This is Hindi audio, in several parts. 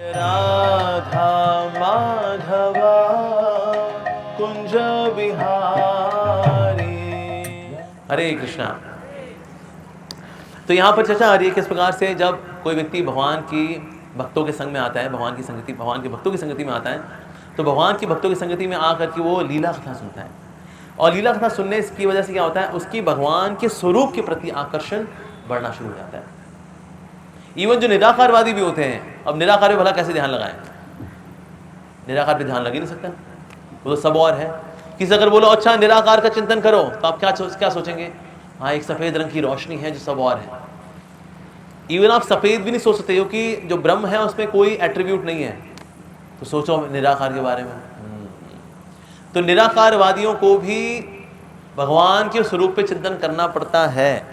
राधा माधवा कुंज बिहारी। हरे कृष्णा। तो यहाँ पर चर्चा आ रही है किस प्रकार से जब कोई व्यक्ति भगवान की भक्तों के संग में आता है, भगवान के भक्तों की संगति में आता है, तो भगवान की भक्तों की संगति में आकर के वो लीला कथा सुनता है। और लीला कथा सुनने की वजह से क्या होता है, उसकी भगवान के स्वरूप के प्रति आकर्षण बढ़ना शुरू हो जाता है। इवन जो निराकारवादी भी होते हैं, अब निराकार पे भला कैसे ध्यान लगाएं? निराकार पे ध्यान लग ही नहीं सकता, वो तो सब और है। किसी अगर बोलो अच्छा निराकार का चिंतन करो, तो आप क्या सोचेंगे? हाँ, एक सफेद रंग की रोशनी है जो सब और है। इवन आप सफेद भी नहीं सोच सकते हो कि जो ब्रह्म है उसमें कोई एट्रीब्यूट नहीं है, तो सोचो निराकार के बारे में। तो निराकारवादियों को भी भगवान के स्वरूप पे चिंतन करना पड़ता है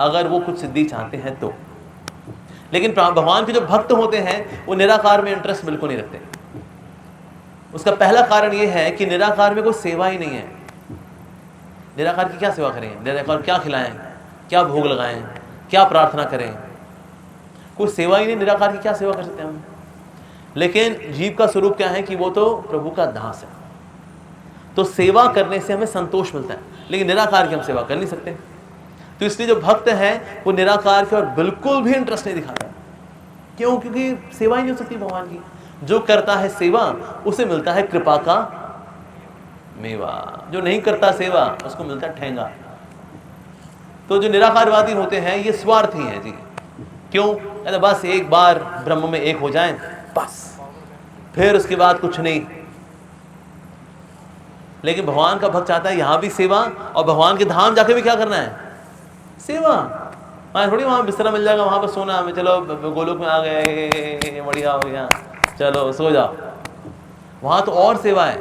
अगर वो कुछ सिद्धि चाहते हैं तो। लेकिन भगवान के जो भक्त होते हैं वो निराकार में इंटरेस्ट बिल्कुल नहीं रखते। उसका पहला कारण ये है कि निराकार में कोई सेवा ही नहीं है। निराकार की क्या सेवा करें? निराकार क्या खिलाएं, क्या भोग लगाएं, क्या प्रार्थना करें? कोई सेवा ही नहीं, निराकार की क्या सेवा कर सकते हैं हम? लेकिन जीव का स्वरूप क्या है कि वो तो प्रभु का दास है, तो सेवा करने से हमें संतोष मिलता है। लेकिन निराकार की हम सेवा कर नहीं सकते। तो इसलिए जो भक्त है वो निराकार के और बिल्कुल भी इंटरेस्ट नहीं दिखाता। क्यों? क्योंकि सेवा ही नहीं हो सकती भगवान की। जो करता है सेवा उसे मिलता है कृपा का मेवा, जो नहीं करता सेवा उसको मिलता है ठेंगा। तो जो निराकारवादी होते हैं ये स्वार्थी हैं जी। क्यों? कहते बस एक बार ब्रह्म में एक हो जाएं, बस फिर उसके बाद कुछ नहीं। लेकिन भगवान का भक्त चाहता है यहां भी सेवा, और भगवान के धाम जाके भी क्या करना है? सेवा। हाँ, थोड़ी वहां बिस्तरा मिल जाएगा, वहां पर सोना में, चलो गोलोक में आ गए, बढ़िया हो गया, चलो सो जाओ। वहां तो और सेवा है।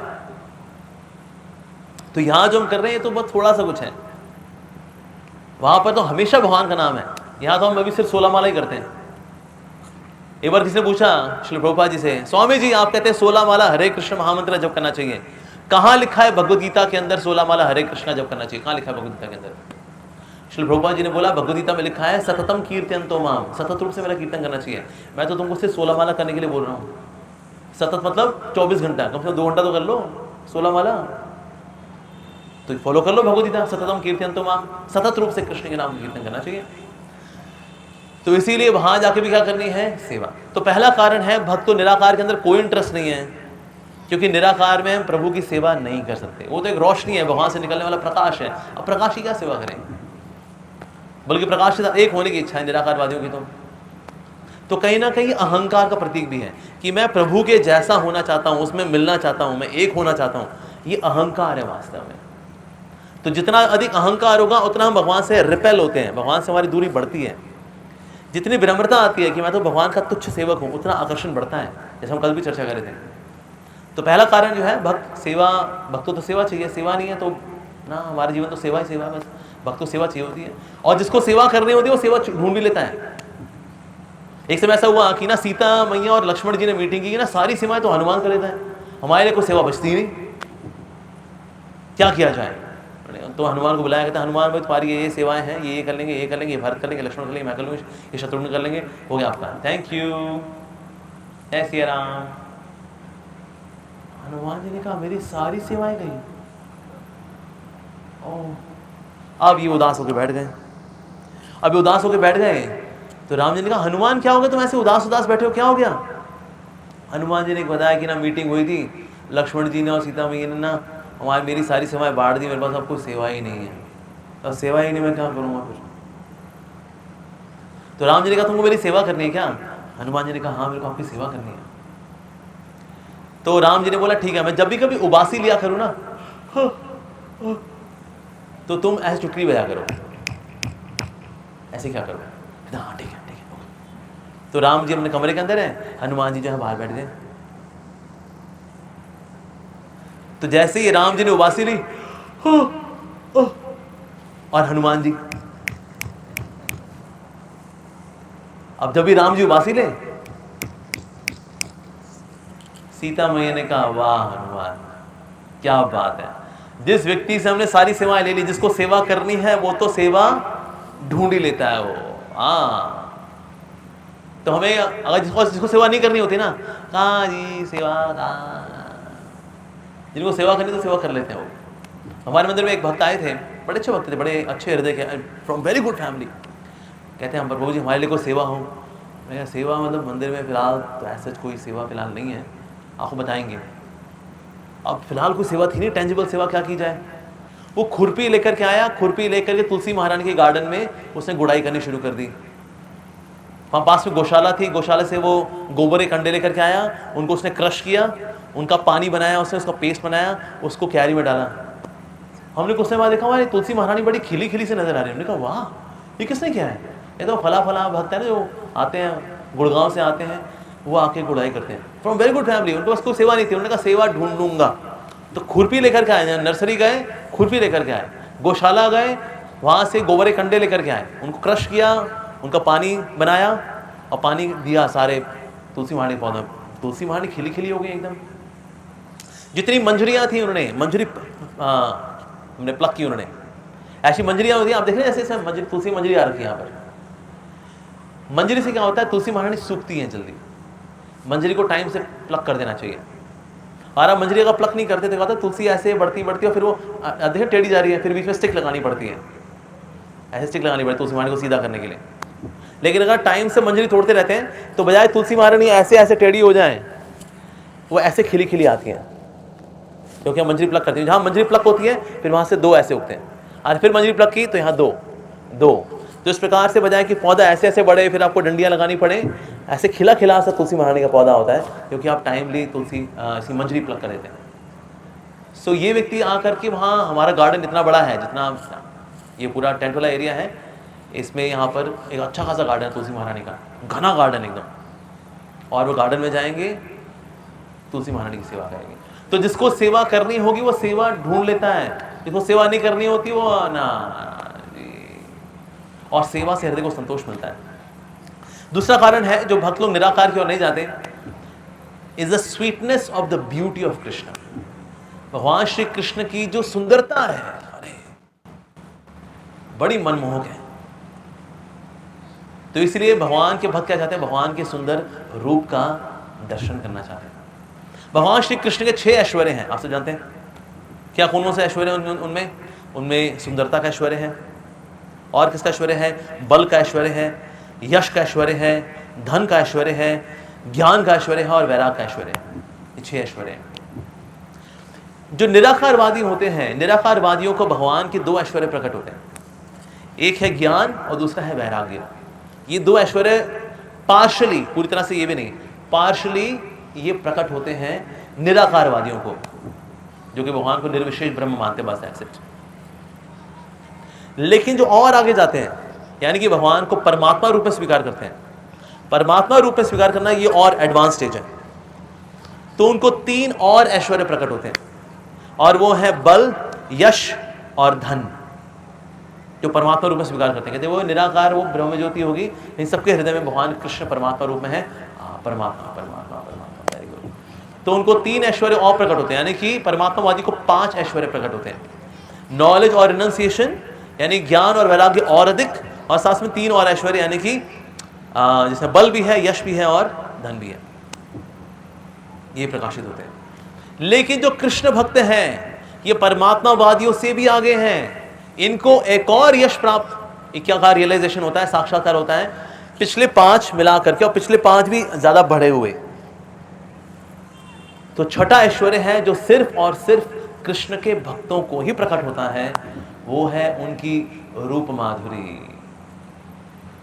तो यहां जो हम कर रहे हैं तो बस थोड़ा सा कुछ है, वहां पर तो हमेशा भगवान का नाम है। यहां तो हम अभी सिर्फ 16 माला ही करते हैं। एक बार किसी ने पूछा श्री प्रभुपाद जी से, स्वामी जी आप कहते हैं 16 माला हरे कृष्ण महामंत्र जप करना चाहिए, कहाँ लिखा है भगवद गीता के अंदर 16 माला हरे कृष्ण जप करना चाहिए? कहाँ लिखा है भगवद गीता के अंदर? श्री प्रभुपाद जी ने बोला भगवद गीता में लिखा है सततम कीर्तयन्तो माम, सतत रूप से मेरा कीर्तन करना चाहिए। मैं तो तुमको सिर्फ 16 माला करने के लिए बोल रहा हूँ। सतत मतलब 24 घंटा, कम से कम 2 घंटा तो कर लो 16 माला, तो फॉलो कर लो भगवद गीता। सततम कीर्तयन्तो माम, सतत रूप से कृष्ण के नाम का कीर्तन करना चाहिए। तो इसीलिए वहां जाके भी क्या करनी है? सेवा। तो पहला कारण है भक्त को निराकार के अंदर कोई इंटरेस्ट नहीं है, क्योंकि निराकार में हम प्रभु की सेवा नहीं कर सकते। वो तो एक रोशनी है, भगवान से निकलने वाला प्रकाश है। अब प्रकाश की क्या सेवा करें? बल्कि प्रकाश के साथ एक होने की इच्छा है निराकारवादियों की। तो कहीं ना कहीं अहंकार का प्रतीक भी है कि मैं प्रभु के जैसा होना चाहता हूँ, उसमें मिलना चाहता हूँ, मैं एक होना चाहता हूँ। ये अहंकार है वास्तव में। तो जितना अधिक अहंकार होगा उतना हम भगवान से रिपेल होते हैं, भगवान से हमारी दूरी बढ़ती है। जितनी विनम्रता आती है कि मैं तो भगवान का तुच्छ सेवक हूँ, उतना आकर्षण बढ़ता है, जैसे हम कल भी चर्चा कर रहे थे। तो पहला कारण जो है भक्त सेवा, भक्तों तो सेवा चाहिए, सेवा नहीं है तो ना हमारा जीवन तो सेवा ही सेवा है, बस भक्त को सेवा चाहिए होती है। और जिसको सेवा करनी होती है वो सेवा ढूंढ भी लेता है। एक समय ऐसा हुआ कि ना सीता मैया और लक्ष्मण जी ने मीटिंग की ना, सारी सेवाएं तो हनुमान कर लेता है, हमारे लिए कोई सेवा बचती नहीं, क्या किया जाए? तो हनुमान को बुलाया, कहता हनुमान भाई तुम्हारी ये सेवाएं हैं, ये कर लेंगे, ये कर लेंगे, ये भरत कर लेंगे, लक्ष्मण कर लेंगे, मैं कर लूँगी, ये शत्रुघ्न कर लेंगे, हो गया आपका, थैंक यू, जय सिया राम। हनुमान जी ने कहा मेरी सारी सेवाएं गई। अब ये उदास होकर बैठ गए। अब ये उदास होकर बैठ गए तो राम जी ने कहा हनुमान क्या हो गया, तुम ऐसे उदास उदास बैठे हो, क्या हो गया? हनुमान जी ने बताया कि ना मीटिंग हुई थी, लक्ष्मण जी ने और सीता मैया ने ना मेरी सारी सेवाएं बांट दी, मेरे पास अब कोई सेवा ही नहीं है, अब सेवा ही नहीं, मैं क्या करूँगा फिर? तो राम जी ने कहा तुमको मेरी सेवा करनी है क्या? हनुमान जी ने कहा हाँ मेरे को आपकी सेवा करनी है। तो राम जी ने बोला ठीक है, मैं जब भी कभी उबासी लिया करूँ ना तो तुम ऐसे चुटकी बजा करो, ऐसे क्या करो? हाँ ठीक है ठीक है। तो राम जी अपने कमरे के अंदर है, हनुमान जी जो है बाहर बैठ गए। तो जैसे ही राम जी ने उबासी ली और हनुमान जी, अब जब भी राम जी उबासी ले, सीता मैया ने कहा वाह हनुमान क्या बात है, जिस व्यक्ति से हमने सारी सेवाएं ले ली, जिसको सेवा करनी है वो तो सेवा ढूंढ ही लेता है वो। हाँ, तो हमें अगर जिसको सेवा नहीं करनी होती ना, कहाँ जी सेवा, जिनको सेवा करनी तो सेवा कर लेते हैं वो। हमारे मंदिर में एक भक्त आए थे, बड़े अच्छे भक्त थे, बड़े अच्छे हृदय के, फ्रॉम वेरी गुड फैमिली। कहते हैं हम प्रभु जी हमारे लिए कोई सेवा हो। मैं सेवा मतलब मंदिर में फ़िलहाल तो ऐसा कोई सेवा फ़िलहाल नहीं है, आपको बताएंगे। अब फ़िलहाल कोई सेवा थी नहीं, टेंजिबल सेवा क्या की जाए। वो खुरपी लेकर के आया, खुरपी लेकर के तुलसी महारानी के गार्डन में उसने गुड़ाई करनी शुरू कर दी। वहाँ पास में गौशाला थी, गौशाला से वो गोबर के कंडे लेकर के आया, उनको उसने क्रश किया, उनका पानी बनाया, उसने उसका पेस्ट बनाया, उसको क्यारी में डाला। हमने कुछ समय बाद देखा हमारी तुलसी महारानी बड़ी खिली खिली से नजर आ रही है। हमने कहा वाह, ये किसने किया है? ये तो फला फला भक्त है ना जो आते हैं, गुड़गांव से आते हैं, वो आके गुड़ाई करते हैं, फ्रॉम वेरी गुड फैमिली। उनको बस कोई सेवा नहीं थी, उन्होंने कहा सेवा ढूंढ लूंगा। तो खुरपी लेकर के आए, नर्सरी गए, खुरपी लेकर के आए, गौशाला गए, वहाँ से गोबर के कंडे लेकर के आए, उनको क्रश किया, उनका पानी बनाया और पानी दिया सारे तुलसी महारानी के पौधों। तुलसी महारानी खिली खिली हो गई एकदम। जितनी मंजरियाँ थी उन्होंने मंजरी हमने प्लक की, उन्होंने ऐसी मंजरियाँ होती हैं, आप देख रहे हैं जैसे मंजरी, तुलसी मंजरी आ रखी है यहाँ पर। मंजरी से क्या होता है, तुलसी महारानी सूखती हैं जल्दी, मंजरी को टाइम से प्लक कर देना चाहिए। और आप मंजरी का प्लक नहीं करते तो क्या होता है, तुलसी ऐसे बढ़ती बढ़ती और फिर वो देखिए टेढ़ी जा रही है, फिर बीच में स्टिक लगानी पड़ती है, ऐसे स्टिक लगानी पड़ती है तुलसी महारानी को सीधा करने के लिए। लेकिन अगर टाइम से मंजरी तोड़ते रहते हैं तो बजाय तुलसी महारानी ऐसे ऐसे टेढ़ी हो जाए, वो ऐसे खिली खिली आती हैं, क्योंकि हम मंजरी प्लक करती है। जहाँ मंजरी प्लक होती है फिर वहाँ से दो ऐसे उगते हैं, और फिर मंजरी प्लक की तो यहाँ दो दो। तो इस प्रकार से बजाय कि पौधा ऐसे ऐसे बढ़े, फिर आपको डंडियाँ लगानी पड़े, ऐसे खिला खिला सा तुलसी महारानी का पौधा होता है, क्योंकि आप टाइमली तुलसी ऐसी मंजरी प्लक कर देते हैं। सो ये व्यक्ति आकर के, वहाँ हमारा गार्डन इतना बड़ा है, जितना ये पूरा टेंट वाला एरिया है, इसमें यहाँ पर एक अच्छा खासा गार्डन है तुलसी महारानी का, घना गार्डन एकदम। और वो गार्डन में जाएंगे, तुलसी महारानी की सेवा करेंगे। तो जिसको सेवा करनी होगी वो सेवा ढूंढ लेता है, जिसको सेवा नहीं करनी होती वो ना। और सेवा से हृदय को संतोष मिलता है। दूसरा कारण है जो भक्त लोग निराकार की ओर नहीं जाते, is the sweetness of the beauty of Krishna. भगवान श्री कृष्ण की जो सुंदरता है, अरे बड़ी मनमोहक है। तो इसलिए भगवान के भक्त क्या चाहते हैं, भगवान के सुंदर रूप का दर्शन करना चाहते हैं। भगवान श्री कृष्ण के 6 ऐश्वर्य हैं, आप सब जानते हैं क्या? कौन से ऐश्वर्य उनमें? उनमें सुंदरता का ऐश्वर्य है, और किसका ऐश्वर्य है? बल का ऐश्वर्य है, यश का ऐश्वर्य है, धन का ऐश्वर्य है, ज्ञान का ऐश्वर्य है और वैराग का ऐश्वर्य है। ये 6 ऐश्वर्य हैं। जो निराकारवादी होते हैं, निराकारवादियों को भगवान के 2 ऐश्वर्य प्रकट होते हैं, एक है ज्ञान और दूसरा है वैराग्य। ये 2 ऐश्वर्य पार्शली, पूरी तरह से ये भी नहीं, पार्शली ये प्रकट होते हैं निराकारवादियों को, जो कि भगवान को निर्विशेष ब्रह्म मानते, बस एक्सेप्ट। लेकिन जो और आगे जाते हैं, यानी कि भगवान को परमात्मा रूप में स्वीकार करते हैं, परमात्मा रूप में स्वीकार करना ये और एडवांस स्टेज है, तो उनको 3 और ऐश्वर्य प्रकट होते हैं, और वो है बल, यश और धन। जो परमात्मा रूप में स्वीकार करते हैं, कहते हैं वो निराकार, वो ब्रह्म ज्योति होगी, इन सबके हृदय में भगवान कृष्ण परमात्मा रूप में है। परमात्मा परमात्मा परमात्मा, वेरी गुड। तो उनको 3 ऐश्वर्य और प्रकट होते हैं, यानी कि परमात्मावादी को 5 ऐश्वर्य प्रकट होते हैं। नॉलेज और रिनंसिएशन, यानी ज्ञान और वैराग्य और अधिक, और साथ में 3 और ऐश्वर्य, यानी कि जैसे बल भी है, यश भी है और धन भी है, ये प्रकाशित होते हैं। लेकिन जो कृष्ण भक्त हैं, ये परमात्मावादियों से भी आगे हैं। इनको एक और यश प्राप्त, क्या रियलाइजेशन होता है, साक्षात्कार होता है, पिछले 5 मिला करके, और पिछले 5 भी ज्यादा बढ़े हुए। तो छठा ऐश्वर्य है जो सिर्फ और सिर्फ कृष्ण के भक्तों को ही प्रकट होता है, वो है उनकी रूप माधुरी।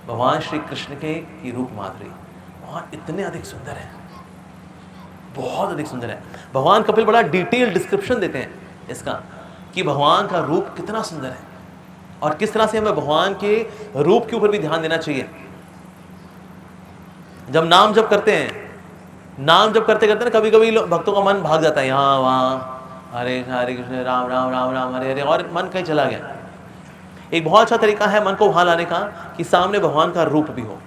भगवान श्री कृष्ण के की रूप माधुरी भगवान इतने अधिक सुंदर है, बहुत अधिक सुंदर है। भगवान कपिल बड़ा डिटेल डिस्क्रिप्शन देते हैं इसका, कि भगवान का रूप कितना सुंदर है और किस तरह से हमें भगवान के रूप के ऊपर भी ध्यान देना चाहिए। जब नाम जप करते हैं, नाम जप करते करते ना कभी कभी भक्तों का मन भाग जाता है यहाँ वहाँ, हरे हरे कृष्ण राम राम राम राम हरे हरे, और मन कहीं चला गया। एक बहुत अच्छा तरीका है मन को वहाँ लाने का कि सामने भगवान का रूप भी हो।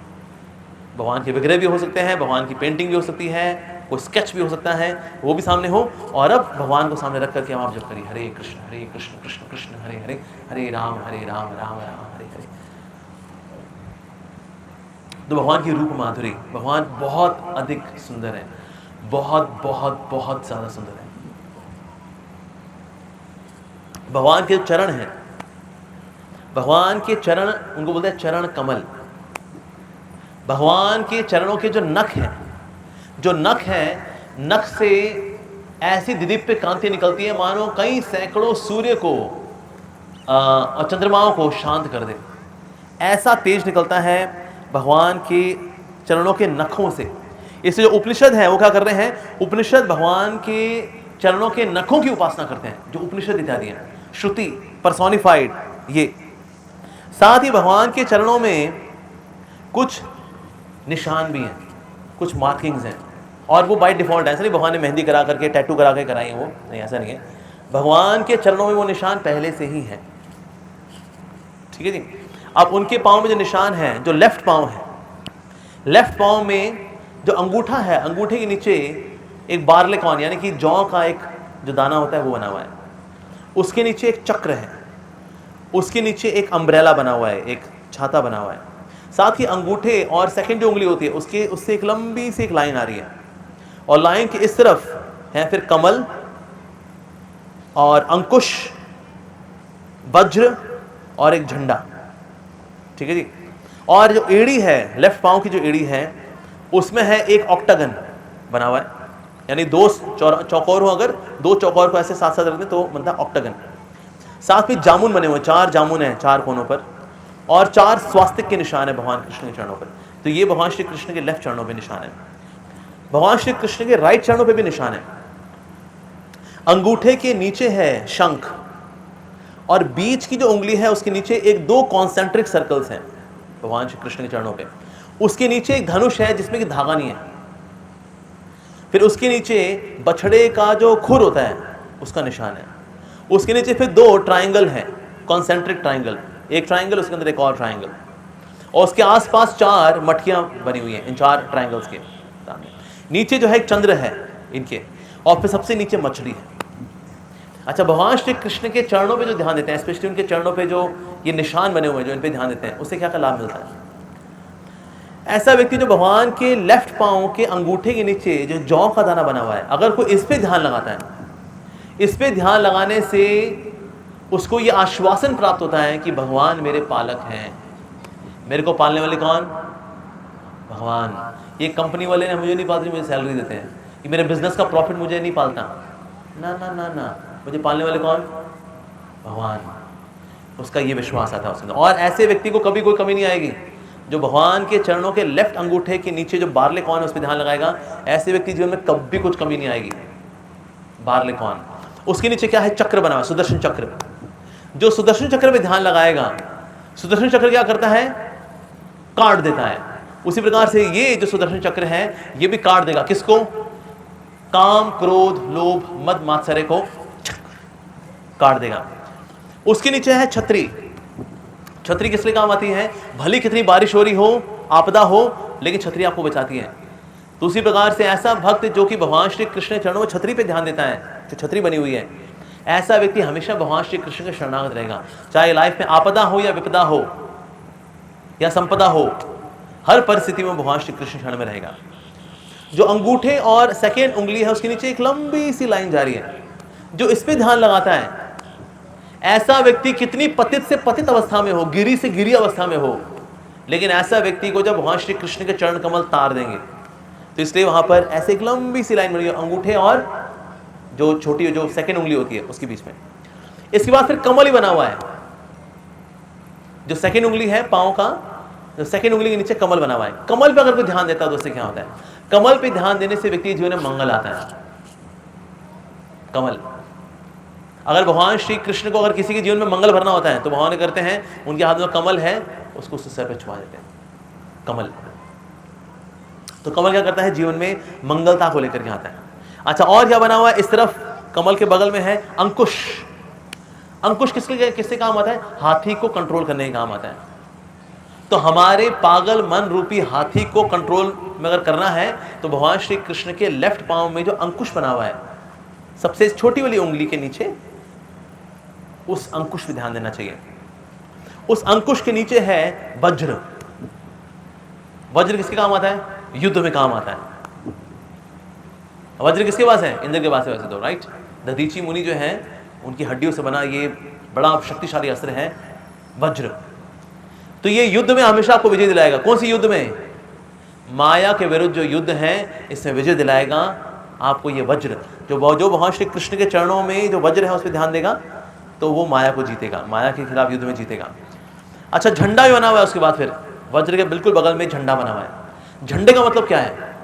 भगवान के विग्रह भी हो सकते हैं, भगवान की पेंटिंग भी हो सकती है, कोई स्केच भी हो सकता है, वो भी सामने हो, और अब भगवान को सामने रख करके आप जप करिए, हरे कृष्ण कृष्ण कृष्ण हरे हरे, हरे राम राम राम हरे हरे। तो भगवान की रूप माधुरी, भगवान बहुत अधिक सुंदर है, बहुत बहुत बहुत ज़्यादा सुंदर है। भगवान के चरण हैं, भगवान के चरण, उनको बोलते हैं चरण कमल। भगवान के चरणों के जो नख हैं, जो नख हैं, नख से ऐसी दिदीप्य कांति निकलती है मानो कई सैकड़ों सूर्य को और चंद्रमाओं को शांत कर दे। ऐसा तेज निकलता है भगवान के चरणों के नखों से। इससे जो उपनिषद है वो क्या कर रहे हैं, उपनिषद भगवान के चरणों के नखों की उपासना करते हैं, जो उपनिषद इत्यादि हैं, श्रुति पर्सोनिफाइड। ये साथ ही भगवान के चरणों में कुछ निशान भी हैं, कुछ मार्किंग्स हैं, और वो बाय डिफॉल्ट, ऐसा नहीं भगवान ने मेहंदी करा करके टैटू करा के कराई, वो नहीं, ऐसा नहीं है। भगवान के चरणों में वो निशान पहले से ही है, ठीक है जी। अब उनके पाँव में जो निशान है, जो लेफ्ट पाँव है, लेफ्ट पाँव में जो अंगूठा है, अंगूठे के नीचे एक बार्लेकॉन यानी कि जौ का एक जो दाना होता है वो बना हुआ है, उसके नीचे एक चक्र है, उसके नीचे एक अम्ब्रेला बना हुआ है, एक छाता बना हुआ है। साथ ही अंगूठे और सेकंड जो उंगली होती है उसके उससे एक लंबी सी एक लाइन आ रही है, और लाइन के इस तरफ है फिर कमल और अंकुश, वज्र और एक झंडा, ठीक है जी। और जो एड़ी है, लेफ्ट पाँव की जो एड़ी है, उसमें है एक ऑक्टागन बना हुआ है, यानी दो चौकोर हो, अगर दो चौकोर को ऐसे साथ साथ रखते तो बनता है ऑक्टागन। साथ में जामुन बने हुए, 4 जामुन हैं 4 कोनों पर, और 4 स्वास्तिक के निशान है भगवान कृष्ण के चरणों पर। तो ये भगवान श्री कृष्ण के लेफ्ट चरणों पे निशान है। भगवान श्री कृष्ण के राइट चरणों पे भी निशान है। अंगूठे के नीचे है शंख, और बीच की जो उंगली है उसके नीचे एक 2 कॉन्सेंट्रिक सर्कल्स हैं भगवान श्री कृष्ण के चरणों पे। उसके नीचे एक धनुष है जिसमें कि धागा नहीं है। फिर उसके नीचे बछड़े का जो खुर होता है उसका निशान है। उसके नीचे फिर 2 ट्राइंगल हैं, कॉन्सेंट्रिक ट्राइंगल, एक ट्राइंगल उसके अंदर एक और ट्राइंगल, और उसके आसपास 4 मटकियां बनी हुई हैं इन 4 ट्राइंगल्स के सामने। नीचे जो है एक चंद्र है इनके, और फिर सबसे नीचे मछली है। अच्छा, भगवान श्री कृष्ण के चरणों पे जो ध्यान देते हैं, स्पेशली उनके चरणों पे जो ये निशान बने हुए हैं, जो इन पे ध्यान देते हैं, उससे क्या क्या लाभ मिलता है? ऐसा व्यक्ति जो भगवान के लेफ्ट पाँव के अंगूठे के नीचे जो जौ का दाना बना हुआ है, अगर कोई इस पे ध्यान लगाता है, इस पे ध्यान लगाने से उसको ये आश्वासन प्राप्त होता है कि भगवान मेरे पालक हैं। मेरे को पालने वाले कौन? भगवान। ये कंपनी वाले ने मुझे नहीं पालते, मुझे सैलरी देते हैं, ये मेरे बिजनेस का प्रॉफिट मुझे नहीं पालता, ना ना ना ना, मुझे पालने वाले कौन? भगवान। उसका ये विश्वास आता है उसमें, और ऐसे व्यक्ति को कभी कोई कमी नहीं आएगी जो भगवान के चरणों के लेफ्ट अंगूठे के नीचे जो बार्लेकॉन है उस पर ध्यान लगाएगा। ऐसे व्यक्ति जीवन में कभी कुछ कमी नहीं आएगी। बार्लेकॉन, उसके नीचे क्या है? चक्र बना हुआ, सुदर्शन चक्र। जो सुदर्शन चक्र पे ध्यान लगाएगा, सुदर्शन चक्र क्या करता है? काट देता है। उसी प्रकार से ये जो सुदर्शन चक्र है ये भी काट देगा। किसको? काम, क्रोध, लोभ, मद, मात्सर्य को काट देगा। उसके नीचे है छतरी। छतरी किस लिए काम आती है? भली कितनी बारिश हो रही हो, आपदा हो, लेकिन छतरी आपको बचाती है। तो उसी प्रकार से ऐसा भक्त जो कि भगवान श्री कृष्ण के चरणों में छतरी पे ध्यान देता है, जो छतरी बनी हुई है, ऐसा व्यक्ति हमेशा भगवान श्री कृष्ण के शरणागत रहेगा। चाहे लाइफ में आपदा हो या विपदा हो या संपदा हो, हर परिस्थिति में भगवान श्री कृष्ण शरण में रहेगा। जो अंगूठे और सेकेंड उंगली है उसके नीचे एक लंबी सी लाइन जा रही है, जो इस पे ध्यान लगाता है, ऐसा व्यक्ति कितनी पतित से पतित अवस्था में हो, गिरी से गिरी अवस्था में हो, लेकिन ऐसा व्यक्ति को जब भगवान श्री कृष्ण के चरण कमल तार देंगे, तो इसलिए वहां पर ऐसे एक लंबी सी लाइन बनी है अंगूठे और जो छोटी जो सेकेंड उंगली होती है उसके बीच में। इसके बाद फिर कमल ही बना हुआ है। जो सेकेंड उंगली है पांव का, जो सेकेंड उंगली के नीचे कमल बना हुआ है। कमल पे अगर कोई ध्यान देता है तो उससे क्या होता है? कमल पे ध्यान देने से व्यक्ति जीवन में मंगल आता है। कमल, अगर भगवान श्री कृष्ण को अगर किसी के जीवन में मंगल भरना होता है तो भगवान करते हैं, उनके हाथ में कमल है, उसको उसके सर पे छुपा देते हैं। कमल, तो कमल क्या करता है? जीवन में मंगलता को लेकर के आता है। अच्छा, और क्या बना हुआ है? इस तरफ कमल के बगल में है अंकुश। अंकुश किसके काम आता है? हाथी को कंट्रोल करने के काम आता है। तो हमारे पागल मन रूपी हाथी को कंट्रोल में अगर करना है तो भगवान श्री कृष्ण के लेफ्ट पांव में जो अंकुश बना हुआ है, सबसे छोटी वाली उंगली के नीचे, उस अंकुश पे ध्यान देना चाहिए। उस अंकुश के नीचे है वज्र। वज्र किसके काम आता है? युद्ध में काम आता है। वज्र किसके पास है? इंद्र के पास है वैसे तो, राइट। दधीची मुनि जो है उनकी हड्डियों से बना ये बड़ा शक्तिशाली अस्त्र है वज्र। तो ये युद्ध में हमेशा आपको विजय दिलाएगा। कौन सी युद्ध में? माया के विरुद्ध जो युद्ध है इसमें विजय दिलाएगा आपको ये वज्र। जो भगवान श्री कृष्ण के चरणों में जो वज्र है उस पर ध्यान देगा तो वो माया को जीतेगा, माया के खिलाफ युद्ध में जीतेगा। अच्छा, झंडा भी बना हुआ है उसके बाद, फिर वज्र के बिल्कुल बगल में झंडा बना हुआ है। झंडे का मतलब क्या है?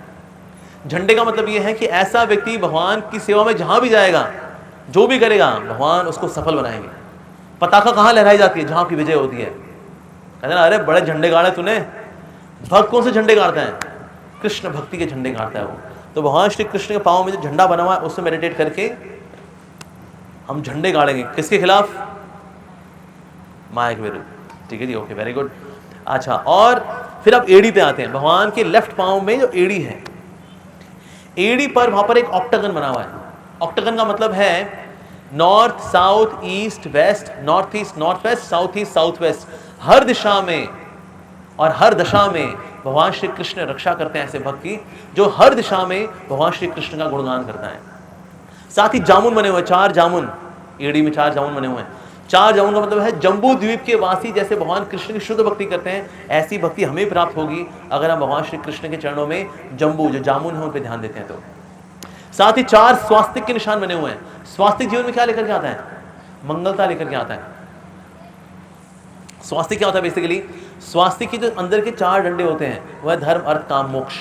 झंडे का मतलब ये है कि ऐसा व्यक्ति भगवान की सेवा में जहां भी जाएगा, जो भी करेगा, भगवान उसको सफल बनाएंगे। पताका कहाँ लहराई जाती है? जहां की विजय होती है। कहते ना, अरे बड़े झंडे गाड़े तूने। भक्त कौन से झंडे गाड़ता है? कृष्ण भक्ति के झंडे गाड़ता है वो। तो भगवान श्री कृष्ण के पाँव में जो झंडा बना हुआ है उससे मेडिटेट करके हम झंडे गाड़ेंगे। किसके खिलाफ? माया के विरुद्ध। ठीक है जी, ओके, वेरी गुड। अच्छा, और फिर अब एड़ी पे आते हैं। भगवान के लेफ्ट पाँव में जो एड़ी है, एड़ी पर वहां पर एक ऑक्टागन बना हुआ है। ऑक्टागन का मतलब है north south east west, north east north west, south east south west. हर दिशा में और हर दशा में भगवान श्री कृष्ण रक्षा करते हैं ऐसे भक्त की जो हर दिशा में भगवान श्री कृष्ण का गुणगान करता है। साथ ही जामुन बने हुए, 4 जामुन, एड़ी में 4 जामुन बने हुए हैं। 4 जामुन का मतलब है जम्बू द्वीप के वासी जैसे भगवान कृष्ण की शुद्ध भक्ति करते हैं, ऐसी भक्ति हमें प्राप्त होगी अगर हम भगवान श्री कृष्ण के चरणों में जम्बू जो जामुन है उन पर ध्यान देते हैं। तो साथ ही 4 स्वास्तिक के निशान बने हुए हैं। स्वास्तिक जीवन में क्या लेकर के आता है? मंगलता लेकर के आता है। स्वास्तिक क्या होता है? बेसिकली स्वास्तिक के जो अंदर के 4 डंडे होते हैं वह धर्म अर्थ काम मोक्ष,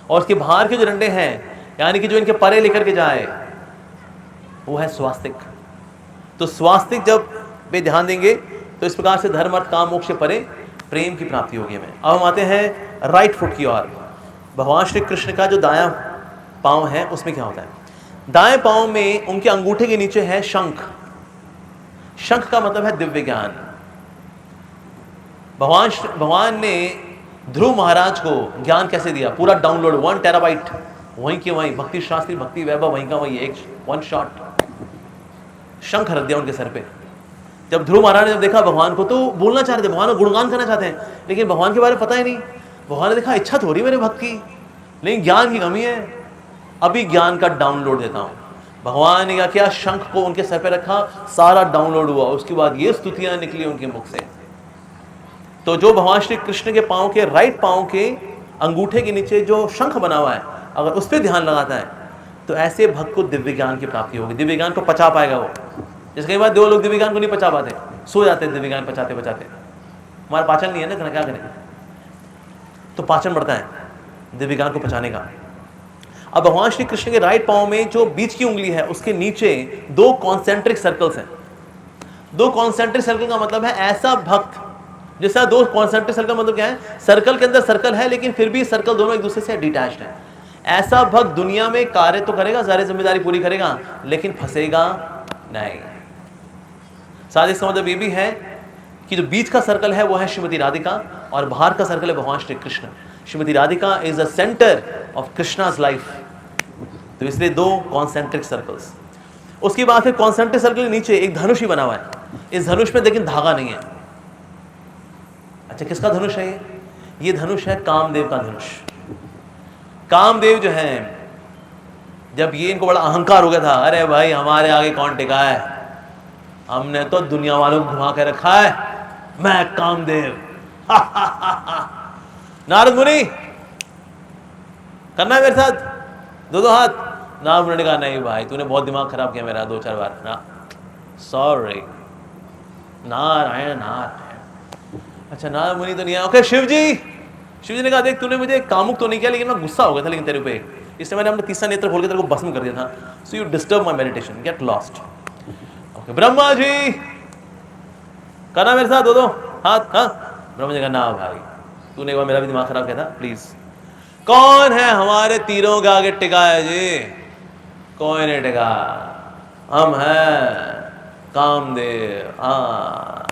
और उसके बाहर के जो डंडे हैं यानी कि जो इनके परे लेकर के जाए वो है स्वास्तिक। तो स्वास्तिक जब पे ध्यान देंगे तो इस प्रकार से धर्म अर्थ काम मोक्ष से परे प्रेम की प्राप्ति होगी हमें। अब हम आते हैं राइट फुट की ओर। भगवान श्री कृष्ण का जो दायां पांव है उसमें क्या होता है? दाएं पांव में उनके अंगूठे के नीचे है शंख। शंख का मतलब है दिव्य ज्ञान। भगवान ने ध्रुव महाराज को ज्ञान कैसे दिया? पूरा डाउनलोड 1 टेराबाइट, वहीं के वहीं भक्ति शास्त्री भक्ति वैभव वहीं का वहीं, एक 1 शॉट शंख रख दिया उनके सर पे। जब ध्रुव महाराज ने जब देखा भगवान को तो बोलना चाह रहे थे, भगवान को गुणगान करना चाहते हैं, लेकिन भगवान के बारे में पता ही नहीं। भगवान ने देखा इच्छा थोड़ी मेरे भक्त की, लेकिन ज्ञान की कमी है, अभी ज्ञान का डाउनलोड देता हूं। भगवान ने क्या किया? शंख को उनके सर पे रखा, सारा डाउनलोड हुआ। उसके बाद ये स्तुतियां निकली उनके मुख से। तो जो भगवान श्री कृष्ण के पांव के राइट पांव के अंगूठे के नीचे जो शंख बना हुआ है, अगर उस पर ध्यान लगाता है तो ऐसे भक्त को दिव्य ज्ञान की प्राप्ति होगी। दिव्य ज्ञान को पचा पाएगा वो। जैसे कई बार 2 लोग दिव्य ज्ञान को नहीं पचा पाते, सो जाते हैं दिव्य ज्ञान पचाते पचाते। हमारा पाचन नहीं है ना, क्या करें? तो पाचन बढ़ता है दिव्य ज्ञान को पचाने का। अब भगवान श्री कृष्ण के राइट पांव में जो बीच की उंगली है उसके नीचे 2 कॉन्सेंट्रिक सर्कल्स हैं। 2 कॉन्सेंट्रिक सर्कल का मतलब है ऐसा भक्त, जैसा 2 कॉन्सेंट्रिक सर्कल मतलब क्या है? सर्कल के अंदर सर्कल है लेकिन फिर भी सर्कल दोनों एक दूसरे से डिटैच्ड है। ऐसा भक्त दुनिया में कार्य तो करेगा, सारी जिम्मेदारी पूरी करेगा, लेकिन फंसेगा नहीं। साथ ही इसका मतलब ये भी है कि जो बीच का सर्कल है वो है श्रीमती राधिका और बाहर का सर्कल है भगवान Shri Krishna. Shrimati Radhika is the centre of Krishna's life, तो इसलिए 2 कॉन्सेंट्रिक सर्कल्स। उसके बाद फिर कॉन्सेंट्रिक सर्कल के नीचे एक धनुष ही बना हुआ है। इस धनुष में लेकिन धागा नहीं है। अच्छा, किसका धनुष है ये धनुष है कामदेव का धनुष। कामदेव जो है, जब ये इनको बड़ा अहंकार हो गया था, अरे भाई हमारे आगे कौन टिका है, हमने तो दुनिया वालों को घुमा के रखा है, मैं कामदेव। नारद मुनि करना है मेरे साथ 2 हाथ? नारद मुनि ने कहा नहीं भाई, तूने बहुत दिमाग खराब किया मेरा 2-4 बार ना, सॉरी। नारायण नारायण। अच्छा, नारद मुनि तो नहीं है। ओके, शिव जी ने कहा देख तूने मुझे कामुक तो नहीं किया, लेकिन मैं गुस्सा हो गया था लेकिन तेरे पे, इसलिए मैंने अपना तीसरा नेत्र खोल के तेरे को भस्म कर दिया था। So you disturb my meditation, get lost. Okay, Brahma ji करना मेरे साथ 2 हाथ? हाँ। ब्रह्मा जी का ना भाई, तूने एक बार मेरा भी दिमाग खराब किया था, प्लीज। कौन है हमारे तीरों के आगे टिका है जी? कोई नहीं टिका, हम हैं कामदेव। हाँ,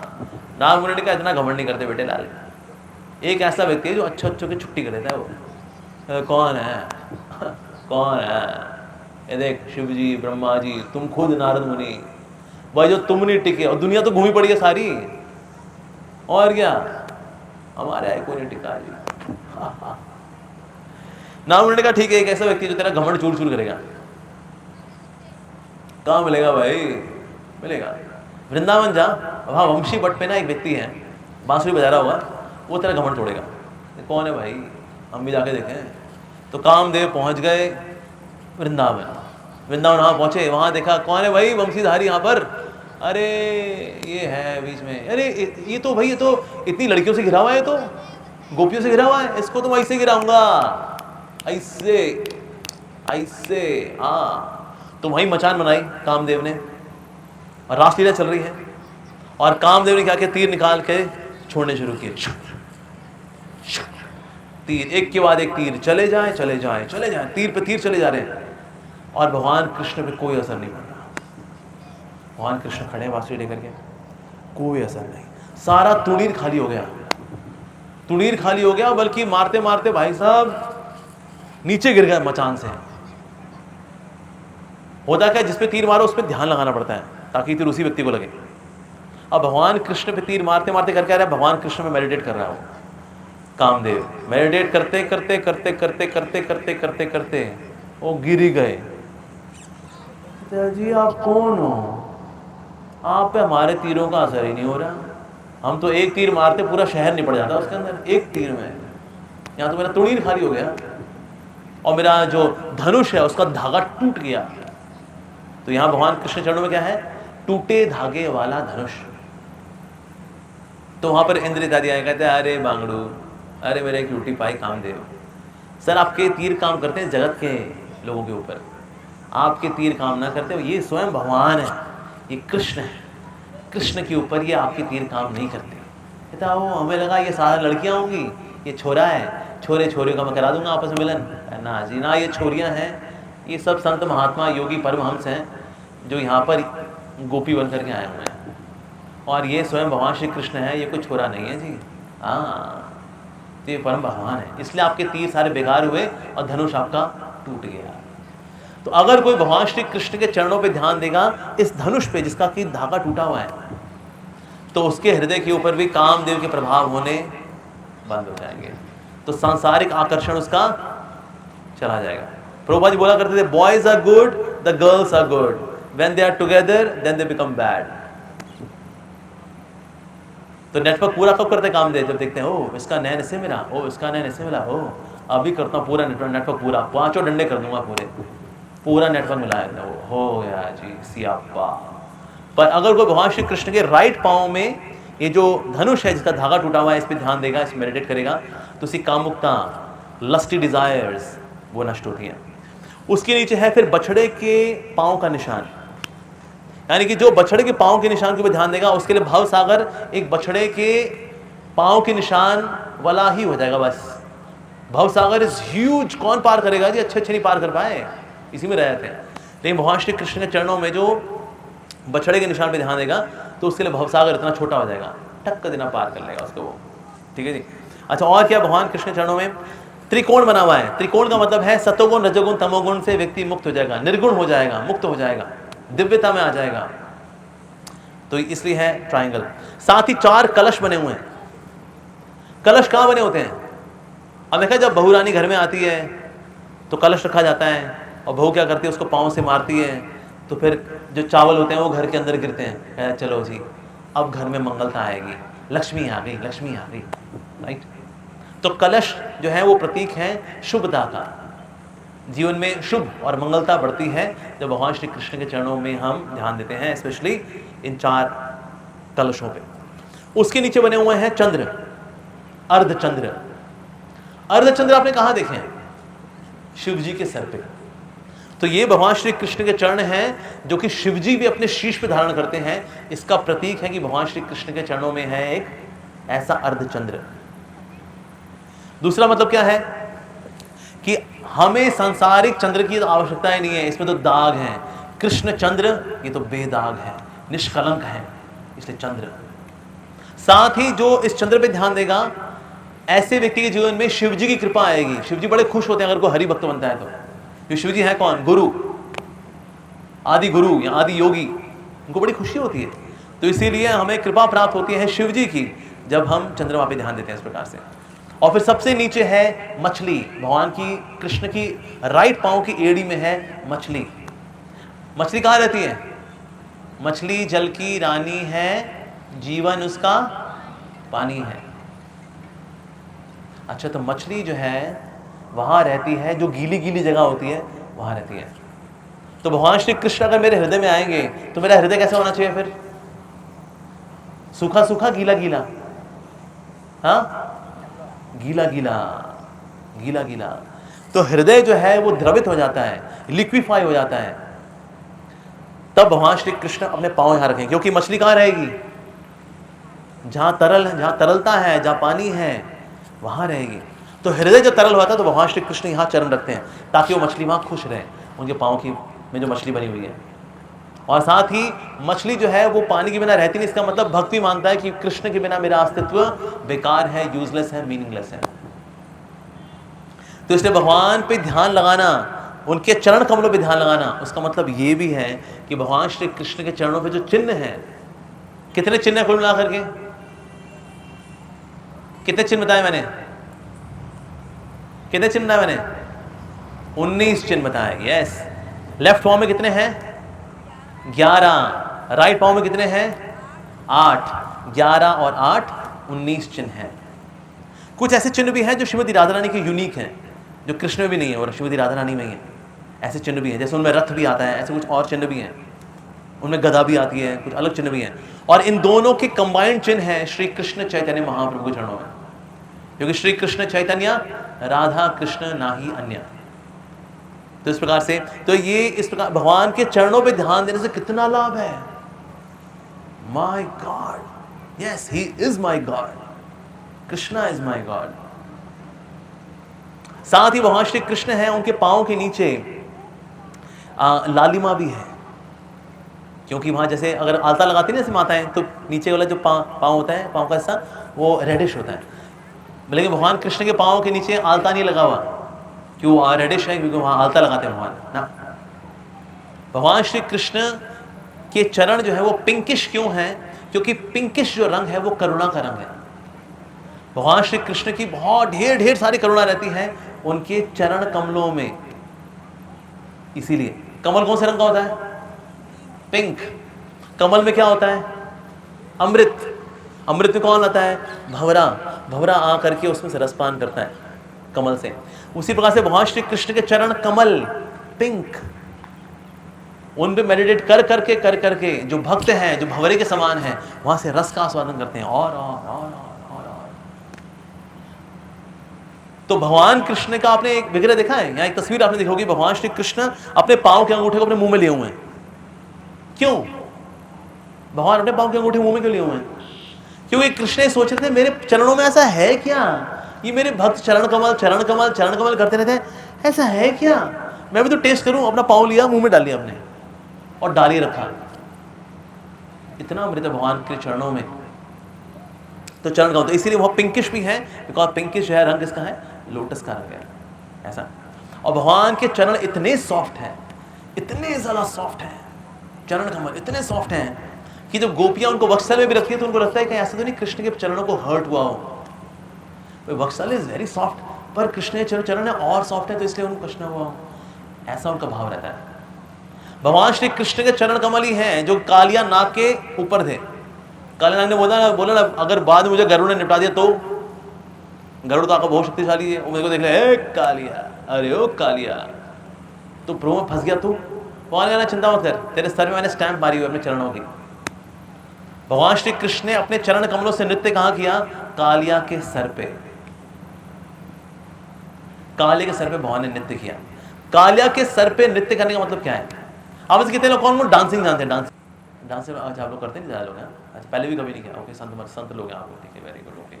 नारद मुनि का इतना घमंड नहीं करते बेटे लाल। एक ऐसा व्यक्ति है जो अच्छों की छुट्टी कर देता है वो। कौन है? कौन है? ये देख शिव जी, ब्रह्मा जी, तुम खुद नारद मुनि, भाई जो तुम नहीं टिके, और दुनिया तो घूमी पड़ी है सारी, और क्या? हमारे आए कोई नहीं टिका जी। नाम उन्होंने कहा ठीक है, एक ऐसा व्यक्ति जो तेरा घमंड चूर चूर करेगा। कहाँ मिलेगा भाई? मिलेगा वृंदावन जा, वहाँ वंशी भट्ट पे ना एक व्यक्ति है, बांसुरी बजा रहा हुआ, वो तेरा घमंड तोड़ेगा। कौन है भाई? हम भी जाके देखें। तो कामदेव पहुँच गए वृंदावन। वृंदावन वहाँ पहुँचे, वहाँ देखा कौन है भाई वंशीधारी यहाँ पर? अरे ये है बीच में, अरे ये तो भाई, ये तो इतनी लड़कियों से घिरा हुआ है, तो गोपियों से घिरा हुआ है, इसको तो मैं ऐसे गिराऊंगा, ऐसे ऐसे। हाँ, तो वहीं मचान बनाई कामदेव ने, और रासलीला चल रही है, और कामदेव ने क्या किया, तीर निकाल के छोड़ने शुरू किए। तीर एक के बाद एक तीर चले जाए चले जाए चले जाए, तीर पे तीर चले जा रहे हैं, और भगवान कृष्ण पे कोई असर नहीं पड़ रहा। भगवान कृष्ण खड़े हैं बांसुरी लेकर के, कोई असर नहीं, सारा तुड़ीर खाली हो गया, तुड़ीर खाली हो गया, बल्कि मारते मारते भाई साहब नीचे गिर गए मचान से। होता क्या, जिसपे तीर मारो उस पर ध्यान लगाना पड़ता है ताकि तीर उसी व्यक्ति को लगे। अब भगवान कृष्ण पे तीर मारते मारते करके आ रहा है, भगवान कृष्ण में मेडिटेट कर रहा हो कामदेव, मेडिटेट करते करते करते करते करते करते करते करते वो गिर ही गए। जी आप कौन हो? आप पे हमारे तीरों का असर ही नहीं हो रहा, हम तो एक तीर मारते पूरा शहर निपट जाता उसके अंदर, एक तीर में। यहाँ तो मेरा तुड़ीर खाली हो गया, और मेरा जो धनुष है उसका धागा टूट गया। तो यहाँ भगवान कृष्ण चरणों में क्या है? टूटे धागे वाला धनुष। तो वहां पर इंद्र इत्यादि आए, कहते हैं अरे बांगड़ू, अरे मेरे क्यूटी पाई कामदेव, सर आपके तीर काम करते हैं जगत के लोगों के ऊपर, आपके तीर काम ना करते, ये स्वयं भगवान है, ये कृष्ण है, कृष्ण के ऊपर ये आपके तीर काम नहीं करते। कहता वो हमें लगा ये सारा लड़कियां होंगी, ये छोरा है, छोरे छोरे का मैं करा दूंगा आपस में मिलन। ना जी ना, ये छोरियां हैं, ये सब संत महात्मा योगी परमहंस हैं जो यहाँ पर गोपी बन करके आए हुए हैं, और ये स्वयं भगवान श्री कृष्ण है, ये कोई छोरा नहीं है जी। हाँ, तो ये परम भगवान है, इसलिए आपके तीर सारे बेकार हुए और धनुष आपका टूट गया। तो अगर कोई भगवान श्री कृष्ण के चरणों पे ध्यान देगा, इस धनुष पे जिसका कि धागा टूटा हुआ है, तो उसके हृदय के ऊपर भी कामदेव के प्रभाव होने बंद हो जाएंगे, तो सांसारिक आकर्षण उसका चला जाएगा। प्रभुपाद जी बोला करते थे, boys are good, the girls are good, when they are together then they become bad. तो नेटवर्क पूरा कब करते कामदेव? जब देखते हैं ओ इसका नैन इससे मिला, ओ इसका नैन इससे मिला, ओ अभी करता हूँ पूरा नेटवर्क पूरा, 5 डंडे कर दूंगा, पूरा नेटवर्क मिलाया हो गया जी सियापा। पर अगर कोई भगवान श्री कृष्ण के राइट पांव में ये जो धनुष है जिसका धागा टूटा हुआ है, इस पर ध्यान देगा, इस मेडिटेट करेगा, तो उसकी कामुकता, लस्टी डिजायर्स वो नष्ट होती हैं। उसके नीचे है फिर बछड़े के पांव का निशान, यानी कि जो बछड़े के पांव के निशान के ऊपर ध्यान देगा, उसके लिए भव सागर एक बछड़े के पांव के निशान वाला ही हो जाएगा बस। भव सागर इज ह्यूज, कौन पार करेगा जी? अच्छे नहीं पार कर पाए, इसी में रहते हैं। लेकिन भगवान श्री कृष्ण के चरणों में जो बछड़े के निशान पे ध्यान देगा, तो उसके लिए भवसागर इतना छोटा हो जाएगा, टक का देना पार कर लेगा उसको वो। ठीक है जी। अच्छा, और क्या भगवान कृष्ण चरणों में त्रिकोण बना हुआ है। त्रिकोण का मतलब है सतोगुण रजोगुण तमोगुण से व्यक्ति मुक्त हो जाएगा, निर्गुण हो जाएगा, मुक्त हो जाएगा, दिव्यता में आ जाएगा, तो इसलिए है ट्रायंगल। साथ ही 4 कलश बने हुए हैं। कलश कहाँ बने होते हैं? अब देखा, जब बहू रानी घर में आती है तो कलश रखा जाता है, और बहू क्या करती है, उसको पाँव से मारती है, तो फिर जो चावल होते हैं वो घर के अंदर गिरते हैं। चलो जी अब घर में मंगलता आएगी, लक्ष्मी आ गई, लक्ष्मी आ गई, राइट। तो कलश जो है वो प्रतीक है शुभता का, जीवन में शुभ और मंगलता बढ़ती है जब भगवान श्री कृष्ण के चरणों में हम ध्यान देते हैं, स्पेशली इन 4 कलशों पे। उसके नीचे बने हुए हैं चंद्र, अर्धचंद्र। अर्धचंद्र आपने कहाँ देखे हैं? शिव जी के सर पे। तो ये भगवान श्री कृष्ण के चरण हैं जो कि शिव जी भी अपने शीश पे धारण करते हैं। इसका प्रतीक है कि भगवान श्री कृष्ण के चरणों में है एक ऐसा अर्धचंद्र। दूसरा मतलब क्या है कि हमें सांसारिक चंद्र की आवश्यकता ही नहीं है, इसमें तो दाग हैं। कृष्ण चंद्र ये तो बेदाग है, निष्कलंक है, इसलिए चंद्र। साथ ही जो इस चंद्र पे ध्यान देगा, ऐसे व्यक्ति के जीवन में शिव जी की कृपा आएगी। शिव जी बड़े खुश होते हैं अगर कोई हरि भक्त बनता है तो। शिव जी है कौन? गुरु, आदि गुरु या आदि योगी, उनको बड़ी खुशी होती है। तो इसीलिए हमें कृपा प्राप्त होती है शिव जी की, जब हम चंद्रमा पे ध्यान देते हैं इस प्रकार से। और फिर सबसे नीचे है मछली, भगवान की कृष्ण की राइट पांव की एड़ी में है मछली। मछली कहाँ रहती है? मछली जल की रानी है, जीवन उसका पानी है। अच्छा, तो मछली जो है वहां रहती है, जो गीली गीली जगह होती है वहां रहती है। तो भगवान श्री कृष्ण अगर मेरे हृदय में आएंगे तो मेरा हृदय कैसा होना चाहिए फिर? सूखा सूखा, गीला गीला? हाँ, गीला गीला, गीला गीला। तो हृदय जो है वो द्रवित हो जाता है, लिक्विफाई हो जाता है। तब भगवान श्री कृष्ण अपने पांव यहां रखें, क्योंकि मछली कहां रहेगी? जहां तरलता है, जहां पानी है वहां रहेगी। तो हृदय जो तरल हुआ था, तो भगवान श्री कृष्ण यहां चरण रखते हैं ताकि वो मछली वहां खुश रहे, उनके पांव की में जो मछली बनी हुई है। और साथ ही मछली जो है वो पानी के बिना रहती नहीं। इसका मतलब भक्त भी मानता है कि कृष्ण के बिना मेरा अस्तित्व बेकार है, यूजलेस है, मीनिंगलेस है। तो इसलिए भगवान पे ध्यान लगाना, उनके चरण कमलों पे ध्यान लगाना, उसका मतलब ये भी है कि भगवान श्री कृष्ण के चरणों पे जो चिन्ह हैं, कितने चिन्ह कुल मिला करके? कितने चिन्ह बताए मैंने? कितने चिन्ह बताए मैंने? 19 चिन्ह बताए। यस। लेफ्ट पांव में कितने हैं? 11। राइट पांव में कितने हैं? 8। 11 और 8 19 चिन्ह हैं। कुछ ऐसे चिन्ह भी हैं जो श्रीमती राधा रानी के यूनिक हैं, जो कृष्ण में भी नहीं है और श्रीमती राधा रानी में ही है। ऐसे चिन्ह भी हैं, जैसे उनमें रथ भी आता है, ऐसे कुछ और चिन्ह भी हैं। उनमें गदा भी आती है, कुछ अलग चिन्ह भी हैं। और इन दोनों के कंबाइंड चिन्ह है श्री कृष्ण चैतन्य महाप्रभु के चरणों में, क्योंकि श्री कृष्ण चैतन्य, राधा कृष्ण नाही अन्य। तो इस प्रकार से, तो ये इस प्रकार भगवान के चरणों पे ध्यान देने से कितना लाभ है। My God, yes, he is my God, Krishna is my God. साथ ही भगवान श्री कृष्ण है, उनके पांव के नीचे लालिमा भी है, क्योंकि वहां जैसे अगर आलता लगाती है जैसे माताएं, तो नीचे वाला जो पांव होता है, पांव का हिस्सा वो रेडिश होता है। लेकिन भगवान कृष्ण के पांव के नीचे आलता नहीं लगा हुआ, क्यों? रेडिश है, क्योंकि वहां आलता लगाते हैं भगवान ना। भगवान श्री कृष्ण के चरण जो है वो पिंकिश क्यों है? क्योंकि पिंकिश जो रंग है वो करुणा का रंग है। भगवान श्री कृष्ण की बहुत ढेर सारी करुणा रहती है उनके चरण कमलों में। इसीलिए कमल कौन से रंग का होता है? पिंक। कमल में क्या होता है? अमृत। अमृत में कौन आता है? भंवरा। भंवरा आ करके उसमें से रसपान करता है कमल से। उसी प्रकार से भगवान श्री कृष्ण के चरण कमल पिंक, उन पे मेडिटेट कर करके जो भक्त हैं, जो भंवरे के समान हैं, वहां से रस का आस्वादन करते हैं और। तो भगवान कृष्ण का आपने एक विग्रह देखा है? यहाँ एक तस्वीर आपने देखी होगी, भगवान श्री कृष्ण अपने पांव के अंगूठे को अपने मुंह में लिए हुए हैं। क्यों भगवान अपने पांव के अंगूठे मुंह में क्यों लिए हुए हैं? क्योंकि कृष्ण सोच रहे थे मेरे चरणों में ऐसा है क्या, ये मेरे भक्त चरण कमल करते रहते हैं, ऐसा है क्या, मैं भी तो टेस्ट करूं। अपना पांव लिया, मुंह में डाल लिया अपने और डाली रखा। इतना अमृत है भगवान के चरणों में। तो चरण का, तो इसीलिए वो पिंकिश भी है, बिकॉज पिंकिश जो है रंग इसका है, लोटस का रंग है ऐसा। और भगवान के चरण इतने सॉफ्ट हैं, इतने ज्यादा सॉफ्ट हैं, चरण कमल इतने सॉफ्ट हैं कि जब गोपियां उनको वत्सल में भी रखती है तो उनको लगता है कि ऐसा तो नहीं कृष्ण के चरणों को हर्ट हुआ हो। वत्सल इज वेरी सॉफ्ट, पर कृष्ण के चरण है और सॉफ्ट है, तो इसलिए उनको कष्ट हुआ हो, ऐसा उनका भाव रहता है। भगवान श्री कृष्ण के चरण कमल ही हैं जो कालिया नाग के ऊपर थे। कालिया नाग ने बोला ना अगर बाद में मुझे गरुड़ ने निपटा दिया तो, गरुड़ तो आपका बहुत शक्तिशाली है, वो मेरे को देख ले, कालिया, अरे ओ कालिया, तो प्रभु में फंस गया तू। भगवान कहना चिंता मत कर, तेरे सर में मैंने स्टैंप मारी हुई अपने चरणों की। भगवान श्री कृष्ण ने अपने चरण कमलों से नृत्य कहां किया? कालिया के सर पे। कालिया के सर पे भगवान ने नृत्य किया। कालिया के सर पे नृत्य करने का मतलब क्या है? आप इसके कितने लोग कौन डांसिंग जानते हैं? डांस आज आप लोग करते नहीं? ज़्यादा लोग हैं। अच्छा, पहले भी कभी नहीं किया। ओके, संत लोग हैं आप लोग, ठीक है, वेरी गुड, ओके।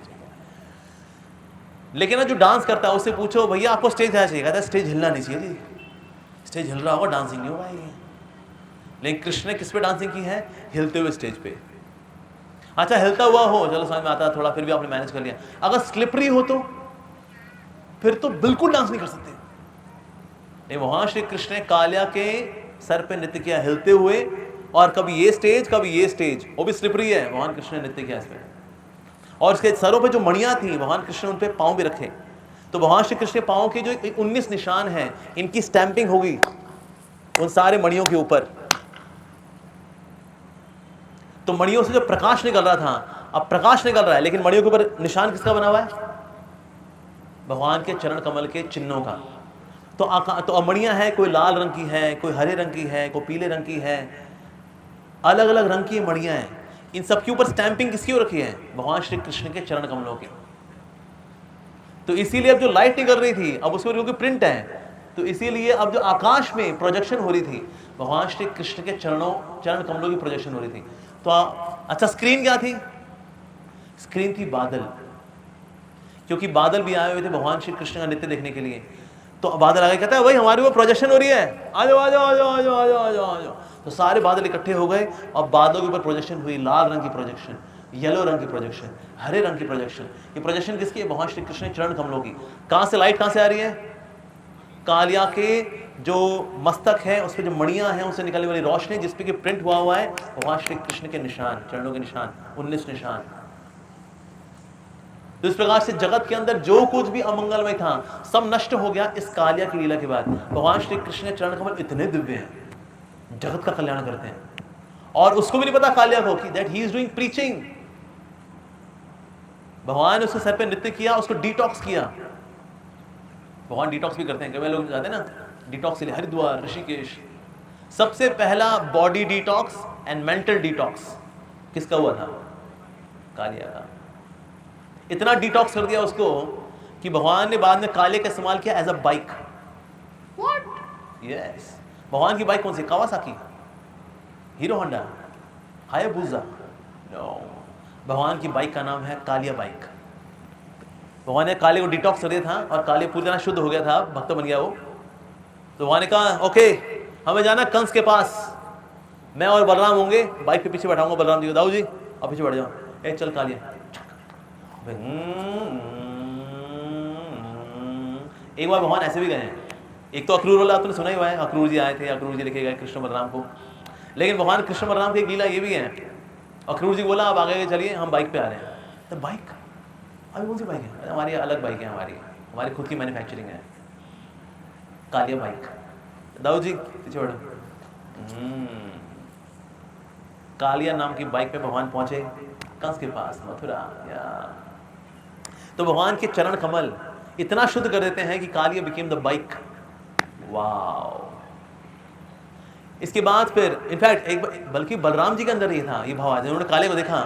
लेकिन ना जो डांस करता है उससे पूछो भैया आपको स्टेज आना चाहिए, कहता है स्टेज हिलना नहीं चाहिए जी, स्टेज हिल रहा होगा डांसिंग नहीं होगा ये। लेकिन कृष्ण ने किस पे डांसिंग की है? हिलते हुए स्टेज पे। अच्छा, हिलता हुआ हो चलो समझ में आता है थोड़ा, फिर भी आपने मैनेज कर लिया। अगर स्लिपरी हो तो फिर तो बिल्कुल डांस नहीं कर सकते। नहीं, वहां श्री कृष्ण ने कालिया के सर पे नृत्य किया हिलते हुए, और कभी ये स्टेज कभी ये स्टेज, वो भी स्लिपरी है, भगवान कृष्ण ने नृत्य किया इसमें। और इसके सरों पे जो मणियां थी भगवान कृष्ण ने उन पे पाँव भी रखे। तो भगवान श्री कृष्ण के पाँव के जो 19 निशान हैं, इनकी स्टैंपिंग होगी उन सारे मणियों के ऊपर। तो मणियों से जो प्रकाश निकल रहा था, अब प्रकाश निकल रहा है, लेकिन मणियों के ऊपर निशान किसका बना हुआ है? भगवान के चरण कमल के चिन्हों का। तो मणियां हैं, कोई लाल रंग की है, कोई हरे रंग की है, कोई पीले रंग की है, अलग अलग रंग की मणियां हैं। इन सबके ऊपर स्टैंपिंग किसकी हो रखी है? भगवान श्री कृष्ण के चरण कमलों की। तो इसीलिए अब जो लाइट निकल रही थी, अब उसके ऊपर प्रिंट है, तो इसीलिए अब जो आकाश में प्रोजेक्शन हो रही थी, भगवान श्री कृष्ण के चरण कमलों की प्रोजेक्शन हो रही थी। तो अच्छा, स्क्रीन क्या थी? स्क्रीन थी बादल, क्योंकि बादल भी आए हुए थे भगवान श्री कृष्ण का नृत्य देखने के लिए। तो बादल आगे कहता है, भाई हमारे ऊपर प्रोजेक्शन हो रही है, आ जाओ आ जाओ आ जाओ आ जाओ आ जाओ आ जाओ आ जाओ। तो सारे बादल इकट्ठे हो गए और बादलों के ऊपर प्रोजेक्शन हुई, लाल रंग की प्रोजेक्शन, येलो रंग की प्रोजेक्शन, हरे रंग की प्रोजेक्शन। ये प्रोजेक्शन किसकी है? भगवान श्री कृष्ण चरण कमलों की। कहां से लाइट कहां से आ रही है? कालिया के जो मस्तक है उस पर जो मणियां हैं उनसे निकलने वाली रोशनी, जिसपे कि प्रिंट हुआ है भगवान श्री कृष्ण के निशान, चरणों के निशान, 19 निशान। तो इस प्रकार से जगत के अंदर जो कुछ भी अमंगलमय था सब नष्ट हो गया इस कालिया की लीला के बाद। भगवान श्री कृष्ण के चरण कमल इतने दिव्य हैं, जगत का कल्याण करते हैं, और उसको भी नहीं पता कालिया को कि that he is doing preaching. भगवान ने उसके सर पे नृत्य किया, उसको डिटॉक्स किया। भगवान डिटॉक्स भी करते हैं, कई लोग जाते हैं ना डिटॉक्स के लिए हरिद्वार, ऋषिकेश। सबसे पहला body detox and mental detox किसका हुआ था? कालिया का। इतना डिटॉक्स कर दिया उसको कि भगवान ने बाद में काले का इस्तेमाल किया as a bike. What? Yes. भगवान की बाइक कौन सी? Kawasaki, Hero Honda, Hayabusa? No, भगवान की बाइक का नाम है कालिया बाइक। भगवान ने काले को डिटॉक्स कर दिया था और काले पूरी तरह शुद्ध हो गया था, भक्त बन गया वो। तो भगवान ने कहा, ओके हमें जाना कंस के पास, मैं और बलराम होंगे, बाइक पे पीछे बैठाऊंगा बलराम जी को, दाऊ जी अब पीछे बैठ जाओ, ए चल कालिया। एक बार भगवान ऐसे भी गए हैं, एक तो अक्रूर वाला आपने सुना ही हुआ है, अक्रूर जी आए थे, अक्रूर जी लेके गए कृष्ण बलराम को। लेकिन भगवान कृष्ण बलराम की एक लीला ये भी है, अक्रूर जी बोला आप आगे चलिए, हम बाइक पे आ रहे हैं। तो बाइक अभी कौन सी बाइक है? हमारी अलग बाइक है, हमारी खुद की मैन्युफैक्चरिंग है, कालिया बाइक। दाऊ जी पीछे बैठो। कालिया नाम की बाइक पे भगवान पहुंचे कंस के पास, मथुरा। तो भगवान के चरण कमल इतना शुद्ध कर देते हैं कि Kaliya became the bike. Wow. इसके बाद फिर इनफैक्ट एक बल्कि बलराम जी के अंदर ही था ये भाव आज, उन्होंने काले को देखा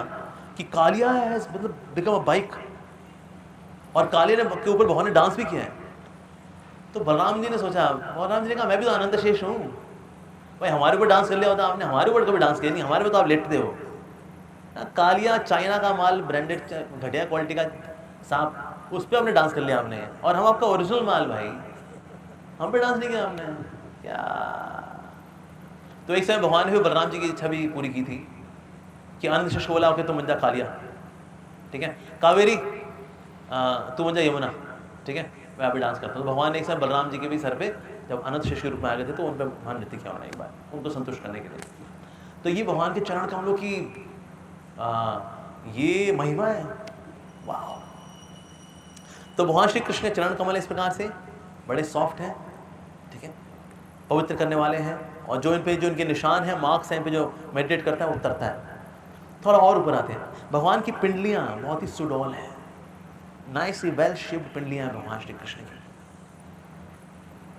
कि कालिया है मतलब बिकम अ बाइक, और काले ने के ऊपर भगवान ने डांस भी किया है। तो बलराम जी ने सोचा, बलराम जी ने कहा मैं भी तो आनंद शेष हूँ भाई, हमारे ऊपर डांस कर लिया होता आपने, हमारे ऊपर कभी डांस किया नहीं, हमारे पे तो आप लेटते हो। कालिया चाइना का माल, ब्रांडेड घटिया क्वालिटी का सांप, उस पर आपने डांस कर लिया आपने, और हम आपका ओरिजिनल माल भाई, हम पे डांस नहीं किया आपने क्या? तो एक समय भगवान ने भी बलराम जी की इच्छा भी पूरी की थी कि आनंद शेष को बोला ओके तुम बन जा कालिया, ठीक है, कावेरी तू बन जा यमुना, ठीक है, मैं अभी डांस करता हूँ। तो भगवान ने एक समय बलराम जी के भी सर पे जब अनंत शेष के रूप में आ गए थे तो उन पर भगवान नृत्य किया होना एक बार, उनको संतुष्ट करने के लिए। तो ये भगवान के चरण कमलों की ये महिमा है। वाह। तो भगवान श्री कृष्ण के चरण कमल इस प्रकार से बड़े सॉफ्ट हैं, ठीक है, पवित्र करने वाले हैं, और जो इन पे जो इनके निशान हैं, मार्क्स हैं, इन पे जो मेडिटेट करता है वो उतरता है। थोड़ा और ऊपर आते हैं, भगवान की पिंडलियाँ बहुत ही सुडौल हैं, नाइसली वेल शेप्ड पिंडलियाँ हैं भगवान श्री कृष्ण की,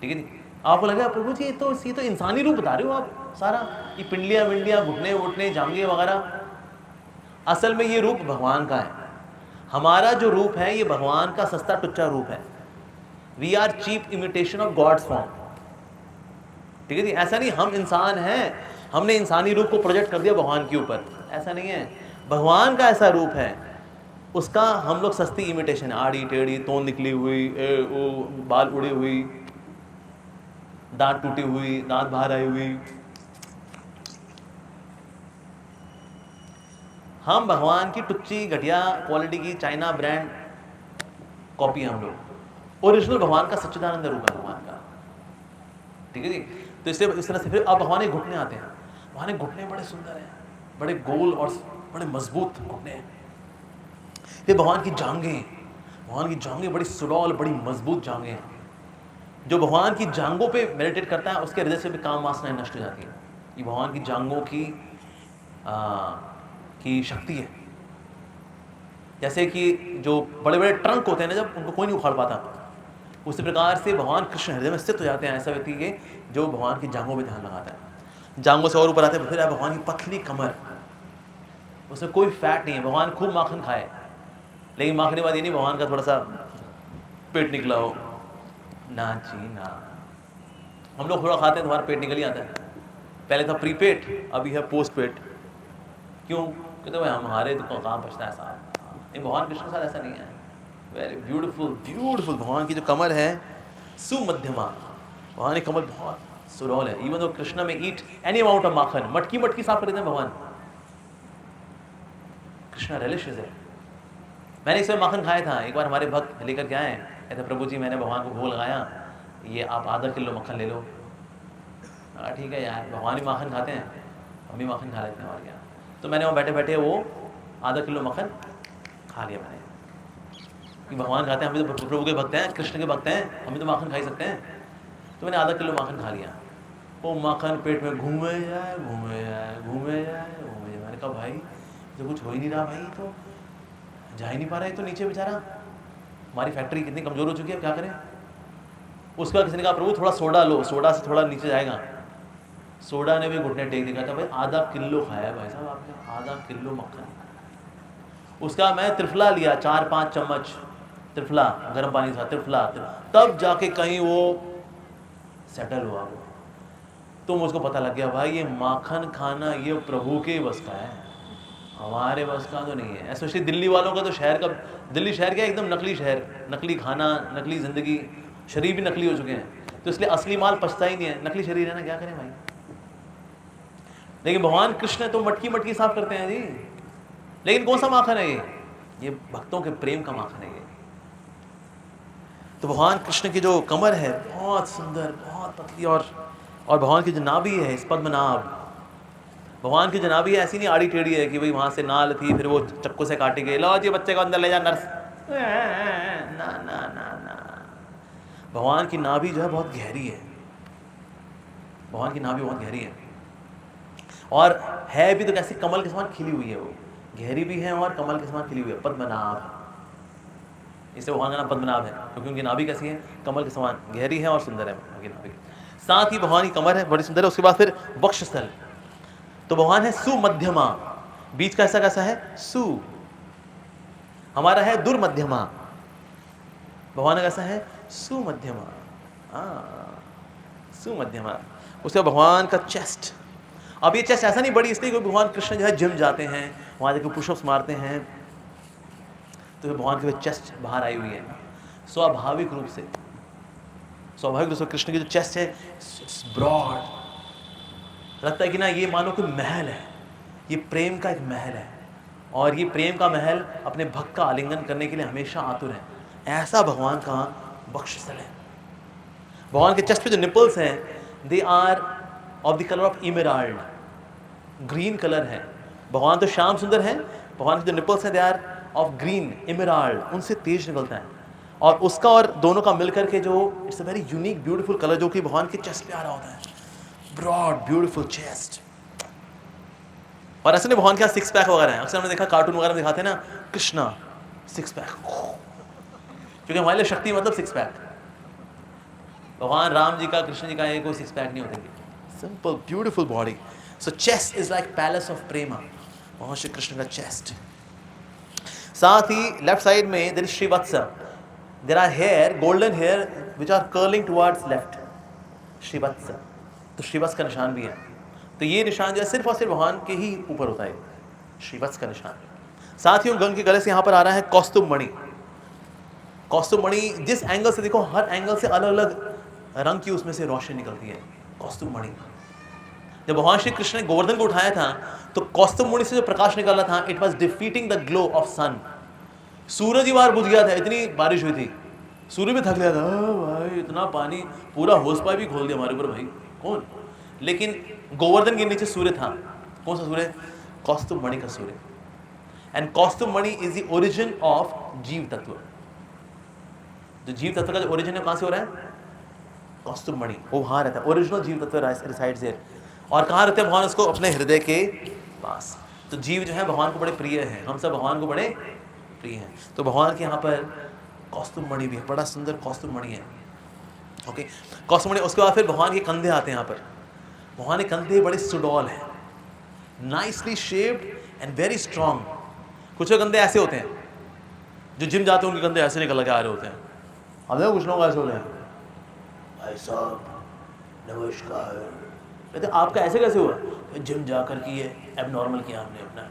ठीक है जी। आपको लगा प्रभु जी ये तो इंसानी रूप बता रहे हो आप सारा, ये पिंडलियाँ विंडलियाँ, घुटने वुटने, जांघें वगैरह, असल में ये रूप भगवान का है। हमारा जो रूप है ये भगवान का सस्ता टुच्चा रूप है। We are cheap imitation of God's form, ठीक है जी। ऐसा नहीं हम इंसान हैं, हमने इंसानी रूप को प्रोजेक्ट कर दिया भगवान के ऊपर, ऐसा नहीं है। भगवान का ऐसा रूप है, उसका हम लोग सस्ती इमिटेशन है, आड़ी टेढ़ी, तोंद निकली हुई, बाल उड़ी हुई, दांत टूटी हुई, दांत बाहर आई हुई। हम भगवान की टुच्ची घटिया क्वालिटी की चाइना ब्रांड कॉपी है हम लोग, ओरिजिनल भगवान का सच्चिदानंद रूप है भगवान का, ठीक है जी। तो इससे इस तरह से फिर अब भगवान के घुटने आते हैं। भगवान के घुटने बड़े सुंदर हैं, बड़े गोल और बड़े मजबूत घुटने हैं। फिर भगवान की जांघें बड़ी सुडौल, बड़ी मजबूत जांघें हैं। जो भगवान की जांघों पे मेडिटेट करता है उसके हृदय से भी काम वासनाएं नष्ट हो जाती हैं। ये भगवान की जांघों की शक्ति है। जैसे कि जो बड़े बड़े ट्रंक होते हैं ना, जब उनको कोई नहीं उखाड़ पाता, उसी प्रकार से भगवान कृष्ण हृदय में स्थित हो जाते हैं ऐसा व्यक्ति के जो भगवान की जांघों में ध्यान लगाता है। जांघों से और ऊपर आते हैं, फिर भगवान की पतली कमर, उसमें कोई फैट नहीं है। भगवान खूब माखन खाए, लेकिन माखन के बाद ये नहीं भगवान का थोड़ा सा पेट निकला हो, ना जी ना। हम लोग थोड़ा खाते हैं तुम्हारा पेट निकल ही आता है। पहले था प्री पेट, अभी है पोस्ट पेट। क्यों? कहते भाई हमारे तो कहाँ बचता है साहब। नहीं, भगवान कृष्ण के साथ ऐसा नहीं है। वेरी ब्यूटीफुल भगवान की जो कमर है सुमध्यमा, भगवान की कमर बहुत सुडौल है। इवन तो कृष्ण में ईट एनी अमाउंट ऑफ माखन, मटकी साफ कर देते हैं भगवान। कृष्णा रिलिशियस है। मैंने इस समय माखन खाया था। एक बार हमारे भक्त लेकर के आए, कहते प्रभु जी मैंने भगवान को भोग लगाया, ये आप आधा किलो मक्खन ले लो। ठीक है यार, भगवान ही माखन खाते हैं, हम भी माखन खा लेते हैं और क्या। तो मैंने वहाँ बैठे बैठे वो आधा किलो मक्खन खा लिया मैंने, कि भगवान खाते हैं, हम भी तो प्रभु के भक्त हैं, कृष्ण के भक्त हैं, हम भी तो माखन खा ही सकते हैं। तो मैंने आधा किलो माखन खा लिया। वो माखन पेट में घूमे जाए। मैंने कहा भाई तो कुछ हो ही नहीं रहा भाई, तो जा ही नहीं पा रहा है, तो नीचे बेचारा, हमारी फैक्ट्री कितनी कमज़ोर हो चुकी है, क्या करें। उसके बाद किसी ने कहा प्रभु थोड़ा सोडा लो, सोडा से थोड़ा नीचे जाएगा। सोडा ने भी घुटने टेक दिखा था। भाई आधा किलो खाया भाई साहब आपने, आधा किलो मक्खन। उसका मैं त्रिफला लिया, 4-5 चम्मच त्रिफला, गर्म पानी था त्रिफला, तब जाके कहीं वो सेटल हुआ वो। तो मुझको पता लग गया भाई ये माखन खाना ये प्रभु के बस का है, हमारे बस का तो नहीं है। स्पेशली दिल्ली वालों का तो शहर का, दिल्ली शहर क्या एकदम नकली शहर, नकली खाना, नकली ज़िंदगी, शरीर भी नकली हो चुके हैं, तो इसलिए असली माल पचता ही नहीं है, नकली शरीर है ना, क्या करें भाई। लेकिन भगवान कृष्ण तो मटकी साफ करते हैं जी। लेकिन कौन सा माखन है ये भक्तों के प्रेम का माखन है ये। तो भगवान कृष्ण की जो कमर है बहुत सुंदर, बहुत पतली, और भगवान की जो नाभि है इस पद्मनाभ, भगवान की जो नाभि है ऐसी नहीं आड़ी टेढ़ी है कि भाई वहाँ से नाल थी फिर वो चक्कू से काटी गई, लो जी बच्चे को अंदर ले जा नर्स, ना ना ना ना। भगवान की नाभि जो है बहुत गहरी है, भगवान की नाभि बहुत गहरी है, और है भी तो कैसे कमल के समान खिली हुई है, वो गहरी भी है और कमल के समान खिली हुई है, पद्मनाभ। इससे भगवान का नाम पद्मनाभ है क्योंकि उनकी नाभि कैसी है, कमल के समान गहरी है और सुंदर है उनकी नाभि। साथ ही भगवान की कमर है बड़ी सुंदर है। उसके बाद फिर वक्षस्थल, तो भगवान है सुमध्यमा, बीच का हिस्सा कैसा है सु, हमारा है दुर्मध्यमा, भगवान कैसा है सुमध्यमा, सुमध्यमा। उसके बाद भगवान का चेस्ट, अब ये चेस्ट ऐसा नहीं बड़ी इसलिए क्योंकि भगवान कृष्ण जो है जिम जाते हैं, वहाँ जाकर पुशअप्स मारते हैं, तो भगवान के चेस्ट बाहर आई हुई है स्वाभाविक रूप से। कृष्ण की जो चेस्ट है ब्रॉड, लगता है कि ना ये मानो कोई महल है, ये प्रेम का एक महल है, और ये प्रेम का महल अपने भक्त का आलिंगन करने के लिए हमेशा आतुर है। ऐसा भगवान का वक्षस्थल है। भगवान के चेस्ट पे जो निपल्स हैं they are of the colour of emerald, green colour है। भगवान तो श्याम सुंदर है, भगवान के जो निपल्स हैं they are of green emerald, उनसे तेज निकलता है, और उसका और दोनों का मिलकर के जो it's a very unique beautiful colour जो कि भगवान के चेस्ट पे आ रहा होता है, ब्रॉड ब्यूटीफुल चेस्ट। और ऐसे नहीं भगवान के सिक्स पैक वगैरह है, अक्सर हमने देखा कार्टून वगैरह में दिखाते हैं ना कृष्णा सिक्स पैक, क्योंकि हमारे लिए शक्ति मतलब सिक्स पैक। भगवान राम जी का, कृष्ण जी का ये कोई सिक्स पैक नहीं होते, simple beautiful body. So chest is like palace of prema, भगवान श्री कृष्ण का चेस्ट। साथ ही लेफ्ट साइड में there is Shrivatsa, there are hair, golden hair which are curling towards left, Shrivatsa, तो श्रीवत्स का निशान भी है। तो ये निशान जो है सिर्फ और सिर्फ भगवान के ही ऊपर होता है, श्रीवत्स का निशान। साथ ही गंग के गले से यहाँ पर आ रहा है कौस्तुभ मणि। कौस्तुभ मणि जिस एंगल से देखो, हर एंगल से अलग अलग रंग की उसमें से रोशनी निकलती है। कौस्तुभ मणि, जब भगवान श्री कृष्ण ने गोवर्धन को उठाया था तो कौस्तुभ मणि से जो प्रकाश निकल रहा था, it was defeating the glow of sun. सूरज ही बाहर बुझ गया था, इतनी बारिश हुई थी, सूर्य भी थक गया था, भाई इतना पानी, पूरा होश पाइप भी खोल दिया हमारे ऊपर भाई कौन। लेकिन गोवर्धन के नीचे सूर्य था, कौन सा सूर्य, कौस्तुभ मणि का सूर्य। And Kaustubh mani is the origin of jiva tattva. जो जीव तत्व का जो ओरिजिन है कहां से हो रहा है? कौस्तुभ मणि, वो वहां रहता है, ओरिजिनल जीव तत्व रिसाइड्स देयर। और कहां रहते हैं भगवान? उसको अपने हृदय के पास। तो जीव जो है भगवान को बड़े प्रिय हैं, हम सब भगवान को बड़े प्रिय हैं। तो भगवान के यहाँ पर कौस्तुभ मणि भी है, बड़ा सुंदर कौस्तुभ मणि है। ओके, कौस्तुभ मणि। उसके बाद फिर भगवान के कंधे आते हैं यहाँ पर। भगवान के कंधे बड़े सुडौल हैं, nicely shaped and very strong. कुछ कंधे ऐसे होते हैं, जो जिम जाते हैं उनके कंधे ऐसे निकल के आ रहे होते हैं। हमें कुछ लोग ऐसे होते हैं, भाई साहब नमस्कार, कहते आपका ऐसे कैसे हुआ? जिम जाकर के ये एबनॉर्मल किया हमने अपना।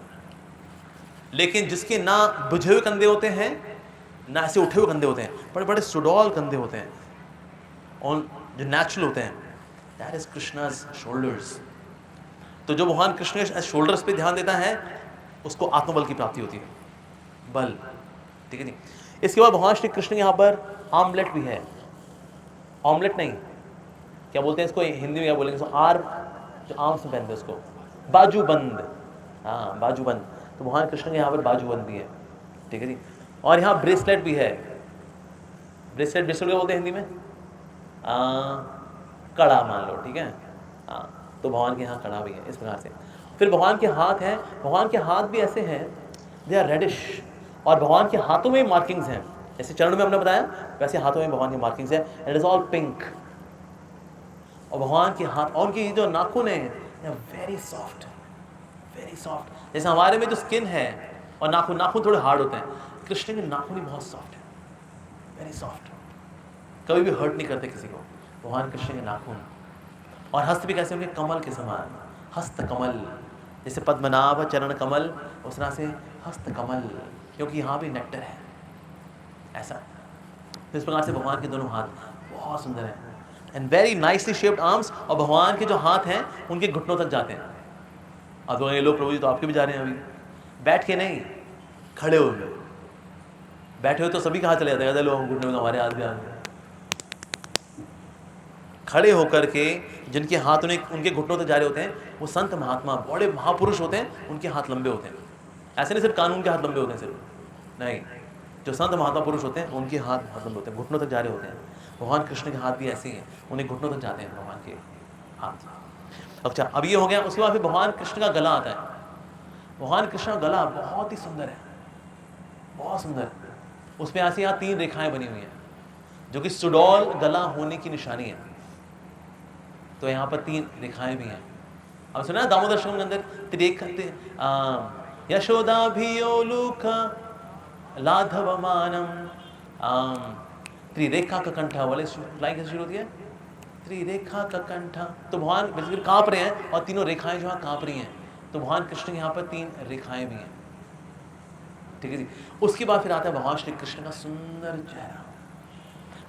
लेकिन जिसके ना बुझे हुए कंधे होते हैं, ना ऐसे उठे हुए कंधे होते हैं, बड़े बड़े सुडौल कंधे होते हैं, और जो नेचुरल होते हैं, दैट इज कृष्णाज शोल्डर्स। तो जो भगवान कृष्ण के शोल्डर्स पे ध्यान देता है, उसको आत्मबल की प्राप्ति होती है, बल। ठीक है जी। इसके बाद भगवान श्री कृष्ण के यहाँ पर आर्मलेट भी है। ऑमलेट नहीं, क्या बोलते हैं इसको हिंदी में, क्या बोलेंगे इसको? आर्म, जो आर्म्स में पहनते हैं उसको, बाजूबंद। हाँ, बाजूबंद। तो भगवान कृष्ण के यहाँ पर बाजूबंद भी है। ठीक है जी। और यहाँ ब्रेसलेट भी है। ब्रेसलेट, ब्रेसलेट क्या बोलते हैं हिंदी में? कड़ा मान लो, ठीक है। हाँ, तो भगवान के यहाँ कड़ा भी है इस प्रकार से। फिर भगवान के हाथ हैं, भगवान के हाथ भी ऐसे हैं, दे आर रेडिश। और भगवान के हाथों में मार्किंग्स हैं, जैसे चरण में हमने बताया, वैसे हाथों में भगवान की मार्किंग्स है, इट इज ऑल पिंक। और भगवान के हाथ और उनकी जो नाखून है, वेरी सॉफ्ट, वेरी सॉफ्ट। जैसे हमारे में जो स्किन है और नाखून, नाखून थोड़े हार्ड होते हैं, कृष्ण के नाखून ही बहुत सॉफ्ट है, वेरी सॉफ्ट, कभी भी हर्ट नहीं करते किसी को भगवान कृष्ण के नाखून। और हस्त भी कैसे होंगे? कमल के समान, हस्त कमल, जैसे पद्मनाभ चरण कमल, उस तरह से हस्त कमल, क्योंकि यहाँ भी नेक्टर है ऐसा। तो इस प्रकार से भगवान के दोनों हाथ बहुत सुंदर हैं, and very nicely shaped arms. और भगवान के जो हाथ हैं उनके घुटनों तक जाते हैं। अब तो ये लोग प्रभु जी तो आपके भी जा रहे हैं, अभी बैठ के नहीं, खड़े हुए। बैठे हुए तो सभी के हाथ चले जाते हैं, लोग घुटने में, हमारे हाथ भी आ गए। खड़े होकर के जिनके हाथ उनके घुटनों तक जा रहे होते हैं, वो संत महात्मा, बड़े महापुरुष होते हैं, उनके हाथ लंबे होते हैं। ऐसे नहीं सिर्फ कानून के हाथ लंबे होते हैं, सिर्फ नहीं, जो संत महात्मा पुरुष होते हैं उनके हाथ बहुत लंबे होते हैं, घुटनों तक जा रहे होते हैं। भगवान कृष्ण के हाथ भी ऐसे ही हैं, उन्हें घुटनों तक जाते हैं भगवान के हाथ। अच्छा, अब ये हो गया। उसके बाद फिर भगवान कृष्ण का गला आता है। भगवान कृष्ण का गला बहुत ही सुंदर है, बहुत सुंदर। उसमें ऐसे यहाँ 3 रेखाएं बनी हुई हैं, जो कि सुडौल गला होने की निशानी है। तो यहाँ पर 3 रेखाएं भी हैं। अब सुना दामोदर शतकम के अंदर, यशोदाभियोलुक लाघवमानम त्रिरेखा का कंठा वाले लाइन कैसे शुरू होती है? त्रिरेखा का कंठा। तो भगवान बेसिकली कांप रहे हैं, और तीनों रेखाएं जो है कांप रही हैं। तो भगवान कृष्ण के यहाँ पर 3 रेखाएं भी हैं। ठीक है जी। उसके बाद फिर आता है भगवान श्री कृष्ण का सुंदर चेहरा,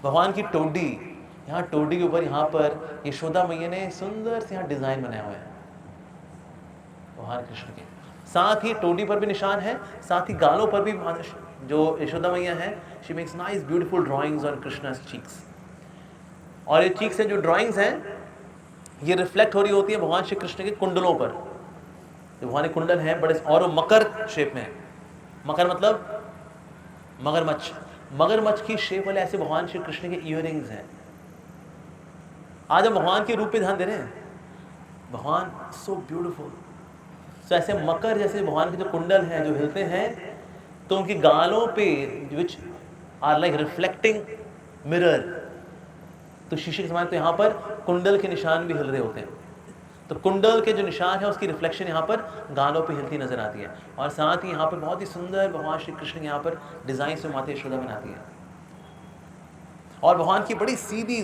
भगवान की टोडी। यहाँ टोडी के ऊपर यहाँ पर यशोदा मैया ने सुंदर से यहाँ डिजाइन बनाया हुआ है भगवान कृष्ण के। साथ ही टोडी पर भी निशान है, साथ ही गालों पर भी जो यशोदा मैया है, she makes nice beautiful drawings on Krishna's cheeks. और ये चीक्स हैं, जो ड्राइंग्स हैं, ये रिफ्लेक्ट हो रही होती है भगवान श्री कृष्ण के कुंडलों पर। जो भगवान के कुंडल हैं बड़े, और वो मकर शेप में है। मकर मतलब मगरमच्छ, मगरमच्छ की शेप वाले ऐसे भगवान श्री कृष्ण के ईयरिंग्स हैं। आज हम भगवान के रूप पे ध्यान दे रहे हैं, भगवान सो ब्यूटीफुल। तो ऐसे मकर जैसे भगवान के जो कुंडल हैं, जो हिलते हैं, तो उनकी गालों पे which are like reflecting mirror, तो शीशे के समान। तो यहाँ पर कुंडल के निशान भी हिल रहे होते हैं। तो कुंडल के जो निशान है उसकी रिफ्लेक्शन यहाँ पर गालों पे हिलती नजर आती है। और साथ ही यहाँ पर बहुत ही सुंदर भगवान श्री कृष्ण यहाँ पर डिजाइन से माता यशोदा बनाती है। और भगवान की बड़ी सीधी,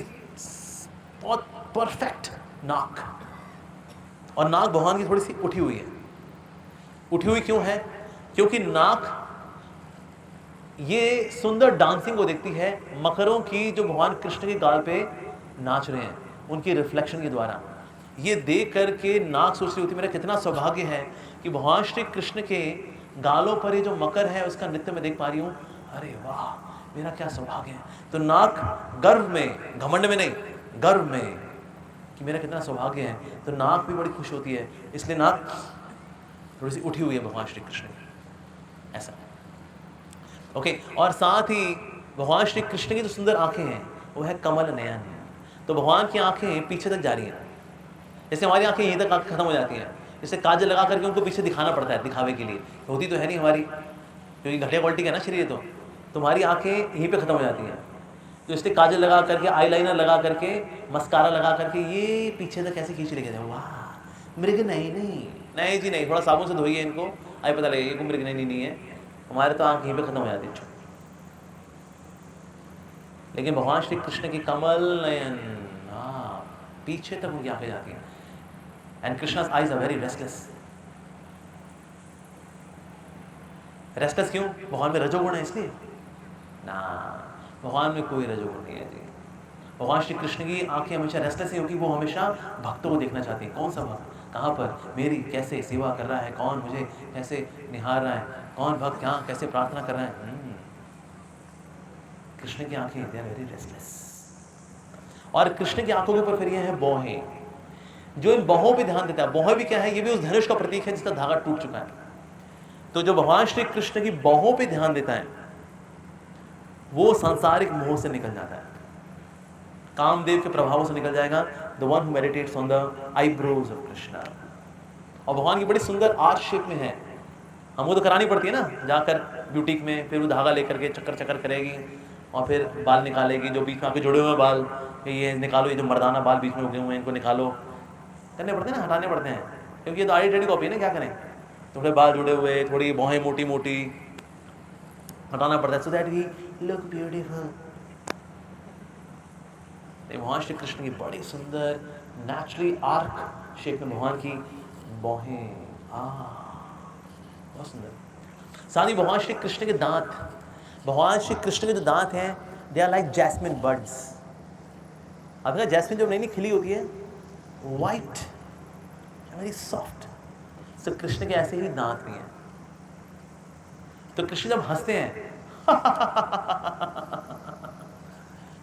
बहुत परफेक्ट नाक, और नाक भगवान की थोड़ी सी उठी हुई है। उठी हुई क्यों है? क्योंकि नाक ये सुंदर डांसिंग को देखती है मकरों की, जो भगवान कृष्ण के गाल पे नाच रहे हैं, उनकी रिफ्लेक्शन के द्वारा। ये देख करके नाक सोच रही होती मेरा कितना सौभाग्य है कि भगवान श्री कृष्ण के गालों पर ये जो मकर है उसका नृत्य मैं देख पा रही हूँ। अरे वाह, मेरा क्या सौभाग्य है। तो नाक गर्व में, घमंड में नहीं, गर्व में कि मेरा कितना सौभाग्य है। तो नाक भी बड़ी खुश होती है, इसलिए नाक थोड़ी सी उठी हुई है भगवान श्री कृष्ण की। ऐसा। ओके, और साथ ही भगवान श्री कृष्ण की जो सुंदर आंखें हैं वो है कमल नयन। तो भगवान की आंखें पीछे तक जा रही हैं, जैसे हमारी आंखें यहीं तक खत्म हो जाती हैं, जैसे काजल लगा करके उनको पीछे दिखाना पड़ता है दिखावे के लिए, होती तो है नहीं हमारी, क्योंकि घटिया क्वालिटी का है ना शरीर। तो तुम्हारी आंखें यहीं पे खत्म हो जाती हैं, तो इसलिए काजल लगा करके, आईलाइनर लगा करके, मस्कारा लगा करके ये पीछे तक कैसे खींच लेके जाए। वाह मृग नहीं, नहीं नहीं जी नहीं, थोड़ा साबुन से धोइए इनको, आए पता लगेगा इनको मृग नहीं है। हमारे तो आंख यहीं पे खत्म हो जाती है। लेकिन भगवान श्री कृष्ण की कमल नयन, पीछे तक उनकी आंखें जाती हैं। And Krishna's eyes are very restless। Restless क्यों? भगवान में रजोगुण है इसलिए ना, भगवान में कोई रजोगुण नहीं है जी। भगवान श्री कृष्ण की आंखें हमेशा रेस्टलेस है, क्योंकि वो हमेशा भक्तों को देखना चाहते हैं। कौन सा भक्त कहाँ पर मेरी कैसे सेवा कर रहा है, कौन मुझे कैसे निहार रहा है, कौन भक्त यहाँ कैसे प्रार्थना कर रहा है। कृष्ण की आंखें दे आर वेरी रेस्टलेस। और कृष्ण की आंखों के ऊपर फिर ये है बौहें, जो इन बहों पे ध्यान देता है। बौहें भी क्या है? ये भी उस धनुष का प्रतीक है जिसका धागा टूट चुका है। तो जो भगवान श्री कृष्ण की बहों पे ध्यान देता है वो सांसारिक मोह से निकल जाता है, कामदेव के प्रभावों से निकल जाएगा। The one who meditates on the eyebrows of Krishna. और भगवान की बड़ी सुंदर आर्च शेप में है, हमको तो करानी पड़ती है ना, जाकर ब्यूटीक में, फिर वो धागा लेकर के चक्कर चक्कर करेगी और फिर बाल निकालेगी, जो बीच में आपके जुड़े हुए बाल ये निकालो, ये जो मर्दाना बाल बीच में उगे हुए हैं इनको निकालो, करने पड़ते हैं ना, हटाने पड़ते हैं, क्योंकि ये तो आड़ी टेढ़ी कॉपी है ना, क्या करें। थोड़े बाल जुड़े हुए, थोड़ी बाहें मोटी मोटी, हटाना पड़ता है, so that we look beautiful. भगवान श्री कृष्ण की बड़ी सुंदर नेचुरली आर्क शेप में भगवान की बाहें, बहुत सुंदर। साथ ही भगवान श्री कृष्ण के दांत, भगवान श्री कृष्ण के जो दांत हैं they are like jasmine birds. अब ना जैस्मिन जो नई नई खिली होती है, वाइट, वेरी सॉफ्ट, तो कृष्ण के ऐसे ही दांत भी हैं। तो कृष्ण जब हंसते हैं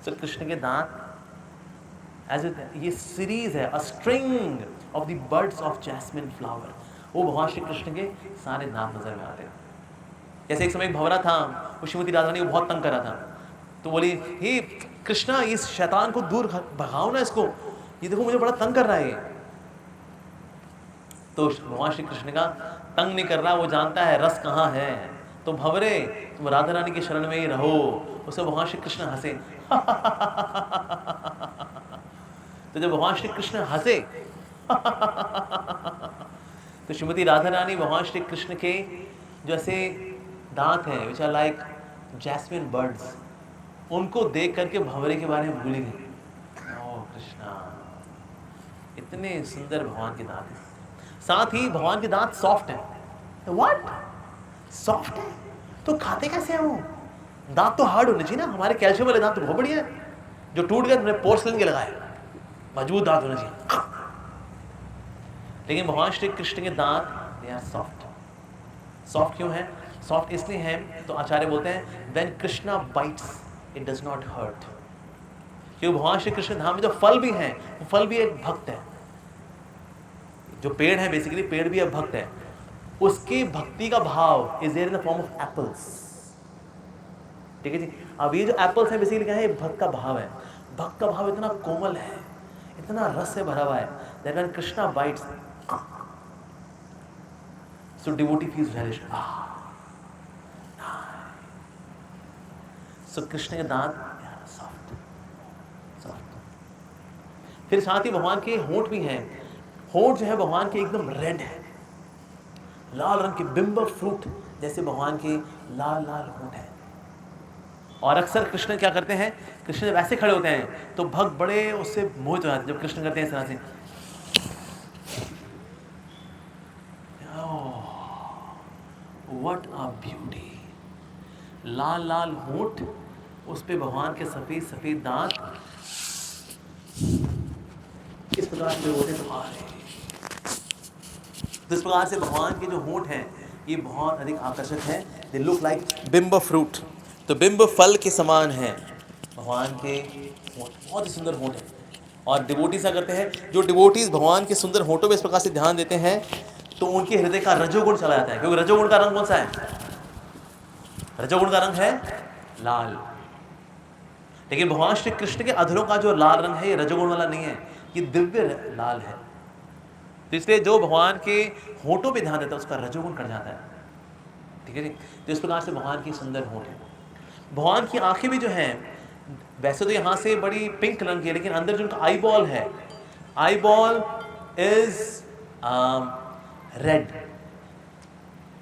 तो कृष्ण के दांत एज ये सीरीज है, a string of the birds of jasmine flower, वो भगवान श्री कृष्ण के सारे दांत नजर में आते हैं। जैसे एक समय एक भंवरा था, वो श्रीमती राधा रानी को बहुत तंग कर रहा था, तो बोली हे कृष्णा इस शैतान को दूर भगाओ ना इसको, ये देखो मुझे बड़ा तंग कर रहा है। तो भगवान श्री कृष्ण का तंग नहीं कर रहा, वो जानता है रस कहाँ है। तो भंवरे तुम राधा रानी के शरण में ही रहो। उसे भगवान श्री कृष्ण हंसे तो जब भगवान श्री कृष्ण हंसे तो श्रीमती राधा रानी भगवान श्री कृष्ण के जो ऐसे दांत हैं which are like jasmine birds, उनको देख करके भंवरे के बारे में भूल गई। ओह कृष्णा, इतने सुंदर भगवान के दांत हैं। साथ ही भगवान के दांत सॉफ्ट हैं। व्हाट? सॉफ्ट है तो खाते कैसे हैं वो? दांत तो हार्ड होने चाहिए ना, हमारे कैल्शियम वाले दांत तो बहुत बढ़िया है, जो टूट गए तुमने पोर्सलिन के लगाए, मजबूत दांत होने चाहिए। लेकिन भगवान श्री कृष्ण के दांत दे आर सॉफ्ट। सॉफ्ट क्यों है? सॉफ्ट इसलिए है, तो आचार्य बोलते हैं when Krishna bites it does not hurt. क्योंकि भगवान श्री कृष्ण धाम में जो फल भी हैं, वो फल भी एक भक्त है। जो पेड़ है बेसिकली, पेड़ भी एक भक्त है, उसकी भक्ति का भाव is there in the form of apples. ठीक है जी। अब ये जो एप्पल्स है बेसिकली क्या है? भक्त का भाव है। भक्त का भाव इतना कोमल है, इतना रस से भरा हुआ है, that when Krishna bytes so devotee feels very so Krishna के दांत सॉफ्ट सॉफ्ट। फिर साथ ही भगवान के होंठ भी हैं। होंठ जो है भगवान के एकदम रेड है, लाल रंग के, बिंब फ्रूट जैसे भगवान के लाल लाल होंठ है। और अक्सर कृष्ण क्या करते हैं, कृष्ण जब ऐसे खड़े होते हैं तो भक्त बड़े उससे मोहित हो जाते हैं। जब कृष्ण करते हैं इस तरह से, व्हाट अ ब्यूटी, लाल लाल होंठ, उस पे भगवान के सफेद सफेद दांत, इस प्रकार से होते हैं। इस प्रकार से भगवान के जो होंठ हैं ये बहुत अधिक आकर्षक है। दे लुक लाइक बिंब फ्रूट, तो बिंब फल के समान है भगवान के होंठ, बहुत ही सुंदर होंठ है। और डिवोटीज क्या करते हैं, जो डिवोटीज भगवान के सुंदर होंठों पे इस प्रकार से ध्यान देते हैं तो उनके हृदय का रजोगुण चला जाता है। क्योंकि रजोगुण का रंग कौन सा है? रजोगुण का रंग है लाल, लेकिन भगवान श्री कृष्ण के अधरों का जो लाल रंग है ये रजोगुण वाला नहीं है, ये दिव्य लाल है। तो इसलिए जो भगवान के होठों पे ध्यान देता है उसका रजोगुण कट जाता है, ठीक है जी। तो इस प्रकार से भगवान की सुंदर होठ है। भगवान की आंखें भी जो हैं वैसे तो यहाँ से बड़ी पिंक रंग की है, लेकिन अंदर जो उनका आई बॉल है, eye ball is red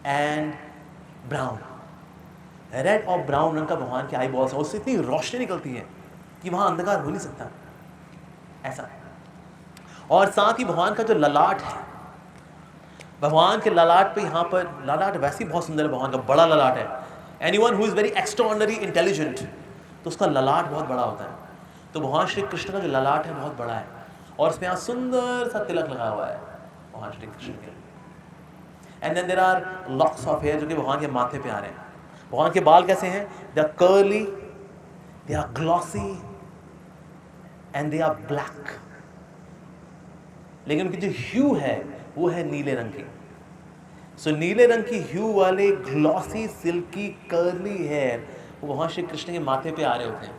and brown. Red और ब्राउन रंग का भगवान के आई बॉल्स है, उससे इतनी रोशनी निकलती है कि वहां अंधकार हो नहीं सकता ऐसा। और साथ ही भगवान का जो ललाट है, भगवान के ललाट पे यहाँ पर ललाट वैसे ही बहुत सुंदर है, भगवान का बड़ा ललाट है। Anyone who is very extraordinary intelligent तो उसका ललाट बहुत बड़ा होता है। तो भगवान श्री कृष्ण का जो ललाट है बहुत बड़ा है, और इसमें यहाँ सुंदर सा तिलक लगा हुआ है भगवान श्री कृष्ण के। And then there are locks of hair जो कि भगवान के माथे पे आ रहे हैं। भगवान के बाल कैसे हैं? They are curly, they are glossy and they are black, लेकिन उनकी जो ह्यू है वो है नीले रंग की। सो नीले रंग की ह्यू वाले ग्लॉसी सिल्की कर्ली हेयर वो भगवान श्री कृष्ण के माथे पे आ रहे होते हैं,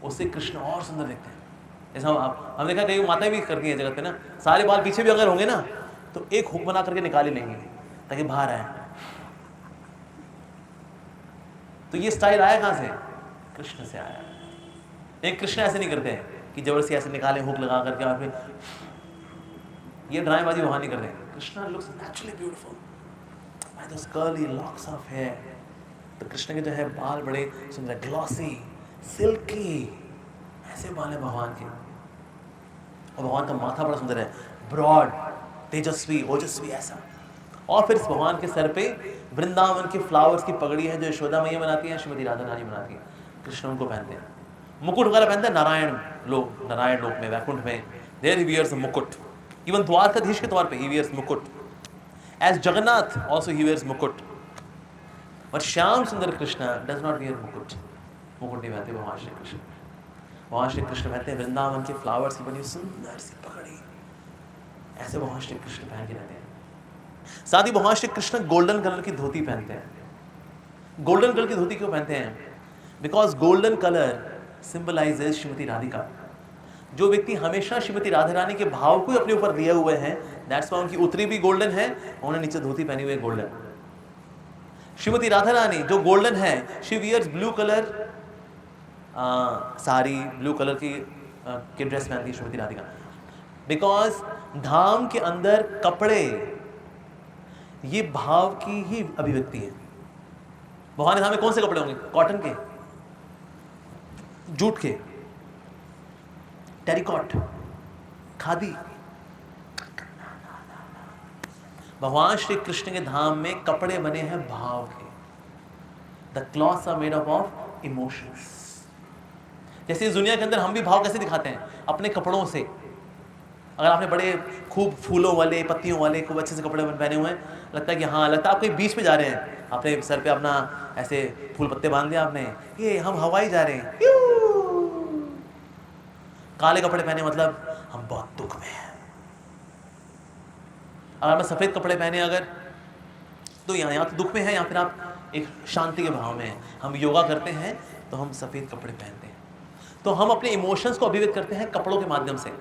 उससे कृष्ण और सुंदर दिखते हैं। जैसे हम देखा कई माताएं भी करती हैं जगत पे ना, सारे बाल पीछे भी अगर होंगे ना तो एक हुक बना करके निकाल ही लेंगे ताकि बाहर आए। तो ये स्टाइल आया कहां से? कृष्ण से आया। एक कृष्ण ऐसे नहीं करते हैं कि जबरदस्ती ऐसे निकाले हुक लगा करके, और फिर ये ड्रामेबाजी वहां नहीं करते। Krishna looks naturally beautiful by those curly locks of hair. तो कृष्ण के जो है बाल बड़े सुंदर, ग्लॉसी, सिल्की, ऐसे बाल है भगवान के। और भगवान का माथा बड़ा सुंदर है, ब्रॉड, तेजस्वी, ओजस्वी ऐसा। और फिर इस भगवान के सर पे वृंदावन के फ्लावर्स की पगड़ी है जो यशोदा मैया बनाती है, श्रीमती राधा रानी बनाती है, कृष्ण उनको पहनते हैं। मुकुट वगैरह पहनते हैं नारायण लोक में, वैकुंठ में, देयर ही वियर्स अ मुकुट। इवन द्वारकाधीश के तौर पे ही वियर्स मुकुट। As Jagannath also he wears मुकुट। और श्याम सुंदर कृष्ण डज नॉट वियर मुकुट, मुकुट नहीं पहनते भगवान श्री कृष्ण। भगवान श्री कृष्ण पहनते हैं वृंदावन के फ्लावर्स की बनी सुंदर सी पगड़ी, ऐसे भगवान श्री कृष्ण पहन के रहते हैं। साथ ही भगवान श्री कृष्ण गोल्डन कलर की धोती पहनते हैं। गोल्डन कलर की धोती क्यों पहनते हैं? Because golden colour symbolises Shrimati Radhika. जो व्यक्ति हमेशा श्रीमती राधा रानी के भाव को अपने ऊपर दिए हुए हैं, दैट्स व्हाई उनकी उत्तरी भी गोल्डन है, उन्होंने नीचे धोती पहनी हुई है गोल्डन। श्रीमती राधा रानी जो गोल्डन है, she wears blue colour sari, blue colour की ड्रेस पहनती है श्रीमती राधिका। बिकॉज धाम के अंदर कपड़े ये भाव की ही अभिव्यक्ति है। भगवान के धाम में कौन से कपड़े होंगे? कॉटन के, जूट के, टेरिकॉट, खादी। भगवान श्री कृष्ण के धाम में कपड़े बने हैं भाव के। The clothes are made up of emotions. जैसे इस दुनिया के अंदर हम भी भाव कैसे दिखाते हैं? अपने कपड़ों से। अगर आपने बड़े खूब फूलों वाले, पत्तियों वाले खूब अच्छे से कपड़े पहने हुए हैं, लगता है कि हाँ, लगता है आप कहीं बीच पे जा रहे हैं, आपने सर पे अपना ऐसे फूल पत्ते बांध दिया आपने, ये हम हवाई जा रहे हैं। काले कपड़े पहने मतलब हम बहुत दुख में हैं। अगर मैं सफेद कपड़े पहने अगर, तो यहाँ तो दुख में है, या फिर आप एक शांति के भाव में हैं। हम योगा करते हैं तो हम सफेद कपड़े पहनते हैं, तो हम अपने इमोशंस को अभिव्यक्त करते हैं कपड़ों के माध्यम से।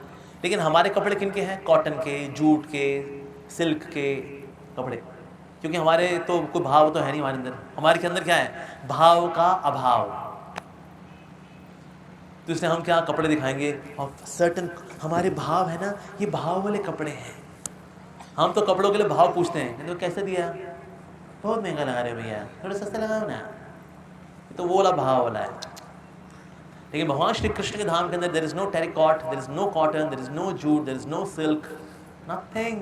लेकिन हमारे कपड़े किन के हैं? कॉटन के, जूट के, सिल्क के कपड़े, क्योंकि हमारे तो कोई भाव तो है नहीं हमारे अंदर। हमारे के अंदर क्या है? भाव का अभाव। तो इसलिए हम क्या कपड़े दिखाएंगे? और सर्टन हमारे भाव है ना, ये भाव वाले कपड़े हैं। हम तो कपड़ों के लिए भाव पूछते हैं, तो कैसे दिया? बहुत महंगा लगा रहे भैया, थोड़ा सस्ता लगाओ ना। तो वो वाला भाव वाला है। लेकिन भगवान श्री कृष्ण के धाम के अंदर there is no terricot, there is no cotton, there is no jute, there is no silk, nothing.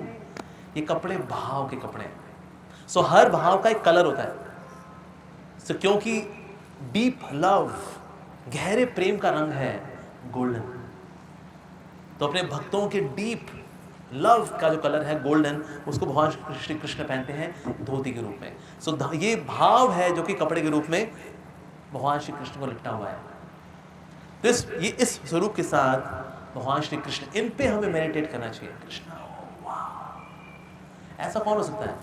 ये कपड़े भाव के कपड़े हैं। सो हर भाव का एक कलर होता है। सो क्योंकि डीप लव, गहरे प्रेम का रंग है गोल्डन, तो अपने भक्तों के डीप लव का जो कलर है गोल्डन, उसको भगवान श्री कृष्ण पहनते हैं धोती के रूप में। सो ये भाव है जो कि कपड़े के रूप में भगवान श्री कृष्ण को लिपटा हुआ है। तो इस स्वरूप के साथ भगवान श्री कृष्ण, इन पे हमें मेडिटेट करना चाहिए। कृष्ण, वाह, ऐसा कौन हो सकता है?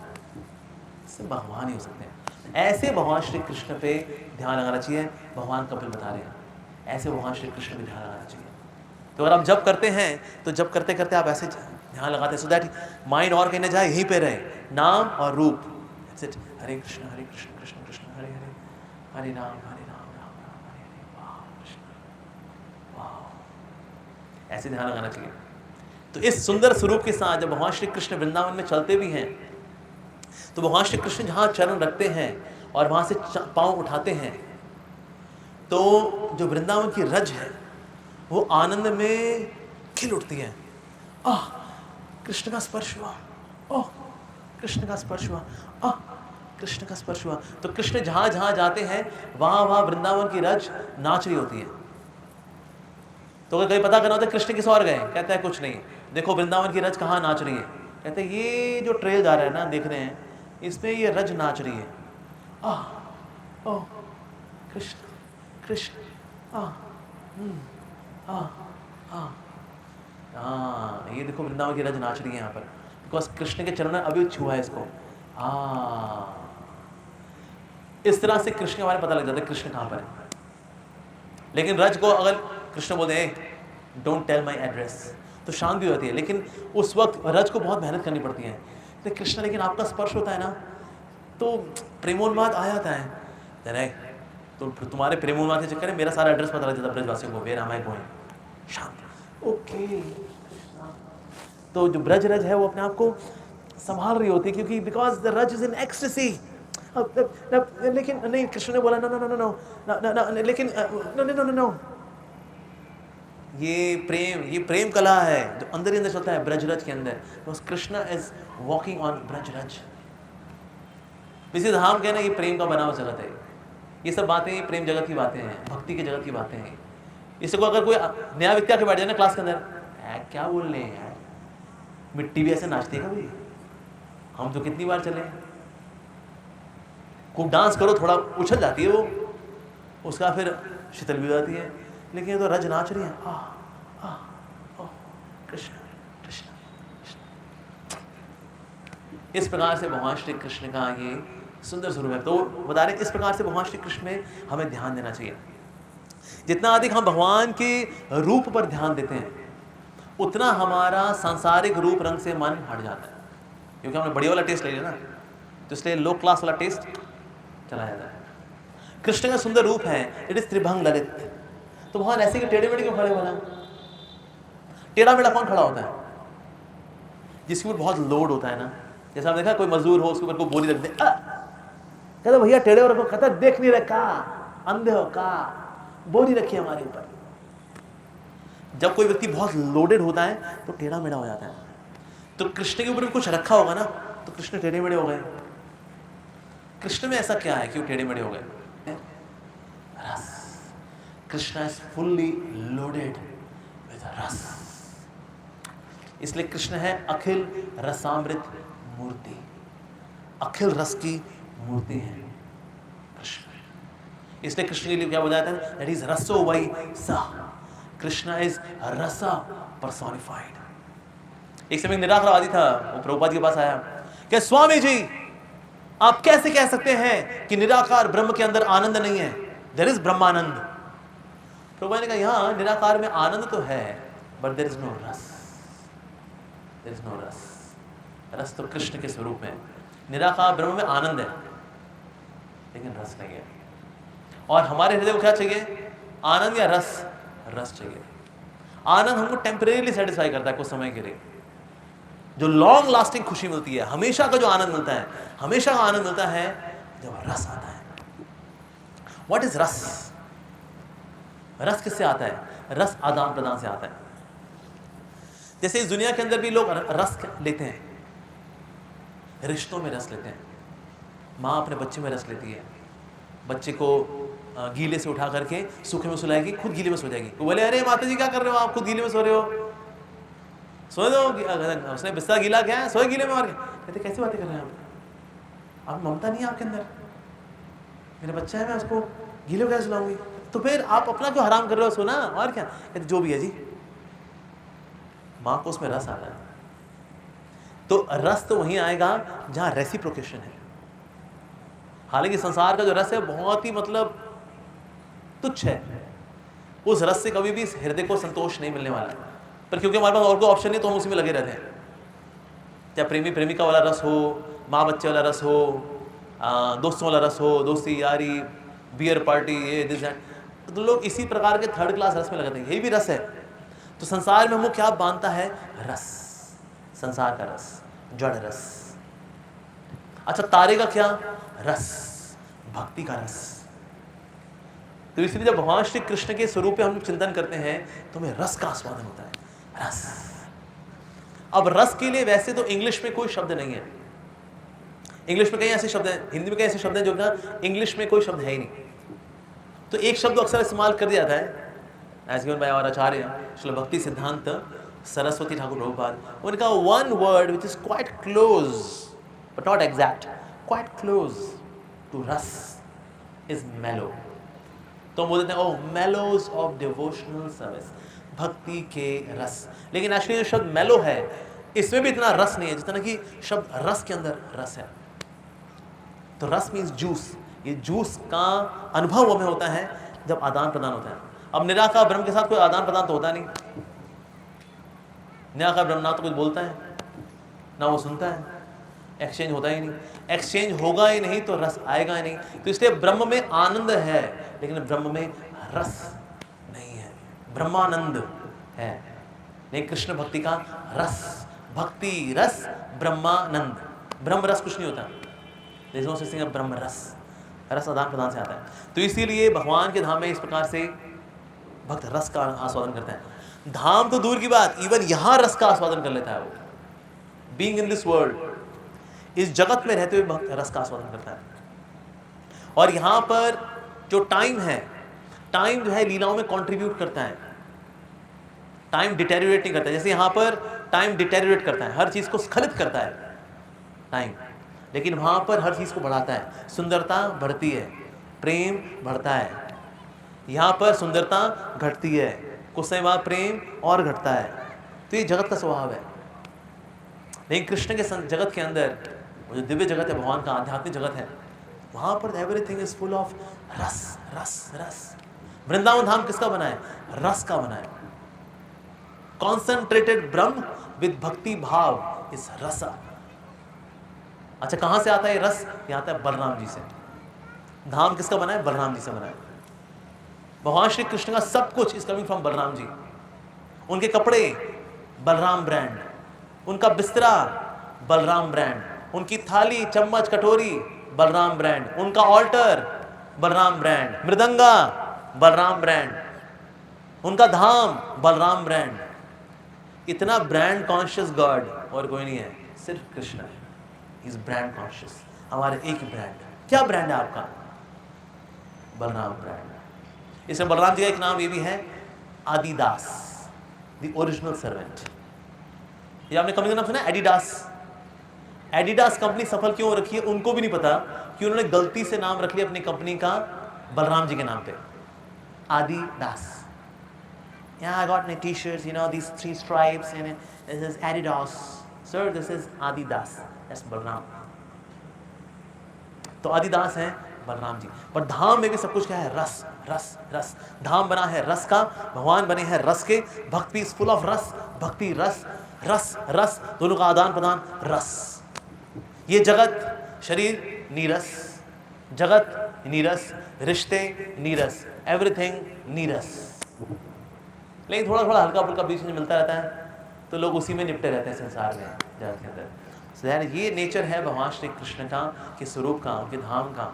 सिर्फ भगवान ही हो सकते हैं। ऐसे भगवान श्री कृष्ण पे ध्यान लगाना चाहिए। भगवान कपिल बता रहे हैं ऐसे भगवान श्री कृष्ण पे ध्यान लगाना चाहिए। तो अगर आप जब करते हैं तो जब करते करते आप ऐसे ध्यान लगाते हैं, सो दैट माइंड और कहीं ना जाए, यहीं पे रहे, नाम और रूप। हरे कृष्ण कृष्ण कृष्ण हरे हरे, हरे राम राम राम हरे हरे, वाह कृष्ण वाह, ऐसे ध्यान लगाना चाहिए। तो इस सुंदर स्वरूप के साथ जब भगवान श्री कृष्ण वृंदावन में चलते भी हैं, तो भगवान श्री कृष्ण जहाँ चरण रखते हैं और वहाँ से पाँव उठाते हैं, तो जो वृंदावन की रज है वो आनंद में खिल उठती है। आह, कृष्ण का स्पर्श हुआ, ओह कृष्ण का स्पर्श हुआ, आह कृष्ण का स्पर्श हुआ। तो कृष्ण जहाँ जहाँ जाते हैं वहाँ वहाँ वृंदावन की रज नाच रही होती है। तो अगर कहीं पता करना होता है कृष्ण किस और गए, कहता है कुछ नहीं, देखो वृंदावन की रज कहाँ नाच रही है। कहते हैं ये जो ट्रेल जा रहा है ना, देख रहे हैं, इसमें ये रज नाच रही है। आह ओह कृष्ण कृष्ण आह ये देखो वृंदावन की रज नाच रही है यहाँ पर, बिकॉज कृष्ण के चरण ने अभी छुआ है इसको। इस तरह से कृष्ण के बारे में पता लग जाता है कृष्ण कहाँ पर है। लेकिन रज को अगर कृष्ण बोलते हैं डोंट टेल माई एड्रेस, तो शांत भी होती है, लेकिन उस वक्त रज को बहुत मेहनत करनी पड़ती है। तो कृष्ण, लेकिन आपका स्पर्श होता है ना तो प्रेमोन्माद आ जाता है, तो तुम्हारे प्रेमोन्माद के चक्कर में मेरा सारा एड्रेस पता लग जाता है ब्रजवासियों को, वेयर एम आई गोइंग। शांत, ओके। तो जो ब्रज रज है वो अपने आप को संभाल रही होती है, क्योंकि बिकॉज द रज इज इन एक्सटेसी। लेकिन नहीं, कृष्ण ने बोला no no no no no, लेकिन नो नो नो नो, ये प्रेम कला है जो अंदर ही अंदर चलता है ब्रजरज के अंदर। Because Krishna is walking on brajraj. इसी धाम कहना ये प्रेम का बना हुआ जगत है। ये सब बातें ये प्रेम जगत की बातें हैं, भक्ति की जगत की बातें हैं। इसको अगर कोई नया व्यक्ति आके बैठ जाए ना क्लास के अंदर, क्या बोल रहे हैं यार, मिट्टी भी ऐसे नाचती है कभी, हम तो कितनी बार चले, खूब डांस करो, थोड़ा उछल जाती है वो, उसका फिर शीतल भी हो जाती है। लेकिन ये तो रज नाच रही है, कृष्ण कृष्ण कृष्ण। इस प्रकार से भगवान श्री कृष्ण का ये सुंदर स्वरूप है। तो बता रहे इस प्रकार से भगवान श्री कृष्ण में हमें ध्यान देना चाहिए। जितना अधिक हम भगवान के रूप पर ध्यान देते हैं, उतना हमारा सांसारिक रूप रंग से मन हट जाता है, क्योंकि हमने बढ़िया वाला टेस्ट ले लिया ना, तो इसलिए लो क्लास वाला टेस्ट चला जाता है। कृष्ण का सुंदर रूप है, इट इज त्रिभंग ललित। तो भगवान ऐसे कि टेढ़े मेढ़े क्यों खड़े होना? टेढ़ा मेढ़ा कौन खड़ा होता है? जिसके ऊपर बहुत लोड होता है ना, जैसा आपने देखा कोई मजदूर हो, उसके ऊपर कोई बोरी रख दे, कहता भैया टेढ़े हो रखो, कहता देख नहीं रखा, अंधे हो का, बोरी रखी हमारे ऊपर। जब कोई व्यक्ति बहुत लोडेड होता है तो टेढ़ा मेढ़ा हो जाता है। तो कृष्ण के ऊपर भी कुछ रखा होगा ना, तो कृष्ण टेढ़े मेढ़े हो गए। कृष्ण में ऐसा क्या है कि वो टेढ़े मेढ़े हो गए? रस। Krishna is fully loaded with रस, इसलिए कृष्ण है अखिल रसामृत मूर्ति, अखिल रस की मूर्ति है कृष्ण। इसलिए कृष्ण के लिए क्या बोला जाता है? दैट इज रसो वै सः, कृष्ण इज रसा पर्सोनिफाइड। एक समय निराकारवादी था, वो प्रभुपाद के पास आया, क्या स्वामी जी आप कैसे कह सकते हैं कि निराकार ब्रह्म के अंदर आनंद नहीं है? देयर इज ब्रह्मानंद। प्रभुपाद ने कहा यहाँ निराकार में आनंद तो है, बट देयर इज नो रस, देयर इज नो रस। रस तो कृष्ण के स्वरूप में, निराकार ब्रह्म में आनंद है लेकिन रस नहीं है। और हमारे हृदय को क्या चाहिए? आनंद या रस? रस चाहिए। आनंद हमको टेम्परेरीली सेटिस्फाई करता है कुछ समय के लिए, जो लॉन्ग लास्टिंग खुशी मिलती है, हमेशा का जो आनंद मिलता है, हमेशा का आनंद मिलता है जब रस आता है। व्हाट इज रस? रस किससे आता है? रस आदान प्रदान से आता है। जैसे इस दुनिया के अंदर भी लोग रस लेते हैं, रिश्तों में रस लेते हैं। माँ अपने बच्चे में रस लेती है, बच्चे को गीले से उठा करके सूखे में सुलाएगी, खुद गीले में सो जाएगी। वो बोले अरे माता जी क्या कर रहे हो, आप खुद गीले में सो रहे हो, सो दो। उसने बिस्तर गीला क्या है, सोए गीले में। और कहते कैसी बातें कर रहे हैं आप ममता नहीं है आपके अंदर? मेरा बच्चा है, मैं उसको गीले में कैसे सुलाऊंगी? तो फिर आप अपना क्यों हराम कर रहे हो सोना? और क्या? कहते जो भी है जी, माँ को उसमें रस आता है। तो रस तो वहीं आएगा जहाँ रेसिप्रोकेशन है। हालांकि संसार का जो रस है बहुत ही मतलब तुच्छ है, उस रस से कभी भी इस हृदय को संतोष नहीं मिलने वाला है। पर क्योंकि हमारे पास और कोई ऑप्शन नहीं तो हम उसी में लगे रहते हैं। चाहे प्रेमी प्रेमिका वाला रस हो, माँ बच्चे वाला रस हो, दोस्तों वाला रस हो, दोस्ती यारी, बियर पार्टी, ये दिस दैट, तो लोग इसी प्रकार के थर्ड क्लास रस में लगे हैं। यही भी रस है। तो संसार में हमको क्या बांधता है? रस, संसार का रस, जड़ रस। अच्छा, तारे का क्या रस? भक्ति का रस। तो इसलिए जब भगवान श्री कृष्ण के स्वरूप पे हम चिंतन करते हैं तो हमें रस का आस्वादन होता है, रस। अब रस के लिए वैसे तो इंग्लिश में कोई शब्द नहीं है। इंग्लिश में कई ऐसे शब्द हैं, हिंदी में कई ऐसे शब्द हैं जो ना इंग्लिश में कोई शब्द है ही नहीं। तो एक शब्द अक्सर इस्तेमाल कर दिया जाता है, as given by our Acharya Srila Bhakti Siddhanta Saraswati Thakur Prabhupada. उनका one word which is quite close but not exact, quite close to rasa is mellow. तो हम बोलते हैं oh mellows of devotional service, भक्ति के रस। लेकिन एक्चुअली जो शब्द मेलो है इसमें भी इतना रस नहीं है जितना कि शब्द रस के अंदर रस है। तो रस मीन्स जूस। ये जूस का अनुभव हमें होता है जब आदान प्रदान होता है। अब निराकार ब्रह्म के साथ कोई आदान प्रदान तो होता नहीं। निराकार ब्रह्म ना तो कुछ बोलता है ना वो सुनता है, एक्सचेंज होता ही नहीं। एक्सचेंज होगा ही नहीं तो रस आएगा ही नहीं। तो इसलिए ब्रह्म में आनंद है लेकिन ब्रह्म में रस नहीं है। ब्रह्मानंद है लेकिन कृष्ण भक्ति का रस, भक्ति रस, ब्रह्मानंद। ब्रह्म रस कुछ नहीं होता, ब्रह्म रस, रस आदान प्रदान से आता है। तो इसीलिए भगवान के धाम में इस प्रकार से भक्त रस का आस्वादन करते हैं। धाम तो दूर की बात, इवन यहां रस का आस्वादन कर लेता है वो। बीइंग इन दिस वर्ल्ड, इस जगत में रहते हुए भक्त रस का आस्वादन करता है। और यहां पर जो टाइम है, टाइम जो है लीलाओं में कंट्रीब्यूट करता है। टाइम डिटेरियोरेट नहीं करता, जैसे यहां पर टाइम डिटेरियोरेट करता है, हर चीज को स्खलित करता है टाइम, लेकिन वहां पर हर चीज को बढ़ाता है। सुंदरता बढ़ती है, प्रेम बढ़ता है। यहां पर सुंदरता घटती है, कुछ समय बाद प्रेम और घटता है। तो ये जगत का स्वभाव है। लेकिन कृष्ण के जगत के अंदर वो जो दिव्य जगत है, भगवान का आध्यात्मिक जगत है, वहां पर एवरीथिंग इज फुल ऑफ रस रस रस। वृंदावन धाम किसका बना है? रस का बना है। कॉन्सेंट्रेटेड ब्रह्म विद भक्ति भाव इस रस। अच्छा, कहां से आता है रस? ये आता है बलराम जी से। धाम किसका बना है? बलराम जी से बना है। भगवान श्री कृष्ण का सब कुछ is coming from Balram ji. उनके कपड़े बलराम ब्रांड, उनका बिस्तरा बलराम ब्रांड, उनकी थाली चम्मच कटोरी बलराम ब्रांड, उनका ऑल्टर बलराम ब्रांड, मृदंगा बलराम ब्रांड, उनका धाम बलराम ब्रांड। इतना ब्रांड कॉन्शियस गॉड और कोई नहीं है, सिर्फ कृष्ण है। Is brand conscious. हमारे एक ही ब्रांड। क्या ब्रांड है आपका? बलराम ब्रांड। इसमें बलराम जी का एक नाम ये भी है, आदिदास, द ओरिजिनल सर्वेंट। ये आपने कंपनी का नाम सुना है? एडिडास। एडिडास कंपनी सफल क्यों हो रखी है उनको भी नहीं पता कि उन्होंने गलती से नाम रख लिया अपनी कंपनी का बलराम जी के नाम पे, Adidas. Yeah, I got my t-shirts, you know, these 3 stripes, and this is Adidas. Sir, this is Adidas. That's Balram. तो आदिदास हैं बलराम जी। पर धाम में भी सब कुछ क्या है? रस रस रस। धाम बना है रस का, भगवान बने हैं रस के। भक्ति इज फुल ऑफ रस, भक्ति रस, रस रस, दोनों का आदान प्रदान रस। ये जगत, शरीर नीरस, जगत नीरस, रिश्ते नीरस, एवरीथिंग नीरस। लेकिन थोड़ा थोड़ा हल्का फुल्का बीच में मिलता रहता है तो लोग उसी में निपटे रहते हैं संसार में, जगत के अंदर। ये नेचर है भगवान श्री कृष्ण का, के स्वरूप का, उनके धाम का।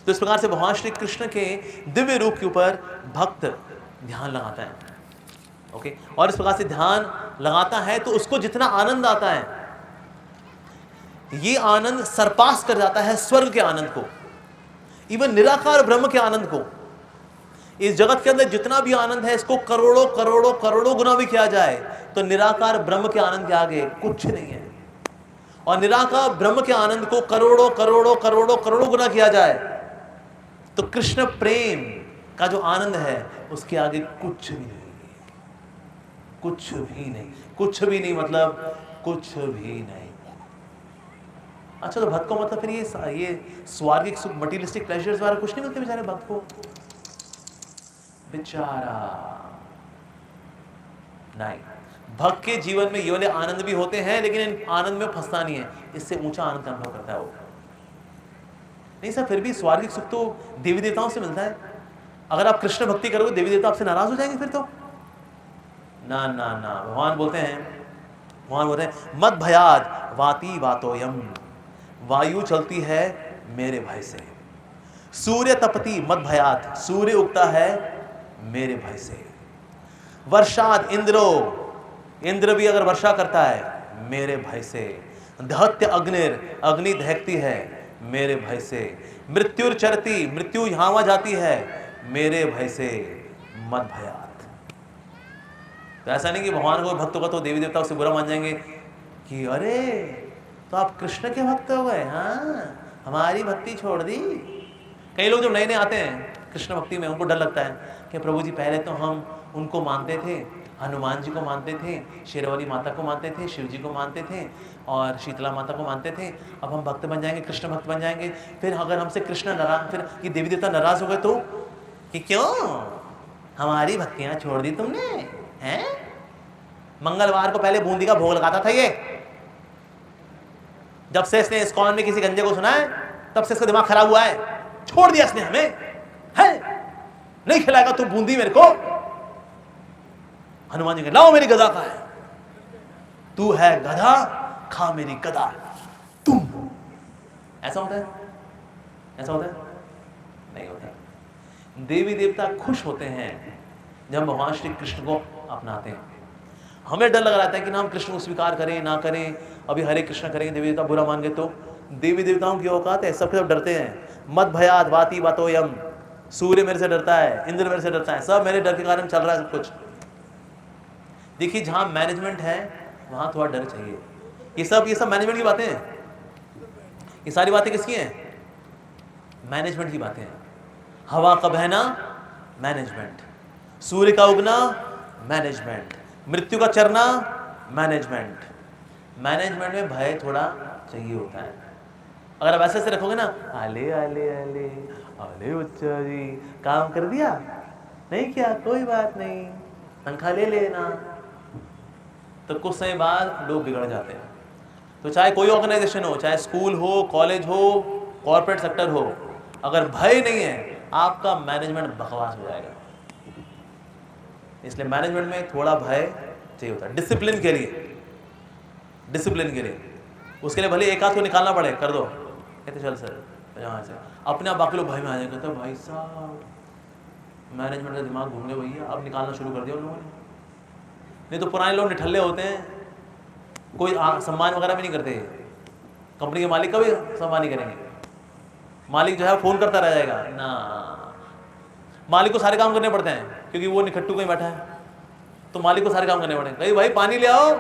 तो इस प्रकार से भगवान श्री कृष्ण के दिव्य रूप के ऊपर भक्त ध्यान लगाता है। ओके, और इस प्रकार से ध्यान लगाता है तो उसको जितना आनंद आता है, ये आनंद सरपास कर जाता है स्वर्ग के आनंद को, इवन निराकार ब्रह्म के आनंद को। इस जगत के अंदर जितना भी आनंद है, इसको करोड़ों करोड़ों करोड़ों गुना भी किया जाए तो निराकार ब्रह्म के आनंद के आगे कुछ नहीं है। और निराकार ब्रह्म के आनंद को करोड़ों करोड़ों करोड़ों करोड़ों गुना किया जाए तो कृष्ण प्रेम का जो आनंद है उसके आगे कुछ भी नहीं, कुछ भी नहीं, कुछ भी नहीं, मतलब कुछ भी नहीं। अच्छा तो भक्त को मतलब फिर ये स्वार्गिक सुख मटीरियलिस्टिक प्लेजर्स वगैरह कुछ नहीं मिलते बेचारे भक्त को? बेचारा नहीं, भक्त के जीवन में ये वाले आनंद भी होते हैं, लेकिन इन आनंद में फंसता नहीं है, इससे ऊंचा आनंद का अनुभव करता है वो। नहीं सर, फिर भी स्वर्गिक सुख तो देवी देवताओं से मिलता है। अगर आप कृष्ण भक्ति करोगे देवी देवता आपसे नाराज हो जाएंगे फिर तो? ना ना ना, भगवान बोलते हैं मद भयाद वाती वातोयम, वायु चलती है मेरे भय से, सूर्य तपती मद भयात, सूर्य उगता है मेरे भय से, वर्षाद इंद्रो, इंद्र भी अगर वर्षा करता है मेरे भय से, दहत्य अग्निर, अग्नि दहकती है मेरे भय से, मृत्युर्चरती, मृत्यु यहाँ वहाँ जाती है मेरे भय से, मद भयात। तो ऐसा नहीं कि भगवान को भक्त होगा तो देवी देवता उससे बुरा मान जाएंगे कि अरे तो आप कृष्ण के भक्त हो गए, हाँ हमारी भक्ति छोड़ दी। कई लोग जब नए नए आते हैं कृष्ण भक्ति में, उनको डर लगता है कि प्रभु जी पहले तो हम उनको मानते थे, हनुमान जी को मानते थे, शेरवाली माता को मानते थे, शिव जी को मानते थे और शीतला माता को मानते थे, अब हम भक्त बन जाएंगे, कृष्ण भक्त बन जाएंगे, फिर अगर हमसे कृष्ण नाराज, फिर ये देवी देवता नाराज हो गए तो कि क्यों हमारी भक्तियां छोड़ दी तुमने हैं? मंगलवार को पहले बूंदी का भोग लगाता था ये, जब से इसने इस्कॉन में किसी गंजे को सुना है तब से इसका दिमाग खराब हुआ है, छोड़ दिया इसने हमें, है नहीं खिलाएगा तू बूंदी मेरे को। हनुमान जी के लाओ मेरी गदा, का है तू है गधा, खा मेरी गदा तुम। ऐसा होता है? ऐसा होता है? नहीं होता। देवी देवता खुश होते हैं जब भगवान श्री कृष्ण को अपनाते हैं। हमें डर लग रहा है कि ना हम कृष्ण को स्वीकार करें ना करें, अभी हरे कृष्ण करेंगे देवी देवता बुरा मान गए तो। देवी देवताओं की औकात है, सबके सब डरते हैं। मद भयाद वाती वातोयम, सूर्य मेरे से डरता है, इंद्र मेरे से डरता है, सब मेरे डर के कारण चल रहा है सब कुछ। देखिए जहां मैनेजमेंट है वहां थोड़ा डर चाहिए। ये सब मैनेजमेंट की बातें हैं, ये सारी बातें किसकी हैं? मैनेजमेंट की बातें हैं। हवा का बहना मैनेजमेंट, सूर्य का उगना मैनेजमेंट, मृत्यु का चरना मैनेजमेंट। मैनेजमेंट में भय थोड़ा चाहिए होता है। अगर आप ऐसे रखोगे ना, आले आले आले आले बच्चा जी काम कर दिया नहीं किया कोई बात नहीं, तनख्वाह ले लेना, तो कुछ समय बाद लोग बिगड़ जाते हैं। तो चाहे कोई ऑर्गेनाइजेशन हो, चाहे स्कूल हो, कॉलेज हो, कॉर्पोरेट सेक्टर हो, अगर भय नहीं है आपका मैनेजमेंट बकवास हो जाएगा। इसलिए मैनेजमेंट में थोड़ा भय चाहिए होता है, डिसिप्लिन के लिए, डिसिप्लिन के लिए। उसके लिए भले एक हाथ को निकालना पड़े, कर दो, कहते चल सर यहाँ से, अपने आप बाकी लोग भय में आ जाएंगे, तो भाई साहब मैनेजमेंट का दिमाग घूमने भैया, अब निकालना शुरू कर दिया उन लोगों ने। नहीं तो पुराने लोग निठल्ले होते हैं, कोई सम्मान वगैरह भी नहीं करते, कंपनी के मालिक का भी सम्मान नहीं करेंगे। मालिक जो है फ़ोन करता रह जाएगा ना, मालिक को सारे काम करने पड़ते हैं क्योंकि वो निखट्टू कहीं बैठा है, तो मालिक को सारे काम करने पड़ेंगे। भाई पानी ले आओ,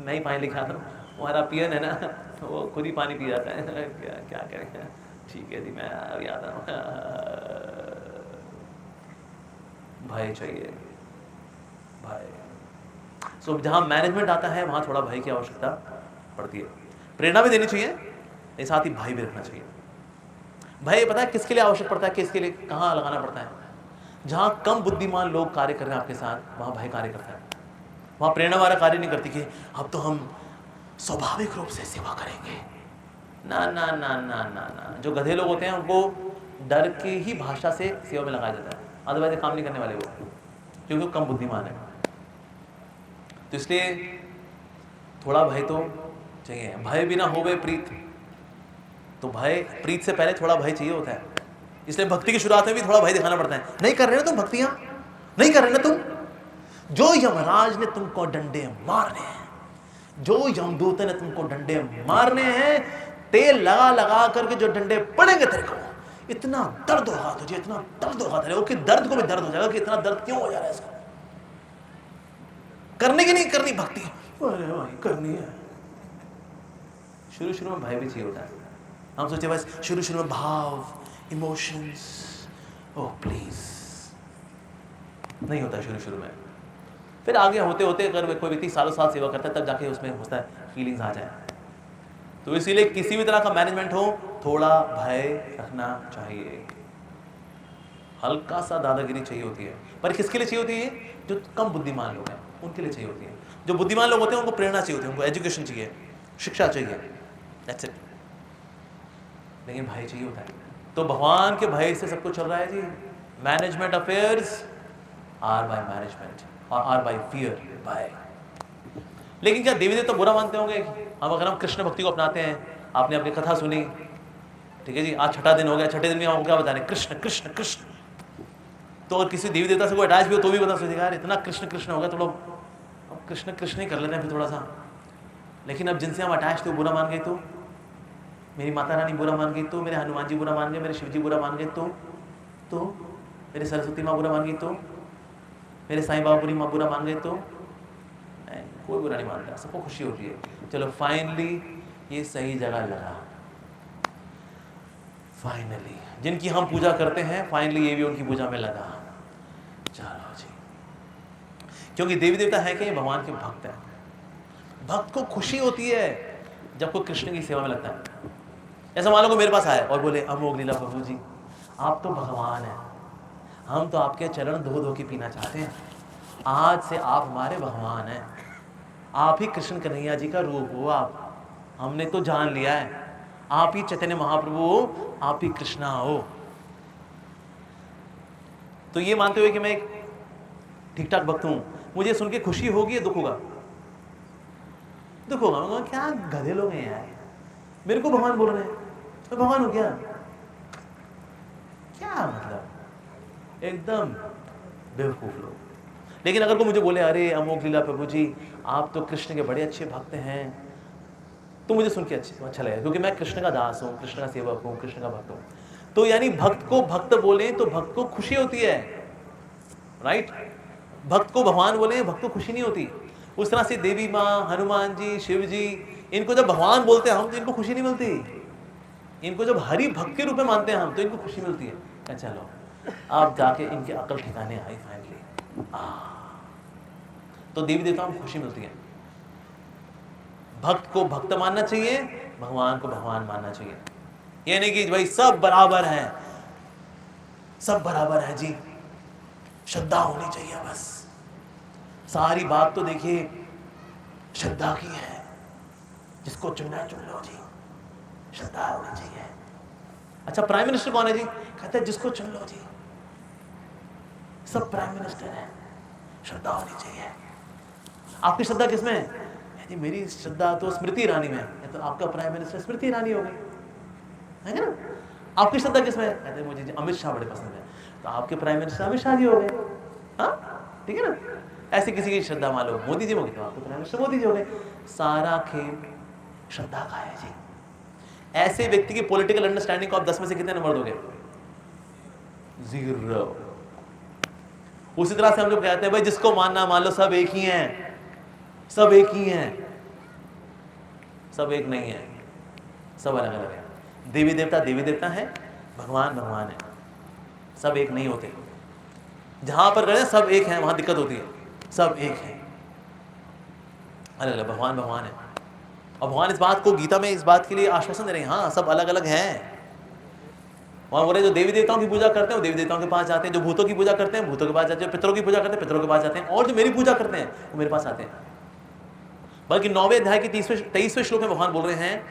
नहीं पानी लेके आता हूँ, हमारा पियन है ना वो खुद ही पानी पी जाता है, क्या करें, ठीक है जी मैं अभी आता हूँ। भय चाहिए, भय। सो जहाँ मैनेजमेंट आता है वहाँ थोड़ा भय की आवश्यकता पड़ती है। प्रेरणा भी देनी चाहिए, लेकिन साथ ही भय भी रखना चाहिए। भय पता है किसके लिए आवश्यक पड़ता है, किसके लिए कहाँ लगाना पड़ता है? जहाँ कम बुद्धिमान लोग कार्य कर रहे हैं आपके साथ, वहाँ भय कार्य करता है। वहाँ प्रेरणा वाला कार्य नहीं करती कि अब तो हम स्वाभाविक रूप से सेवा करेंगे। ना ना ना ना ना ना, जो गधे लोग होते हैं उनको डर की ही भाषा से सेवा में लगाया जाता है, अदरवाइज काम नहीं करने वाले वो, क्योंकि वो कम बुद्धिमान है। तो इसलिए थोड़ा भय तो चाहिए। भय बिना होवे प्रीत, तो भय, प्रीत से पहले थोड़ा भय चाहिए होता है। इसलिए भक्ति की शुरुआत में भी थोड़ा भय दिखाना पड़ता है। नहीं कर रहे ना तुम भक्तियां, नहीं कर रहे ना तुम, जो यमराज ने तुमको डंडे मारने हैं, जो यमदूत ने तुमको डंडे मारने हैं, तेल लगा लगा करके जो डंडे पड़ेंगे तेरे को, इतना दर्द होगा तुझे, इतना दर्द होगा तेरे को कि दर्द को भी दर्द हो जाएगा कि इतना दर्द क्यों हो जा रहा है इसको। करने की नहीं करनी भक्ति, अरे भाई करनी है। शुरू में भय भी चाहिए होता है। हम सोचे बस शुरू में भाव, इमोशंस, ओह प्लीज, नहीं होता शुरू में। फिर आगे होते होते अगर कोई व्यक्ति सालों साल सेवा करता है तब जाके उसमें होता है फीलिंग्स आ जाए। तो इसीलिए किसी भी तरह का मैनेजमेंट हो, थोड़ा भय रखना चाहिए, हल्का सा दादागिरी चाहिए होती है। पर किसके लिए चाहिए होती है? जो कम बुद्धिमान लोग हैं उनके लिए चाहिए होती है। जो बुद्धिमान लोग होते हैं उनको प्रेरणा चाहिए होती है, उनको एजुकेशन चाहिए, शिक्षा चाहिए, दैट्स इट। लेकिन भय चाहिए होता है। तो भगवान के भय से सब कुछ चल रहा है जी। Management affairs are by management और आर बाय फियर, बाय। लेकिन क्या देवी देवता बुरा मानते होंगे? अब अगर हम कृष्ण भक्ति को अपनाते हैं, आपने अपनी कथा सुनी, ठीक है जी, आज छठा दिन हो गया, छठे दिन में हम क्या बता रहे हैं? कृष्ण कृष्ण कृष्ण। तो अगर किसी देवी देवता से कोई अटैच भी हो तो भी बता सोचेगा यार इतना कृष्ण कृष्ण हो गया, तो लोग अब कृष्ण कृष्ण ही कर लेते हैं फिर थोड़ा सा। लेकिन अब जिनसे हम अटैच थे वो बुरा मान गए तो, मेरी माता रानी बुरा मान गई तो, मेरे हनुमान जी बुरा मान गए, मेरे शिव जी बुरा मान गए तो मेरे सरस्वती माँ बुरा मान गई तो, मेरे साईं बाबा बुरी माँ बुरा मान गए तो, कोई बुरा नहीं मानता, सबको खुशी होती है। चलो फाइनली ये सही जगह लगा, फाइनली जिनकी हम पूजा करते हैं फाइनली ये भी उनकी पूजा में लगा। चलो जी, क्योंकि देवी देवता है कि भगवान के भक्त हैं। भक्त को खुशी होती है जब कोई कृष्ण की सेवा में लगता है। ऐसा मान लो को मेरे पास आए और बोले अमोघ लीला प्रभु जी आप तो भगवान हैं, हम तो आपके चरण धो धो के पीना चाहते हैं, आज से आप हमारे भगवान हैं, आप ही कृष्ण कन्हैया जी का रूप हो, आप हमने तो जान लिया है, आप ही चैतन्य महाप्रभु हो, आप ही कृष्णा हो। तो ये मानते हुए कि मैं एक ठीक ठाक भक्त हूं, मुझे सुन के खुशी होगी या दुख होगा? दुख होगा। क्या गधे लोग हैं यार, मेरे को भगवान बोल रहे हैं, तो भगवान हो क्या? क्या मतलब, एकदम बेवकूफ लोग। लेकिन अगर कोई मुझे बोले अरे अमोघ लीला प्रभु जी आप तो कृष्ण के बड़े अच्छे भक्त हैं, तो मुझे सुन के अच्छा लगेगा, क्योंकि मैं कृष्ण का दास हूँ, कृष्ण का सेवक हूँ, कृष्ण का भक्त हूँ। तो यानी भक्त को भक्त बोले तो भक्त को खुशी होती है, राइट? भक्त को भगवान बोले भक्त को खुशी नहीं होती। उस तरह से देवी माँ, हनुमान जी, शिव जी, इनको जब भगवान बोलते हैं हम तो इनको खुशी नहीं मिलती। इनको जब हरि भक्त के रूप में मानते हैं हम तो इनको खुशी मिलती है। चलो अब जाके इनकी अकल ठिकाने आई फाइनली। तो देवी देवताओं को खुशी मिलती है। भक्त को भक्त मानना चाहिए, भगवान को भगवान मानना चाहिए। ये नहीं कि भाई सब बराबर है, सब बराबर है जी, श्रद्धा होनी चाहिए बस। सारी बात तो देखिए श्रद्धा की है, जिसको चुनना है चुन लो जी, श्रद्धा होनी चाहिए। अच्छा प्राइम मिनिस्टर कौन है जी? कहते हैं जिसको चुन लो जी, सब प्राइम मिनिस्टर है, श्रद्धा होनी चाहिए। आपकी श्रद्धा किसमें है? जी मेरी श्रद्धा तो स्मृति ईरानी में है। तो आपका प्राइम मिनिस्टर स्मृति ईरानी हो गई है ना? आपकी श्रद्धा किसमें है? कहते हैं मुझे अमित शाह बड़े पसंद है, तो आपके प्राइम मिनिस्टर अमित शाह जी हो गए। हाँ ठीक है ना? ऐसे किसी की श्रद्धा मान लो मोदी जी हो गई, तो आपके प्राइम मिनिस्टर मोदी जी हो गए। सारा खेल श्रद्धा का है जी। ऐसे व्यक्ति की पॉलिटिकल अंडरस्टैंडिंग को आप 10 में से कितने नंबर दोगे? 0। उसी तरह से हम लोग कहते हैं भाई जिसको मानना मान लो, सब एक ही हैं, सब एक ही हैं। सब एक नहीं है, सब अलग अलग है। देवी देवता है, भगवान भगवान है, सब एक नहीं होते। जहां पर गए सब एक हैं वहां दिक्कत होती है, सब एक है, अलग अलग। भगवान भगवान है। और भगवान इस बात को गीता में इस बात के लिए आश्वासन दे रहे हैं, हाँ सब अलग अलग हैं। वहां बोले जो देवी देवताओं की पूजा करते हैं वो देवी देवताओं के पास जाते हैं, जो भूतों की पूजा करते हैं भूतों के पास जाते हैं, पितरों की पूजा करते हैं पितरों के पास जाते हैं, और जो मेरी पूजा करते हैं वो मेरे पास आते हैं। बल्कि 9वें अध्याय के 23वें श्लोक में भगवान बोल रहे हैं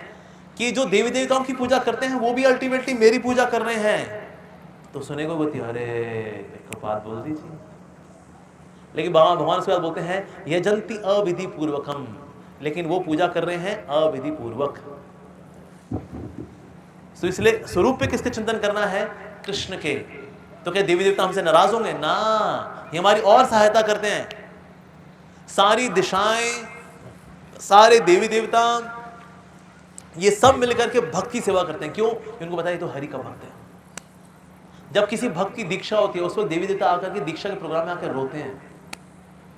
कि जो देवी देवताओं की पूजा करते हैं वो भी अल्टीमेटली मेरी पूजा कर रहे हैं। तो सुने को बोलती अरे एक बात बोल दीजिए। लेकिन भगवान उसके बाद बोलते हैं यजंती अविधि पूर्वकम, लेकिन वो पूजा कर रहे हैं अविधि पूर्वक। तो इसलिए स्वरूप पे किसके चिंतन करना है? कृष्ण के। तो क्या देवी देवता हमसे नाराज होंगे? ना, ये हमारी और सहायता करते हैं। सारी दिशाएं, सारे देवी देवता, ये सब मिलकर के भक्त की सेवा करते हैं। क्यों? उनको पता है तो हरि का भक्त है। जब किसी भक्त की दीक्षा होती है उस वक्त देवी देवता आकर के दीक्षा के प्रोग्राम में आकर रोते हैं।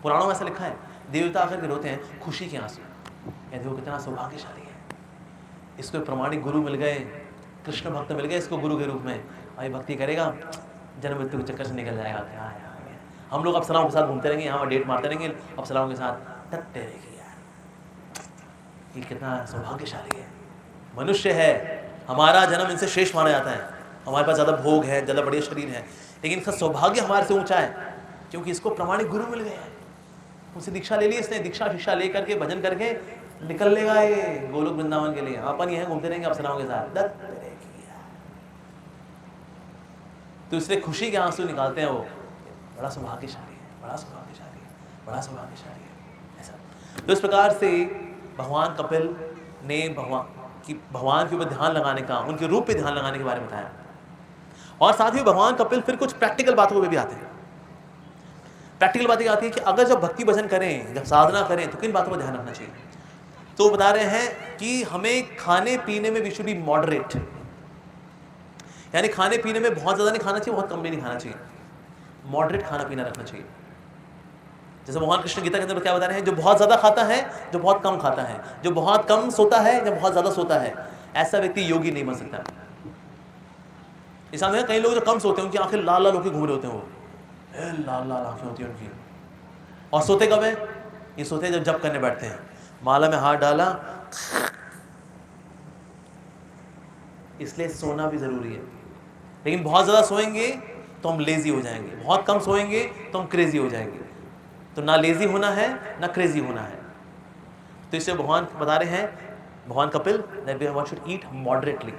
पुराणों में ऐसा लिखा है, देवी देवता आकर के रोते हैं खुशी के आंसू। देखो कितना सौभाग्यशाली है, इसको प्रमाणिक गुरु मिल गए, कृष्ण भक्त मिल गए इसको गुरु के रूप में। भाई भक्ति करेगा, जन्म मृत्यु के चक्कर से निकल जाएगा। क्या हम लोग अप्सराओं के साथ घूमते रहेंगे, यहाँ डेट मारते रहेंगे अप्सराओं के साथ, टट्टे रहेगी यार, ये कितना सौभाग्यशाली है, मनुष्य है, हमारा जन्म इनसे श्रेष्ठ माना जाता है, हमारे पास ज़्यादा भोग है, ज़्यादा बढ़िया शरीर है, लेकिन इसका सौभाग्य हमारे से ऊंचा है, क्योंकि इसको प्रमाणिक गुरु मिल गए हैं, उनसे दीक्षा ले ली इसने, दीक्षा शिक्षा ले करके भजन करके निकल लेगा ये गोलोक वृंदावन के लिए। अपन ये घूमते रहेंगे अप्सराओं के साथ, तो इसलिए खुशी के आंसू निकालते हैं वो, बड़ा सौभाग्यशाली है, बड़ा सौभाग्यशाली है, बड़ा सौभाग्यशाली है ऐसा। तो इस प्रकार से भगवान कपिल ने भगवान के ऊपर ध्यान लगाने का, उनके रूप पे ध्यान लगाने के बारे में बताया। और साथ ही भगवान कपिल फिर कुछ प्रैक्टिकल बातों पे भी आते हैं। प्रैक्टिकल बातें आती है कि अगर जब भक्ति भजन करें, जब साधना करें, तो किन बातों पर ध्यान रखना चाहिए। तो बता रहे हैं कि हमें खाने पीने में वी शुड बी मॉडरेट, यानी खाने पीने में बहुत ज़्यादा नहीं खाना चाहिए, बहुत कम भी नहीं खाना चाहिए, मॉडरेट खाना पीना रखना चाहिए। जैसे भगवान कृष्ण गीता के अंदर क्या बता रहे हैं, जो बहुत ज़्यादा खाता है, जो बहुत कम खाता है, जो बहुत कम सोता है, जो बहुत ज़्यादा सोता है, ऐसा व्यक्ति योगी नहीं बन सकता। इस में कई लोग जो कम सोते हैं, उनकी आंखें लाल लाल होकर घूम रहे होते हैं, वो लाल लाल आंखें होती हैं उनकी, और सोते कब है, ये सोते हैं जब जप करने बैठते हैं, माला में हाथ डाला, इसलिए सोना भी ज़रूरी है। लेकिन बहुत ज़्यादा सोएंगे तो हम लेज़ी हो जाएंगे, बहुत कम सोएंगे तो हम क्रेज़ी हो जाएंगे। तो ना लेज़ी होना है ना क्रेज़ी होना है। तो इससे भगवान बता रहे हैं, भगवान Kapil, that we should eat moderately.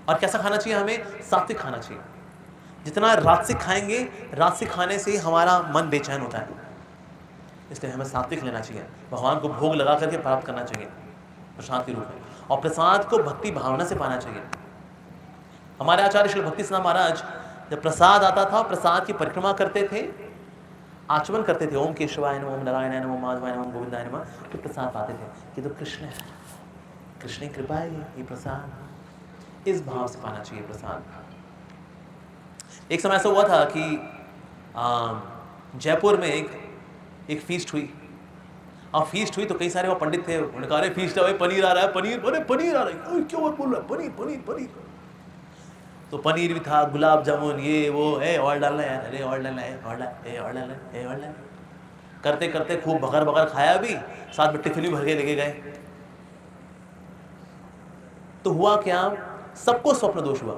और कैसा खाना चाहिए, हमें सात्विक खाना चाहिए। जितना रात्रिक खाएंगे, रात्रिक खाने से हमारा मन बेचैन होता है, इसलिए हमें सात्विक लेना चाहिए। भगवान को भोग लगा करके प्राप्त करना चाहिए प्रसाद के रूप में, और प्रसाद को भक्ति भावना से पाना चाहिए। हमारे आचार्य श्री भक्ति सिन्हा महाराज जब प्रसाद आता था, प्रसाद की परिक्रमा करते थे, आचमन करते थे, ओम केशवाय नमः, ओम नारायणाय नमः, ओम माधवाय नमः, ओम गोविंदाय नमः, तो प्रसाद पाते थे कि तो कृष्ण है, कृष्ण की कृपा है, ये प्रसाद, इस भाव से पाना चाहिए प्रसाद। एक समय ऐसा हुआ था कि जयपुर में एक फीस्ट हुई, और फीस्ट हुई तो कई सारे वो पंडित थे, उन्होंने कहा, अरे फीस्ट है, पनीर आ रहा है, पनीर, अरे पनीर आ रहा है, क्यों बोल रहा है, पनीर पनीर पनीर। तो पनीर भी था, गुलाब जामुन, ये वो, और डालना है, अरे और डालना है, और डालना है, करते करते खूब बगर बगर खाया भी, साथ में टिफिन भी भर के लेके गए। तो हुआ क्या, सबको स्वप्न दोष हुआ।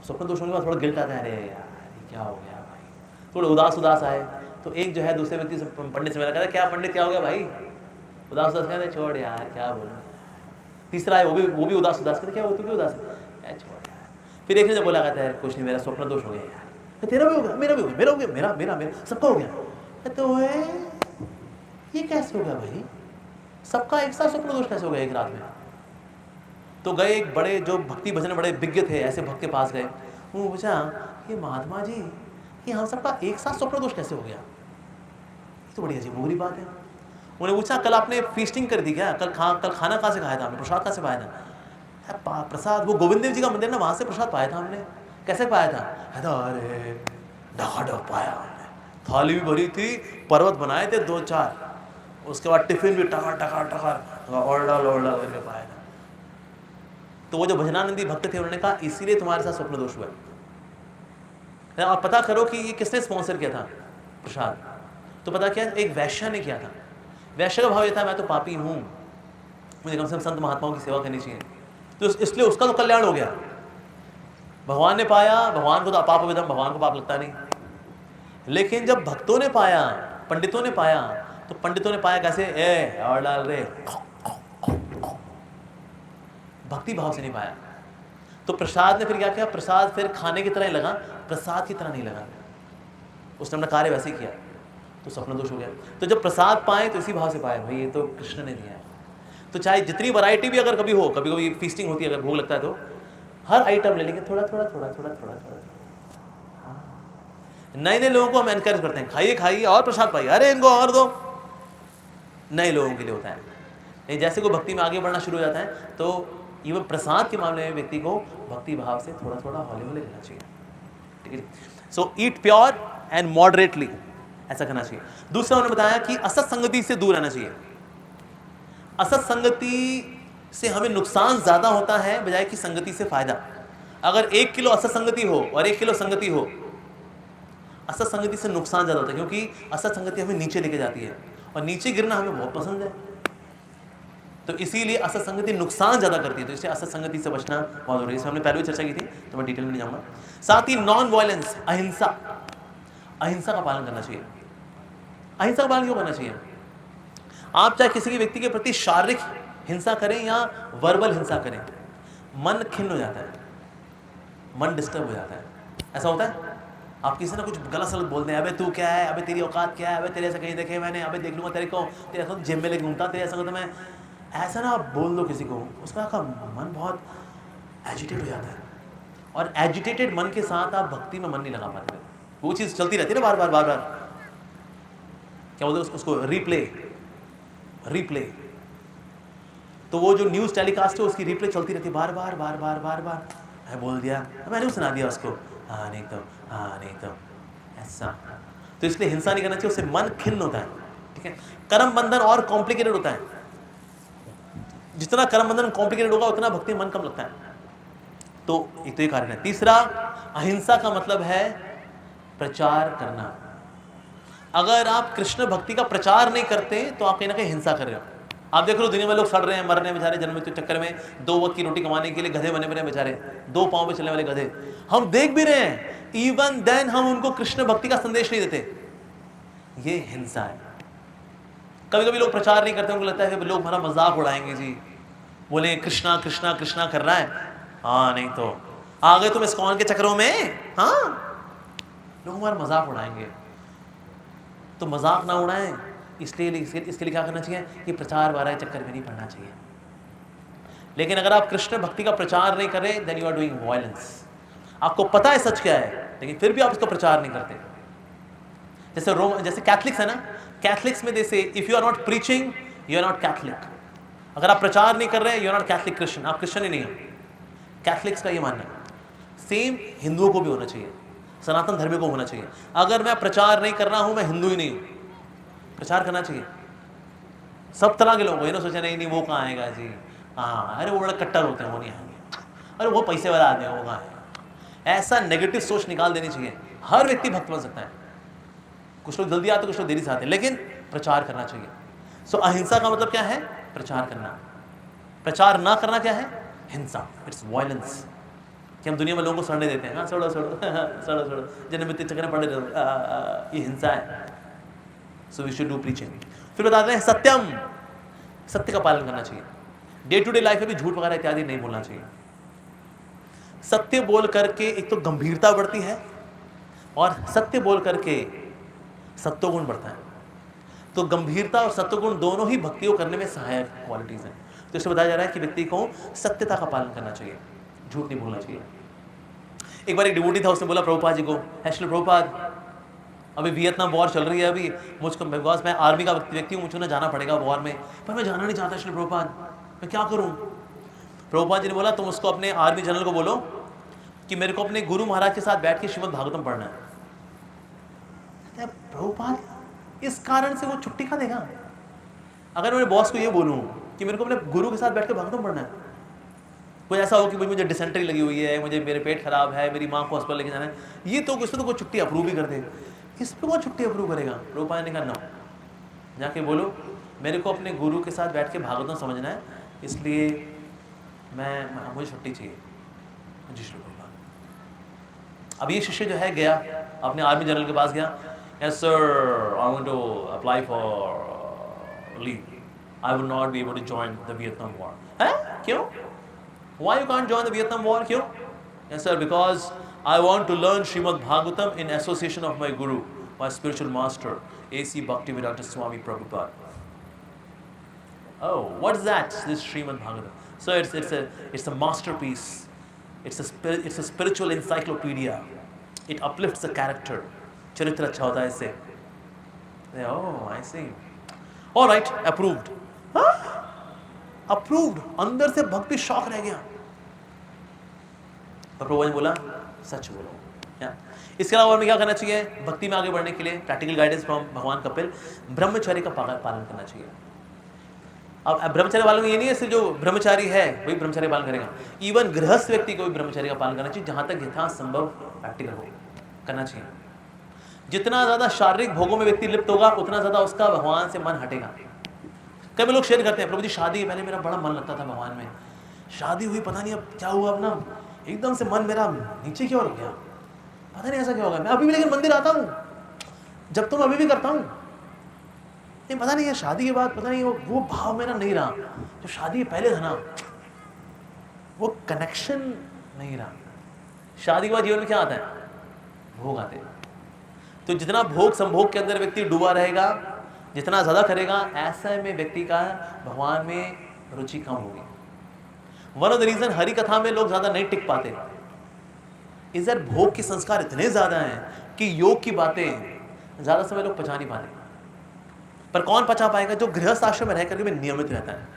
स्वप्न दोष होने के बाद थोड़ा गिल्ट आता है, अरे यार क्या हो गया भाई, थोड़े उदास आए। तो एक जो है दूसरे व्यक्ति से, पंडित से मेरा कहता, क्या पंडित क्या हो गया भाई, उदास कहते, छोड़ यार क्या बोलूं। तीसरा है, वो भी उदास कहते, क्या हो, तू भी उदास है, छोड़ यार। फिर एक ने जब बोला, कहता है, कुछ नहीं, मेरा स्वप्न दोष हो गया यार। तेरा भी हो गया, मेरा भी हो गया, मेरा हो गया, मेरा सबका हो गया। तो ये कैसे हो गया भाई, सबका एक साथ स्वप्न दोष कैसे हो गया एक रात में। तो गए एक बड़े, जो भक्ति भजन बड़े विज्ञ थे, ऐसे भक्त के पास गए, वो पूछा, ये महात्मा जी, ये हम सबका एक साथ स्वप्न दोष कैसे हो गया, तो बड़ी अजीब बुरी बात है। उन्होंने पूछा, कल आपने फीस्टिंग कर दी क्या, कल खाना कहाँ से खाया था, हमने प्रसाद कहाँ से पाया था। प्रसाद, वो गोविंद देव जी का मंदिर ना, वहाँ से प्रसाद पाया था हमने। कैसे पाया था, अरे ढकाढक पाया हमने, थाली भी भरी थी, पर्वत बनाए थे 2-4, उसके बाद टिफिन भी टका टका टका ओरडा करके पाया था। तो वो जो भजनानंदी भक्त थे, उन्होंने कहा, इसीलिए तुम्हारे साथ स्वप्न दोष हुआ है। आप पता करो कि ये किसने स्पॉन्सर किया था प्रसाद। तो पता क्या, एक वैश्य ने किया था। वैश्य का भाव ये था, मैं तो पापी हूँ, मुझे कम से कम संत महात्माओं की सेवा करनी चाहिए, तो इसलिए उसका तो कल्याण हो गया। भगवान ने पाया, भगवान को तो अपाप विधम, भगवान को पाप लगता नहीं। लेकिन जब भक्तों ने पाया, पंडितों ने पाया, तो पंडितों ने पाया कैसे, और डाल रहे, भक्ति भाव से नहीं पाया। तो प्रसाद ने फिर क्या किया, प्रसाद फिर खाने की तरह ही लगा, प्रसाद की तरह नहीं लगा, उसने अपना कार्य वैसे ही किया, तो स्वप्न दोष हो गया। तो जब प्रसाद पाए तो इसी भाव से पाए, भाई ये तो कृष्ण ने दिया है। तो चाहे जितनी वैरायटी भी अगर कभी हो, कभी कभी फीस्टिंग होती है, अगर भूख लगता है तो हर आइटम ले लेंगे, थोड़ा थोड़ा थोड़ा थोड़ा थोड़ा थोड़ा। नए नए लोगों को हम एनकरेज करते हैं, खाइए खाइए और प्रसाद पाइए, अरे इनको और दो, नए लोगों के लिए होता है। नहीं, जैसे कोई भक्ति में आगे बढ़ना शुरू हो जाता है, तो इवन प्रसाद के मामले में व्यक्ति को भक्ति भाव से थोड़ा थोड़ा हौले हौले लेना चाहिए, ठीक है। सो ईट प्योर एंड मॉडरेटली, ऐसा करना चाहिए। दूसरा उन्होंने बताया कि असत संगति से दूर रहना चाहिए। असत संगति से हमें नुकसान ज़्यादा होता है बजाय कि संगति से फायदा। अगर 1 किलो असत संगति हो और 1 किलो संगति हो, असत संगति से नुकसान ज़्यादा होता है, क्योंकि असत संगति हमें नीचे लेके जाती है और नीचे गिरना हमें बहुत पसंद है, तो इसीलिए असत संगति नुकसान ज़्यादा करती है, तो इसलिए असत संगति से बचना बहुत जरूरी है। इसमें हमने पहले भी चर्चा की थी, तो मैं डिटेल में नहीं जाऊँगा। साथ ही नॉन वायलेंस, अहिंसा, अहिंसा का पालन करना चाहिए। अहिंसा का पालन क्यों करना चाहिए? आप चाहे किसी व्यक्ति के प्रति शारीरिक हिंसा करें या वर्बल हिंसा करें, मन खिन्न हो जाता है, मन डिस्टर्ब हो जाता है। ऐसा होता है, आप किसी ना कुछ गलत सलत बोलते हैं, अबे तू क्या है, अबे तेरी औकात क्या है, अबे तेरे ऐसा कहीं देखे मैंने, अबे देख लूँगा तेरे को, तेरे ऐसा जिम में लेके घूमता, तेरे ऐसा तो मैं ऐसा ना आप बोल दो किसी को, उसका मन बहुत एजिटेट हो जाता है, और एजिटेटेड मन के साथ आप भक्ति में मन नहीं लगा पाते, वो चीज़ चलती रहती है ना बार बार बार बार, क्या बोलते हैं उसको, रिप्ले। तो वो जो न्यूज़ टेलीकास्ट है उसकी रिप्ले चलती रहती है बार बार बार बार बार बार, मैं बोल दिया, मैंने सुना दिया उसको, हाँ नहीं तो ऐसा। तो इसलिए हिंसा नहीं करना चाहिए, उससे मन खिन्न होता है, ठीक है। कर्म बंधन और कॉम्प्लिकेटेड होता है, जितना कर्म बंधन कॉम्प्लिकेटेड होगा उतना भक्ति मन कम लगता है। तो एक तो ये कारण है। तीसरा, अहिंसा का मतलब है प्रचार करना। अगर आप कृष्ण भक्ति का प्रचार नहीं करते तो आप कहीं ना कहीं हिंसा कर रहे हो। आप देख लो दुनिया में लोग सड़ रहे हैं, मर रहे हैं बेचारे जन्म मृत्यु चक्कर में, 2 वक्त की रोटी कमाने के लिए गधे बने बने बेचारे, 2 पांव पे चलने वाले गधे, हम देख भी रहे हैं। इवन देन हम उनको कृष्ण भक्ति का संदेश नहीं देते, ये हिंसा है। कभी कभी लोग प्रचार नहीं करते, उनको लगता है कि लोग हमारा मजाक उड़ाएंगे जी, बोले कृष्णा कृष्णा कृष्णा कर रहा है, हाँ नहीं तो आ गए तुम इस्कॉन के चक्करों में, हाँ लोग हमारा मजाक उड़ाएंगे। तो मजाक ना उड़ाएं, इसके लिए क्या करना चाहिए कि प्रचार वाला चक्कर में नहीं पड़ना चाहिए। लेकिन अगर आप कृष्ण भक्ति का प्रचार नहीं करें, then you are doing violence. आपको पता है सच क्या है, लेकिन फिर भी आप उसका प्रचार नहीं करते। जैसे कैथलिक्स है ना, कैथलिक्स में जैसे if you are not preaching you are not Catholic. अगर आप प्रचार नहीं कर रहे हैं, you are not Catholic Christian, आप क्रिश्चियन ही नहीं हो। कैथलिक्स का ये मानना है। सेम हिंदुओं को भी होना चाहिए, सनातन धर्म को होना चाहिए। अगर मैं प्रचार नहीं कर रहा हूं, मैं हिंदू ही नहीं हूं। प्रचार करना चाहिए। सब तरह के लोग, ये ना सोचे नहीं वो कहाँ आएगा जी, हाँ अरे वो बड़ा कट्टर होते हैं, वो नहीं आएंगे, अरे वो पैसे वाला आदमी है, वो कहाँ आएगा। ऐसा नेगेटिव सोच निकाल देनी चाहिए। हर व्यक्ति भक्त बन सकता है, कुछ लोग जल्दी आते, कुछ लोग देरी से आते, लेकिन प्रचार करना चाहिए। सो अहिंसा का मतलब क्या है? प्रचार करना। प्रचार ना करना क्या है? हिंसा, इट्स वायलेंस। कि हम दुनिया में लोगों को सड़ने देते हैं, हाँ सड़ो सड़ो सड़ो सड़ो, जन्म मृत्यु चक्कर में पड़े रहो, ये हिंसा है। So we should do preaching. फिर बताते हैं सत्यम, सत्य का पालन करना चाहिए। डे टू डे लाइफ में भी झूठ वगैरह इत्यादि नहीं बोलना चाहिए। सत्य बोल करके एक तो गंभीरता बढ़ती है, और सत्य बोल करके सत्वगुण बढ़ता है। तो गंभीरता और सत्वगुण दोनों ही भक्ति को करने में सहायक क्वालिटीज हैं। तो इससे बताया जा रहा है कि व्यक्ति को सत्यता का पालन करना चाहिए, झूठ नहीं बोलना चाहिए। एक बार एक डिवोटी था, उसने बोला प्रभुपाद जी को, श्री प्रभुपाद अभी वियतनाम वॉर चल रही है, अभी मुझको, बिकॉज मैं आर्मी का व्यक्ति हूँ, मुझे ना जाना पड़ेगा वॉर में, पर मैं जाना नहीं चाहता श्री प्रभुपाद, मैं क्या करूँ? प्रभुपाद जी ने बोला तुम उसको अपने आर्मी जनरल को बोलो कि मेरे को अपने गुरु महाराज के साथ बैठ के श्रीमद् भागवतम पढ़ना है। प्रभुपाद इस कारण से वो छुट्टी खा देगा? अगर मैं बॉस को ये बोलूँ कि मेरे को अपने गुरु के साथ बैठ के भागवतम पढ़ना है, कोई ऐसा हो कि भाई मुझे डिसेंट्री लगी हुई है, मुझे मेरे पेट खराब है, मेरी माँ को हॉस्पिटल लेके जाना है, ये तो इसमें तो कोई छुट्टी अप्रूव ही कर दे, इस पर कौन छुट्टी अप्रूव करेगा? प्रभुपाद ने कहा ना, जाके बोलो मेरे को अपने गुरु के साथ बैठ के भागवतम समझना है, इसलिए मुझे छुट्टी चाहिए। जी श्री प्रभुपाद। अब ये शिष्य जो है गया अपने आर्मी जनरल के पास गया, yes sir I want to apply for leave, I will not be able to join the Vietnam war. है क्यों? Why you can't join the Vietnam War? क्यों? Yes sir, because I want to learn Srimad Bhagavatam in association of my guru, my spiritual master, A.C. Bhaktivedanta Swami Prabhupada. Oh, what is that? This Srimad Bhagavatam. So it's a masterpiece. It's a spiritual encyclopedia. It uplifts the character. चरित्र अच्छा होता है इससे. Oh, I see. All right, approved. Huh? Approved. अंदर से भक्ति शौक रह गया। तो प्रभु ने बोला सच बोलो। इसके अलावा हमें क्या करना चाहिए भक्ति में आगे बढ़ने के लिए? प्रैक्टिकल गाइडेंस फ्रॉम भगवान कपिल। ब्रह्मचर्य का पालन करना चाहिए। अब ब्रह्मचर्य वालों में ये नहीं है सिर्फ जो ब्रह्मचारी है वही ब्रह्मचर्य पालन करेगा, इवन गृहस्थ व्यक्ति को भी ब्रह्मचर्य का पालन करना चाहिए, जहां तक यथासंभव प्रैक्टिकल हो करना चाहिए। जितना ज्यादा शारीरिक भोगों में व्यक्ति लिप्त होगा उतना ज्यादा उसका भगवान से मन हटेगा। कई लोग शेयर करते हैं, प्रभु जी शादी पहले मेरा बड़ा मन लगता था भगवान में, शादी हुई पता नहीं अब क्या हुआ, अब ना एकदम से मन मेरा नीचे की ओर हो गया, पता नहीं ऐसा क्या होगा। मैं अभी भी लेकिन मंदिर आता हूँ, जब तो मैं अभी भी करता हूँ, नहीं पता नहीं है शादी के बाद पता नहीं वो भाव मेरा नहीं रहा जो शादी के पहले था ना, वो कनेक्शन नहीं रहा। शादी के बाद जीवन में क्या आता है? भोग आते हैं। तो जितना भोग संभोग के अंदर व्यक्ति डूबा रहेगा, जितना ज्यादा करेगा, ऐसे में व्यक्ति का भगवान में रुचि कम होगी। One of the reason Hari कथा में लोग ज्यादा नहीं टिक पाते इस दैट भोग के संस्कार इतने ज्यादा हैं कि योग की बातें ज्यादा समय लोग पचा नहीं पाते। पर कौन पचा पाएगा? जो गृहस्थ आश्रम में रह करके भी नियमित रहता है।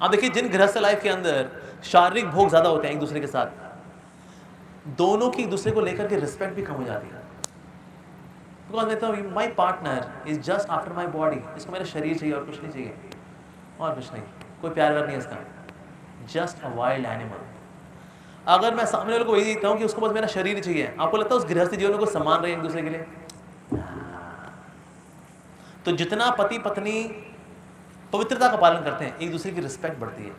आप देखिए, जिन गृहस्थ लाइफ के अंदर शारीरिक भोग ज्यादा होते हैं एक दूसरे के साथ, दोनों की एक दूसरे को लेकर के रिस्पेक्ट भी कम हो जाती है। My partner is just after my body, इसको मेरा शरीर चाहिए और कुछ नहीं चाहिए, और कुछ नहीं, कोई प्यार व्यार नहीं है इसका, जस्ट अ वाइल्ड एनिमल। अगर मैं सामने वाले को वही देखता हूँ कि उसको बस मेरा शरीर चाहिए, आपको लगता है उस गृहस्थी जीवन को सम्मान रहे एक दूसरे के लिए? तो जितना पति पत्नी पवित्रता का पालन करते हैं, एक दूसरे की रिस्पेक्ट बढ़ती है।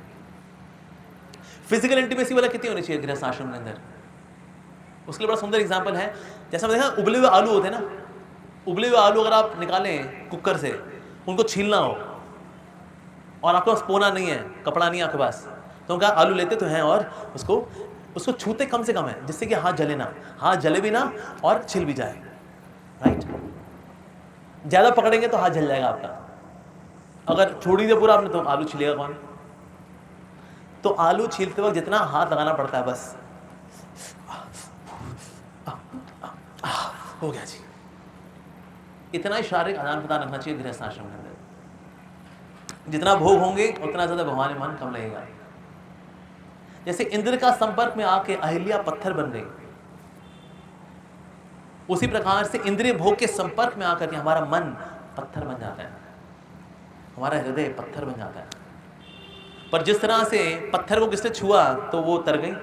फिजिकल इंटीमेसी वाला कितनी होनी चाहिए गृहस्थ आश्रम के अंदर? उसके लिए बड़ा सुंदर एग्जांपल है। जैसा देखा, उबले हुए आलू होते हैं ना, उबले हुए आलू अगर आप निकालें कुकर से, उनको छीलना हो और आपके पास पोना नहीं है, कपड़ा नहीं है आपके पास, तो उनका आलू लेते तो हैं और उसको छूते कम से कम है, जिससे कि हाथ जले ना, हाथ जले भी ना और छिल भी जाए, राइट? ज्यादा पकड़ेंगे तो हाथ जल जाएगा आपका। अगर छोड़ी दे पूरा आपने तो आलू छिलेगा कौन? तो आलू छीलते वक्त जितना हाथ लगाना पड़ता है, बस हो गया जी। इतना ही शारीरिक आदान प्रदान रखना चाहिए गृहस्थ आश्रम के अंदर। जितना भोग होंगे उतना ज्यादा भगवान में मन कम लगेगा। जैसे इंद्र का संपर्क में आके अहिल्या पत्थर बन गई, उसी प्रकार से इंद्रिय भोग के संपर्क में आकर के हमारा मन पत्थर बन जाता है, हमारा हृदय पत्थर बन जाता है। पर जिस तरह से पत्थर को किसने छुआ तो वो तर गई,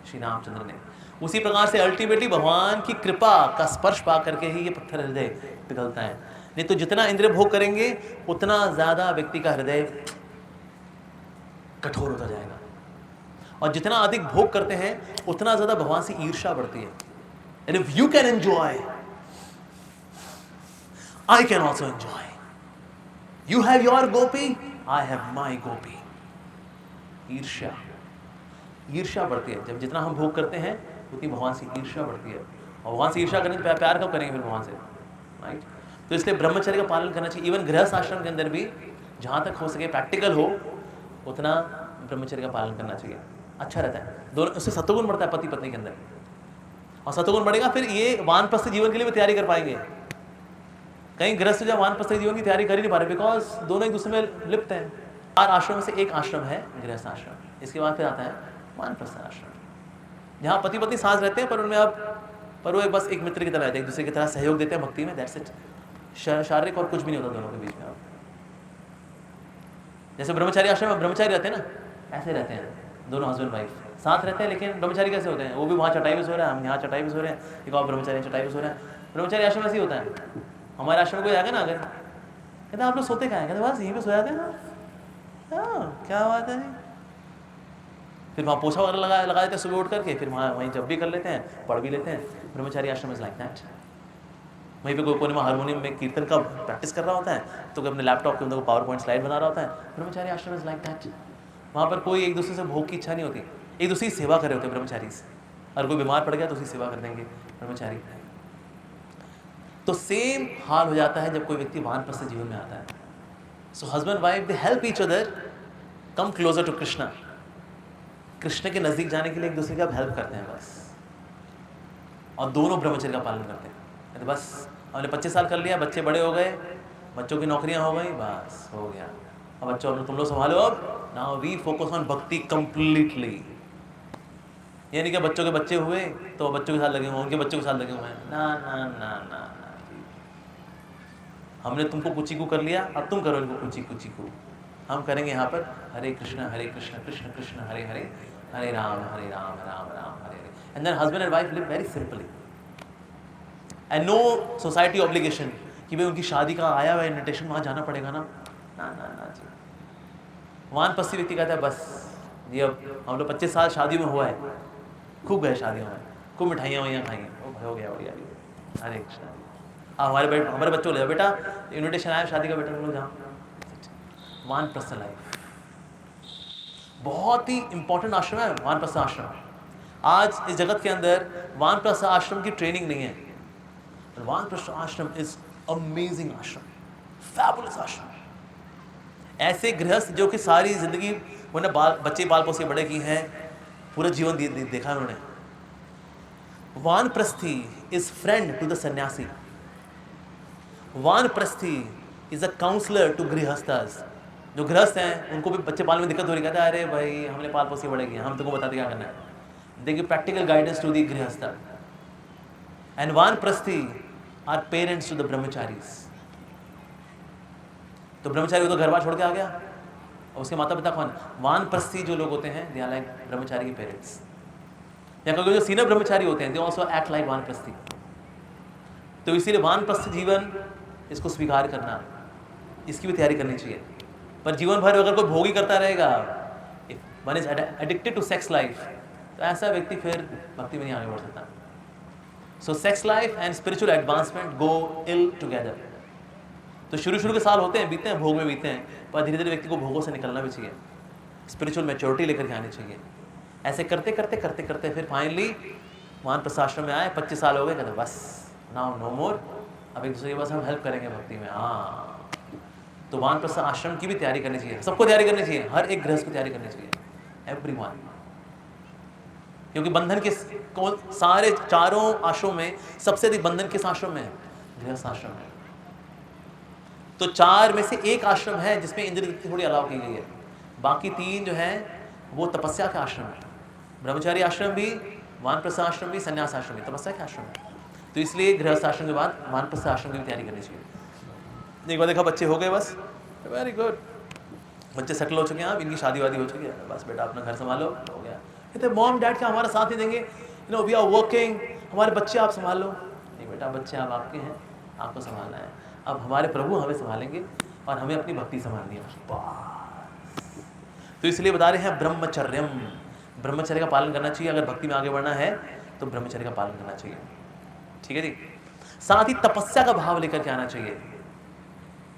श्री रामचंद्र ने। उसी प्रकार से अल्टीमेटली भगवान की कृपा का स्पर्श पा करके ही ये पत्थर हृदय पिघलता है। नहीं तो जितना इंद्रिय भोग करेंगे उतना ज्यादा व्यक्ति का हृदय कठोर होता जाएगा, और जितना अधिक भोग करते हैं उतना ज्यादा भगवान से ईर्ष्या बढ़ती है। And if you can enjoy, I can also enjoy. You have your gopi, I have my gopi. ईर्ष्या बढ़ती है। जब जितना हम भोग करते हैं उतनी भगवान से ईर्ष्या बढ़ती है, और भगवान से ईर्ष्या करेंगे प्यार कब करेंगे फिर भगवान से, राइट? तो इसलिए ब्रह्मचर्य का पालन करना चाहिए। इवन गृहस्थ आश्रम के अंदर भी जहाँ तक हो सके प्रैक्टिकल हो उतना ब्रह्मचर्य का पालन करना चाहिए, अच्छा रहता है। दोनों उससे सत्वगुण बढ़ता है पति पत्नी के अंदर, और सत्वगुण बढ़ेगा फिर ये वानप्रस्थ जीवन के लिए भी तैयारी कर पाएंगे। कहीं गृहस्थ जब वानप्रस्थ जीवन की तैयारी कर ही नहीं पा रहे, बिकॉज दोनों एक दूसरे में लिप्त हैं। 4 आश्रम में से एक आश्रम है गृहस्थ आश्रम, इसके बाद फिर आता है वानप्रस्थ आश्रम, जहाँ पति पत्नी साथ रहते हैं पर उनमें अब पर वो बस एक मित्र की तरह रहते हैं, एक दूसरे की तरह सहयोग देते हैं भक्ति में, दैट्स इट। शारीरिक और कुछ भी नहीं होता दोनों के बीच में। जैसे ब्रह्मचारी आश्रम में ब्रह्मचारी रहते हैं ना, ऐसे रहते हैं दोनों हस्बैंड वाइफ साथ रहते हैं, लेकिन ब्रह्मचारी कैसे होते हैं? वो भी वहाँ चटाई पे सो रहे हैं, हम यहाँ चटाई पे सो रहे हैं, एक और ब्रह्मचारी चटाई पे सो रहे हैं। ब्रह्मचारी आश्रम ऐसे ही होता है। हमारे आश्रम में कोई आएगा ना, अगर कहते आप लोग सोते कहाँ हैं, कहते बस यहीं पे सो जाते हैं। हाँ क्या बात है जी। फिर वहाँ पोछा वगैरह लगा देते हैं सुबह उठ करके, फिर वहाँ वहीं जब भी कर लेते हैं, पढ़ भी लेते हैं। ब्रह्मचारी आश्रम इज लाइक दैट। वहीं पे कोई कोने में हारमोनियम में कीर्तन का प्रैक्टिस कर रहा होता है, तो कोई अपने लैपटॉप के अंदर पावर पॉइंट स्लाइड बना रहा होता है। ब्रह्मचारी आश्रम इज लाइक दैट। वहाँ पर कोई एक दूसरे से भोग की इच्छा नहीं होती, एक दूसरे की सेवा कर रहे होते हैं ब्रह्मचारी से। और कोई बीमार पड़ गया तो उसकी सेवा कर देंगे ब्रह्मचारी। तो सेम हाल हो जाता है जब कोई व्यक्ति वानप्रस्थ जीवन में आता है। So husband wife they help each other come closer to Krishna. Krishna के नजदीक जाने के लिए एक दूसरे की आप हेल्प करते हैं बस, और दोनों ब्रह्मचर्य का पालन करते हैं। तो बस हमने 25 साल कर लिया, बच्चे बड़े हो गए, बच्चों की नौकरियां हो गई, बस हो गया। अब बच्चों तुम लोग संभालो, अब नाउ वी फोकस ऑन भक्ति कंप्लीटली। ये नहीं कि बच्चों के बच्चे हुए तो बच्चों के साथ लगे हुए, उनके बच्चों के साथ लगे हुए हैं। ना ना ना ना ना, हमने तुमको कुचिकू कर लिया, अब तुम करो इनको कुचिकू। हम करेंगे यहाँ पर Hare Krishna Krishna Krishna Hare Hare, Hare Ram Ram Ram Hare Hare. And then husband and wife live very simply. And no society obligation कि भाई उनकी शादी का आया हुआ इन्विटेशन, वहाँ जाना पड़ेगा ना, ना ना ना जी। वानप्रस्थी व्यक्ति कहता है बस ये अब हम लोग 25 साल शादियों में हुआ है, खूब गए शादियों में, खूब मिठाइयाँ वैयाँ खाई, वो हो गया बढ़िया। हरे कृष्णा। हमारे बच्चों ले जाओ बेटा, इन्विटेशन आया शादी का, बेटा लोग जाओ। वानप्रस्थ लाइफ बहुत ही इंपॉर्टेंट आश्रम है वानप्रस्थ आश्रम। आज इस जगत के अंदर वानप्रस्थ आश्रम की ट्रेनिंग नहीं है। वानप्रस्थ आश्रम इज अमेजिंग आश्रम, फैबुलस आश्रम। ऐसे गृहस्थ जो कि सारी जिंदगी उन्होंने बच्चे पाल पोसे बड़े की हैं, पूरा जीवन देखा उन्होंने। वानप्रस्थी इज फ्रेंड टू द सन्यासी। वानप्रस्थी इज अ काउंसलर टू गृहस्थास। जो गृहस्थ हैं उनको भी बच्चे पालने में दिक्कत हो रही, कहता है अरे भाई हमने पाल पोसी बड़े किए, हम तुमको बताते क्या करना है। They give practical guidance to the grihastha. And vanaprasthi are parents to the brahmacharis. तो ब्रह्मचारी वो तो घर बार छोड़ के आ गया, और उसके माता पिता कौन? वानप्रस्थी जो लोग होते हैं दे आर लाइक ब्रह्मचारी के पेरेंट्स। या क्योंकि जो सीनियर ब्रह्मचारी होते हैं दे आल्सो एक्ट लाइक वानप्रस्थी। तो इसीलिए वानप्रस्थ जीवन इसको स्वीकार करना, इसकी भी तैयारी करनी चाहिए। पर जीवन भर अगर कोई भोगी करता रहेगा, if one is addicted to sex life, तो ऐसा व्यक्ति फिर भक्ति में नहीं आगे बढ़ सकता। So sex life and spiritual advancement go ill together. तो शुरू के साल होते हैं, बीतते हैं, भोग में बीतते हैं, पर धीरे धीरे व्यक्ति को भोगों से निकलना भी चाहिए, स्पिरिचुअल मैच्योरिटी लेकर के आनी चाहिए। ऐसे करते करते फिर फाइनली वानप्रस्थ आश्रम में आए, 25 साल हो गए, कहते बस नाउ नो मोर, अब एक दूसरे के बस हम हेल्प करेंगे भक्ति में। हाँ, तो वानप्रस्थ आश्रम की भी तैयारी करनी चाहिए, सबको तैयारी करनी चाहिए, हर एक गृहस्थ को तैयारी करनी चाहिए, एवरीवन। क्योंकि बंधन किस सारे चारों आश्रम में सबसे अधिक बंधन किस आश्रम में है? गृहस्थ आश्रम है। तो 4 में से एक आश्रम है जिसमें इंद्रिय तृप्ति थोड़ी अलाउ की गई है, बाकी 3 जो है वो तपस्या के आश्रम है। ब्रह्मचारी आश्रम भी, वानप्रस्थ आश्रम भी, संन्यास आश्रम भी तपस्या के आश्रम है। तो इसलिए गृहस्थ आश्रम के बाद वानप्रस्थ आश्रम की भी तैयारी करनी चाहिए। एक बार देखा बच्चे हो गए, बस वेरी गुड, बच्चे सेटल हो चुके हैं, अब इनकी शादी वादी हो चुकी है, बस बेटा अपना घर संभालो, हो गया। कहते मॉम डैड क्या हमारा साथ नहीं देंगे, you know we are working, हमारे बच्चे आप संभाल लो। नहीं बेटा, बच्चे अब आपके हैं, आपको संभालना है। अब हमारे प्रभु हमें संभालेंगे और हमें अपनी भक्ति संभालनी है। तो इसलिए बता रहे हैं ब्रह्मचर्यम, ब्रह्मचर्य का पालन करना चाहिए। अगर भक्ति में आगे बढ़ना है तो ब्रह्मचर्य का पालन करना चाहिए, ठीक है जी। साथ ही तपस्या का भाव लेकर के आना चाहिए,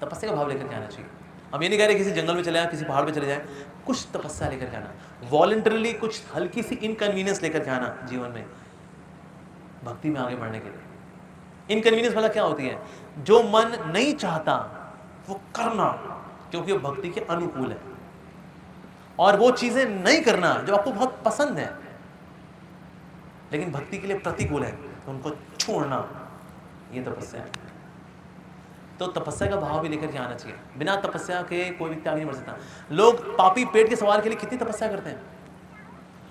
तपस्या का भाव लेकर के आना चाहिए। हम ये नहीं कह रहे किसी जंगल में चले जाए, किसी पहाड़ पे चले जाए, कुछ तपस्या लेकर के आना, वॉलंटरली कुछ हल्की सी इनकन्वीनियंस लेकर के आना जीवन में भक्ति में आगे बढ़ने के लिए। इनकन्वीनियंस वाला क्या होती है? जो मन नहीं चाहता वो करना, क्योंकि वो भक्ति के अनुकूल है, और वो चीजें नहीं करना जो आपको बहुत पसंद है लेकिन भक्ति के लिए प्रतिकूल है, तो उनको छोड़ना, ये तपस्या है। तो तपस्या का भाव भी लेकर के आना चाहिए। बिना तपस्या के कोई व्यक्ति आगे नहीं बढ़ सकता। लोग पापी पेट के सवाल के लिए कितनी तपस्या करते हैं।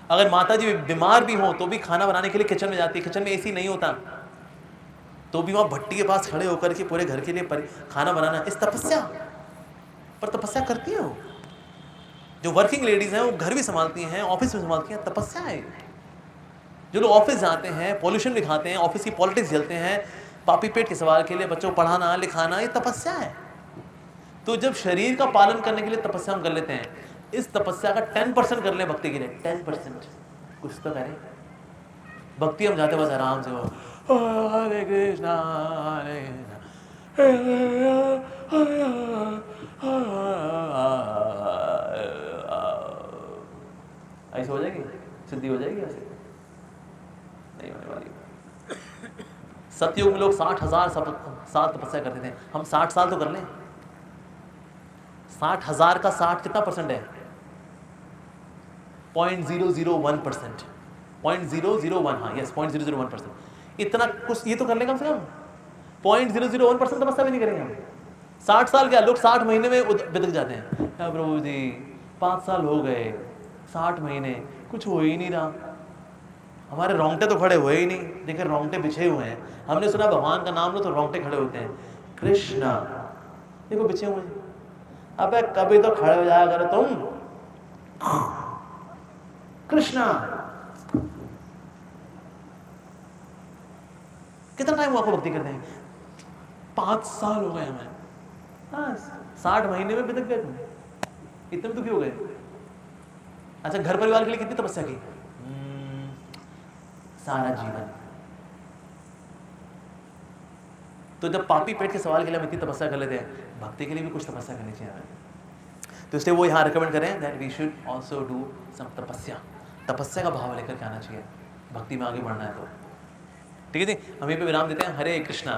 अगर माता जी बीमार भी हो तो भी खाना बनाने के लिए किचन में जाती है, किचन में एसी नहीं होता तो भी वहाँ भट्टी के पास खड़े होकर के पूरे घर के लिए खाना बनाना, इस तपस्या पर तपस्या करती है वो। जो वर्किंग लेडीज हैं वो घर भी संभालती हैं, ऑफिस में संभालती हैं, तपस्या है। जो लोग ऑफिस जाते हैं, पॉल्यूशन भी खाते हैं, ऑफिस की पॉलिटिक्स झेलते हैं, पापी पेट के सवाल के लिए बच्चों को पढ़ाना लिखाना, ये तपस्या है। तो जब शरीर का पालन करने के लिए तपस्या हम कर लेते हैं, इस तपस्या का 10% कर लें भक्ति के लिए, 10% कुछ तो करें। भक्ति हम जाते बस आराम से, वो हरे कृष्णा हरे ऐसे हो जाएगी, सिद्धि हो जाएगी, ऐसे नहीं होने वाली। सतयुग में लोग 60,000 साल तपस्या करते थे, हम 60 साल तो कर लें। 60,000 का 60 कितना परसेंट है? 0.001%, 0.001, हाँ यस 0.001%। इतना कुछ ये तो कर लें कम से कम। 0.001% तपस्या भी नहीं करेंगे हम। 60 साल क्या, लोग 60 महीने में बिदक जाते हैं। प्रभु जी 5 साल हो गए, 60 महीने कुछ हो ही नहीं रहा, हमारे रोंगटे तो खड़े हुए ही नहीं। देखिए रोंगटे बिछे हुए हैं, हमने सुना भगवान का नाम लो तो रोंगटे खड़े होते हैं। कृष्णा देखो बिछे हुए हैं। अबे कभी तो खड़े हो जाया करो तुम। कृष्णा कितना टाइम हुआ आपको भक्ति करते हैं? 5 साल हो गए हमें। हाँ, 60 महीने में बितक गए तुम, इतने दुखी हो गए। अच्छा, घर परिवार के लिए कितनी तपस्या की? सारा जीवन। तो जब पापी पेट के सवाल के लिए हम इतनी तपस्या कर लेते हैं, भक्ति के लिए भी कुछ तपस्या करनी चाहिए हमें। तो इसलिए वो यहाँ रिकमेंड करें that we should also do some tapasya. तपस्या का भाव लेकर के आना चाहिए भक्ति में आगे बढ़ना है तो। ठीक है जी, हम यहीं पे विराम देते हैं। हरे कृष्णा।